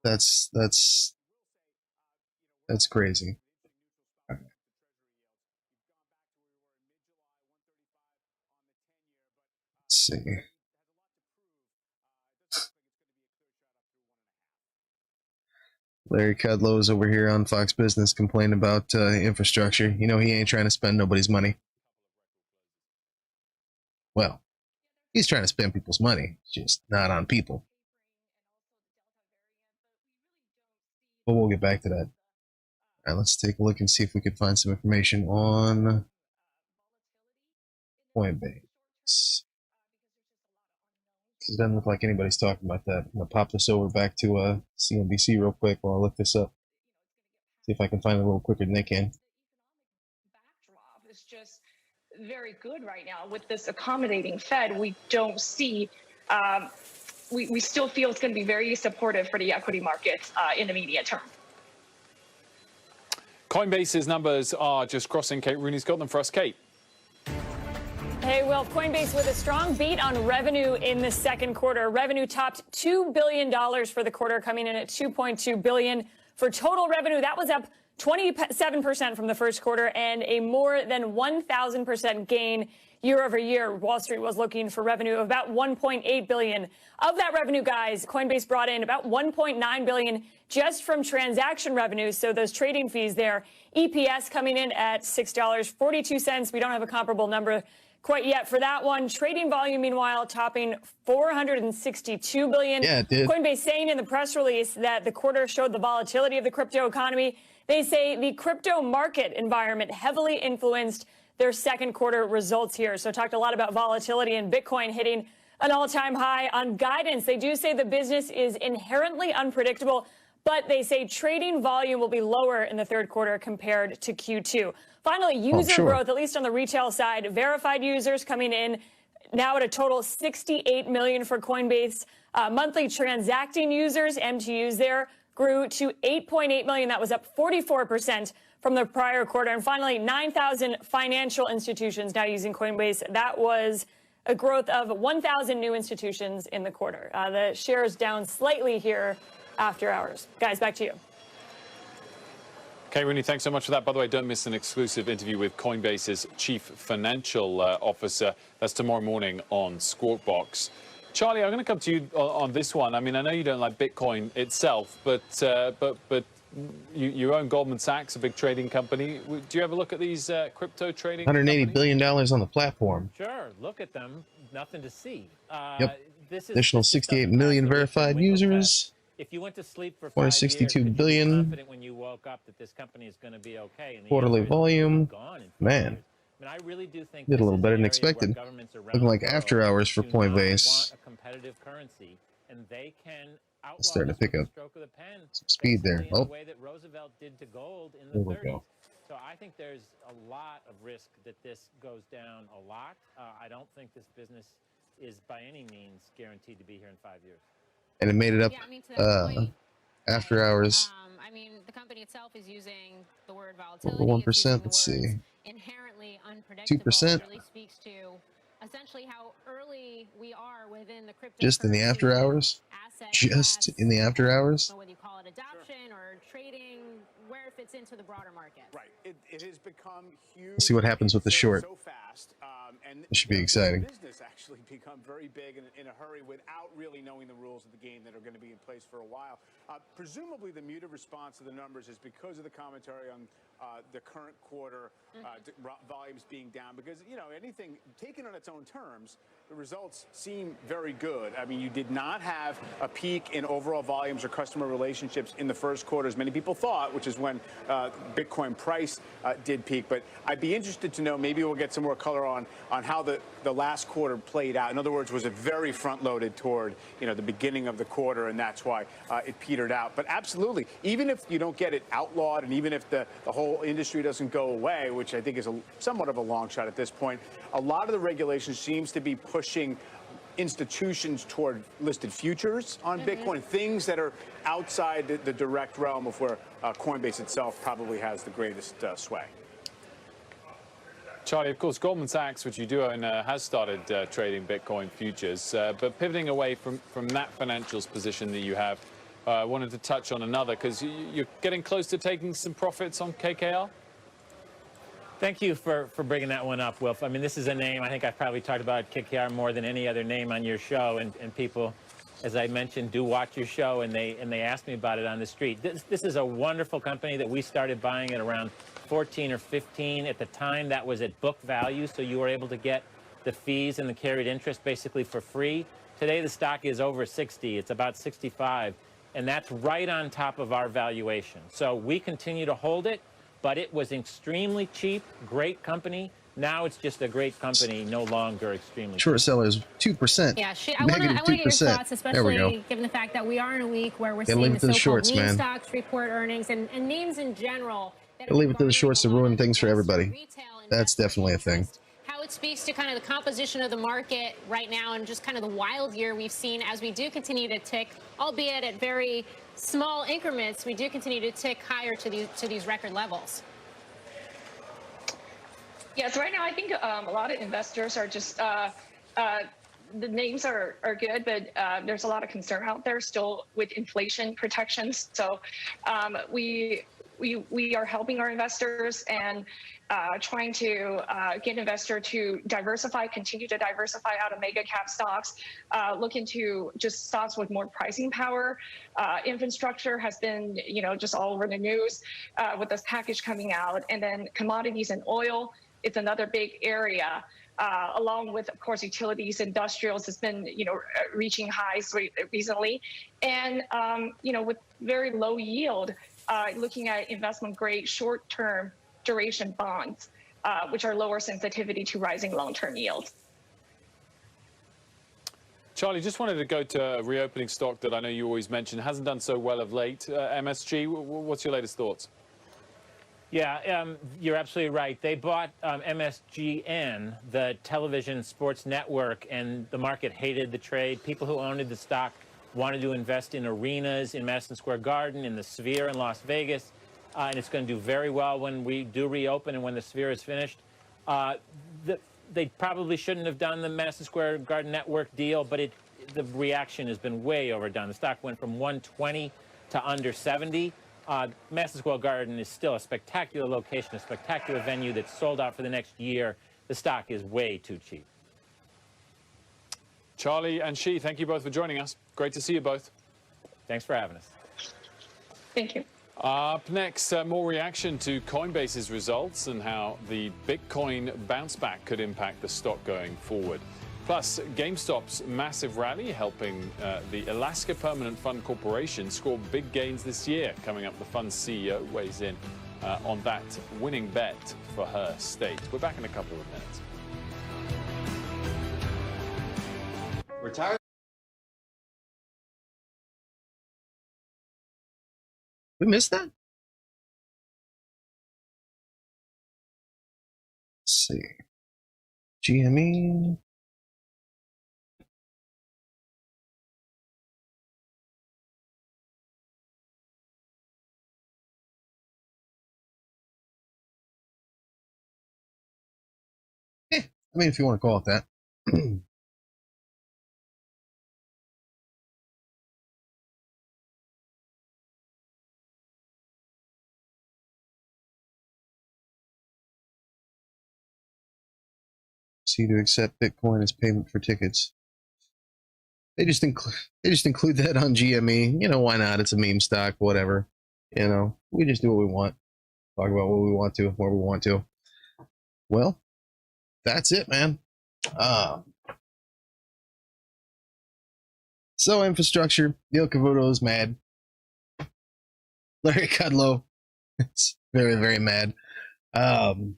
That's crazy. Right. Let's see. Larry Kudlow's over here on Fox Business complaining about infrastructure. You know, he ain't trying to spend nobody's money. Well, he's trying to spend people's money, just not on people. But we'll get back to that. All right, let's take a look and see if we can find some information on Coinbase. It doesn't look like anybody's talking about that. I'm going to pop this over back to CNBC real quick while I look this up. See if I can find it a little quicker than they can. It's just very good right now. With this accommodating Fed, we don't see, we still feel it's going to be very supportive for the equity markets in the medium term. Coinbase's numbers are just crossing. Kate Rooney's got them for us. Kate. Hey, well, Coinbase with a strong beat on revenue in the second quarter. Revenue topped $2 billion for the quarter, coming in at $2.2 billion. For total revenue, that was up 27% from the first quarter and a more than 1,000% gain year over year. Wall Street was looking for revenue of about $1.8 billion. Of that revenue, guys, Coinbase brought in about $1.9 billion just from transaction revenue. So those trading fees there. EPS coming in at $6.42. We don't have a comparable number quite yet for that one. Trading volume, meanwhile, topping $462 billion. Yeah, it did. Coinbase saying in the press release that the quarter showed the volatility of the crypto economy. They say the crypto market environment heavily influenced their second quarter results here. So talked a lot about volatility and Bitcoin hitting an all-time high on guidance. They do say the business is inherently unpredictable, but they say trading volume will be lower in the third quarter compared to Q2. Finally, user growth, at least on the retail side, verified users coming in now at a total 68 million for Coinbase. Monthly transacting users, MTUs there, grew to 8.8 million. That was up 44% from the prior quarter. And finally, 9,000 financial institutions now using Coinbase. That was a growth of 1,000 new institutions in the quarter. The shares down slightly here after hours. Guys, back to you. Okay, Rooney, thanks so much for that. By the way, don't miss an exclusive interview with Coinbase's Chief Financial Officer. That's tomorrow morning on Squawk Box. Charlie, I'm going to come to you on this one. I mean, I know you don't like Bitcoin itself, but you own Goldman Sachs, a big trading company. Do you ever look at these crypto trading $180 billion on the platform. Sure, look at them. Nothing to see. Yep. Additional 68 million verified users. If you went to sleep for 5 years, 462 could you be billion. confident when you woke up that this company is going to be okay? And the Quarterly answer is volume. gone in 5 Man. years. I mean, I really do think Did a this little is better an than area expected. where governments around Looking like the world after hours for do not Coinbase. want a competitive currency, and they can outlaw It's starting to this with pick a up stroke of the pen, some speed there. basically in Oh, the way that Roosevelt did to gold in there the we 30s. go. So I think there's a lot of risk that this goes down a lot. I don't think this business is by any means guaranteed to be here in 5 years. And it made it up Yeah, I mean, to that point, after hours. I mean, the company itself is using the word Over volatility. 1%. Let's see. Inherently unpredictable. 2%. It really speaks to essentially how early we are within the cryptocurrency Just in the after hours. asset Just class, in the after hours. whether you call it adoption or trading, where it fits into the broader market. Right. It has become huge. Let's see what happens with the short. So fast. And It should be exciting. business actually become very big in a hurry without really knowing the rules of the game that are going to be in place for a while. Presumably, the muted response to the numbers is because of the commentary on the current quarter volumes being down. Because, you know, anything taken on its own terms, the results seem very good. I mean, you did not have a peak in overall volumes or customer relationships in the first quarter, as many people thought, which is when Bitcoin price did peak. But I'd be interested to know, maybe we'll get some more color on how the last quarter played out. In other words, was it very front-loaded toward, you know, the beginning of the quarter, and that's why it petered out. But absolutely, even if you don't get it outlawed, and even if the whole industry doesn't go away, which I think is somewhat of a long shot at this point, a lot of the regulation seems to be pushing institutions toward listed futures on Bitcoin, things that are outside the direct realm of where Coinbase itself probably has the greatest sway. Charlie, of course, Goldman Sachs, which you do own, has started trading Bitcoin futures. But pivoting away from that financials position that you have, I wanted to touch on another, because you're getting close to taking some profits on KKR. Thank you for bringing that one up, Wilf. I mean, this is a name, I think I've probably talked about KKR more than any other name on your show, and people, as I mentioned, do watch your show, and they ask me about it on the street. This is a wonderful company that we started buying at around 14 or 15. At the time, that was at book value, so you were able to get the fees and the carried interest basically for free. Today, the stock is over 60. It's about 65, and that's right on top of our valuation. So we continue to hold it, but it was extremely cheap, great company. Now it's just a great company, no longer extremely cheap. Short sellers 2%. Yeah, I want to get your thoughts, especially given the fact that we are in a week where we're seeing the so-called meme stocks report earnings and names in general. Leave it to the shorts to ruin things for everybody. That's definitely a thing. How it speaks to kind of the composition of the market right now and just kind of the wild year we've seen as we do continue to tick, albeit at very small increments, we do continue to tick higher to these record levels. Yes, right now I think a lot of investors are just the names are good, but there's a lot of concern out there still with inflation protections. So we are helping our investors and trying to get investor to diversify, continue to diversify out of mega cap stocks, look into just stocks with more pricing power. Infrastructure has been, just all over the news with this package coming out, and then commodities and oil. It's another big area, along with, of course, utilities, industrials has been, reaching highs recently. And, with very low yield, looking at investment grade short-term duration bonds. which are lower sensitivity to rising long-term yields. Charlie, just wanted to go to a reopening stock that I know you always mention hasn't done so well of late. MSG, what's your latest thoughts? Yeah, you're absolutely right. They bought MSGN, the television sports network, and the market hated the trade. People who owned the stock wanted to invest in arenas in Madison Square Garden, in the Sphere in Las Vegas, and it's going to do very well when we do reopen and when the Sphere is finished. They probably shouldn't have done the Madison Square Garden network deal, but the reaction has been way overdone. The stock went from 120 to under 70. Madison Square Garden is still a spectacular location, a spectacular venue that's sold out for the next year. The stock is way too cheap. Charlie and Xi, thank you both for joining us. Great to see you both. Thanks for having us. Thank you. Up next, more reaction to Coinbase's results and how the Bitcoin bounce back could impact the stock going forward. Plus, GameStop's massive rally helping the Alaska Permanent Fund Corporation score big gains this year. Coming up, the fund's CEO weighs in on that winning bet for her state. We're back in a couple of minutes. Retired. We missed that? Let's see. GME. I mean, if you want to call it that. See to accept Bitcoin as payment for tickets. They just include that on GME. You know, why not? It's a meme stock, whatever. You know, we just do what we want. Talk about what we want to, where we want to. Well, that's it, man. So infrastructure, Neil Cavuto's mad. Larry Kudlow is very, very mad. The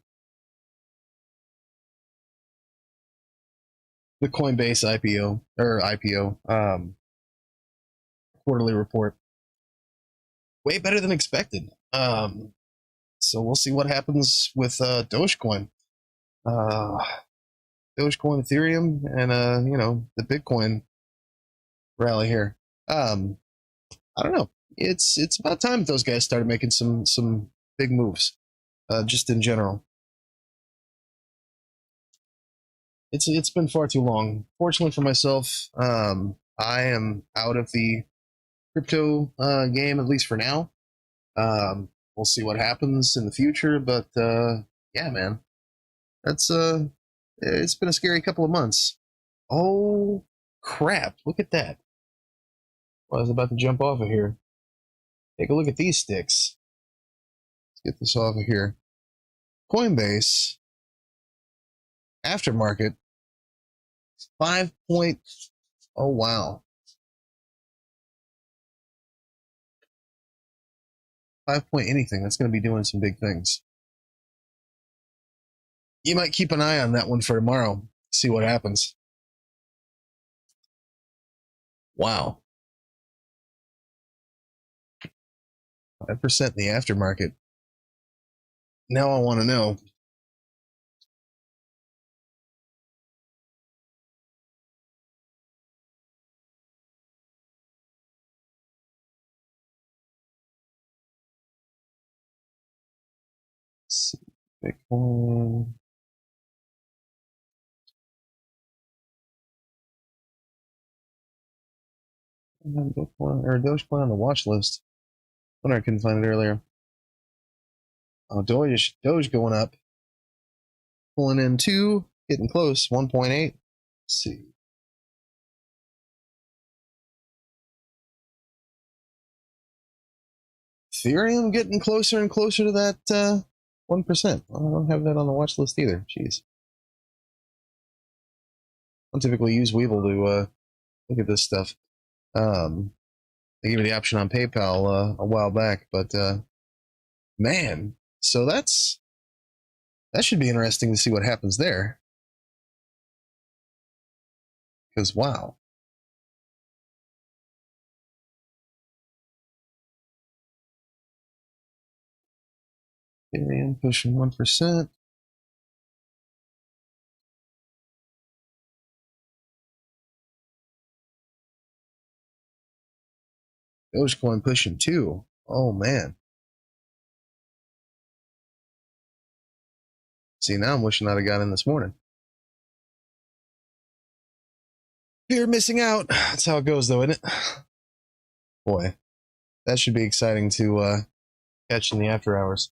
Coinbase IPO, quarterly report, way better than expected. So we'll see what happens with Dogecoin. Dogecoin, Ethereum, and you know, the Bitcoin rally here. I don't know. It's about time those guys started making some big moves, just in general. It's been far too long. Fortunately for myself, I am out of the crypto game, at least for now. We'll see what happens in the future, but yeah, man, that's it's been a scary couple of months. Oh crap! Look at that. Well, I was about to jump off of here. Take a look at these sticks. Let's get this off of here. Coinbase aftermarket 5 point. Oh wow. 5 point anything. That's going to be doing some big things. You might keep an eye on that one for tomorrow. See what happens. Wow. 5% in the aftermarket. Now I want to know. Let's see. Bitcoin. Bitcoin or Dogecoin on the watch list. Wonder I couldn't find it earlier. Oh, Doge going up. Pulling in 2, getting close, 1.8. Let's see. Ethereum getting closer and closer to that 1%. I don't have that on the watch list either. Jeez. I don't typically use Weevil to look at this stuff. They gave me the option on PayPal a while back, but man, so that's That should be interesting to see what happens there. Because, wow. Ethereum pushing 1%. Dogecoin pushing 2. Oh, man. See, now I'm wishing I'd have got in this morning. Fear of missing out. That's how it goes, though, isn't it? Boy, that should be exciting to catch in the after hours.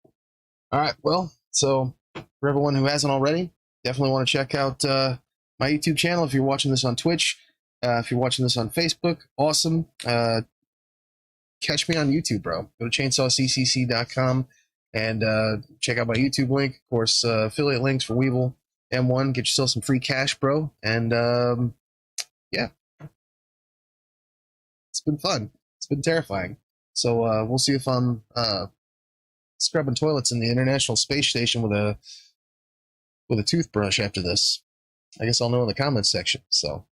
All right, well, so for everyone who hasn't already, definitely want to check out my YouTube channel if you're watching this on Twitch. If you're watching this on Facebook, awesome. Catch me on YouTube, bro. Go to chainsawccc.com and check out my YouTube link. Of course, affiliate links for Weevil M1. Get yourself some free cash, bro. And yeah, it's been fun. It's been terrifying. So we'll see if I'm scrubbing toilets in the International Space Station with a toothbrush after this. I guess I'll know in the comments section. So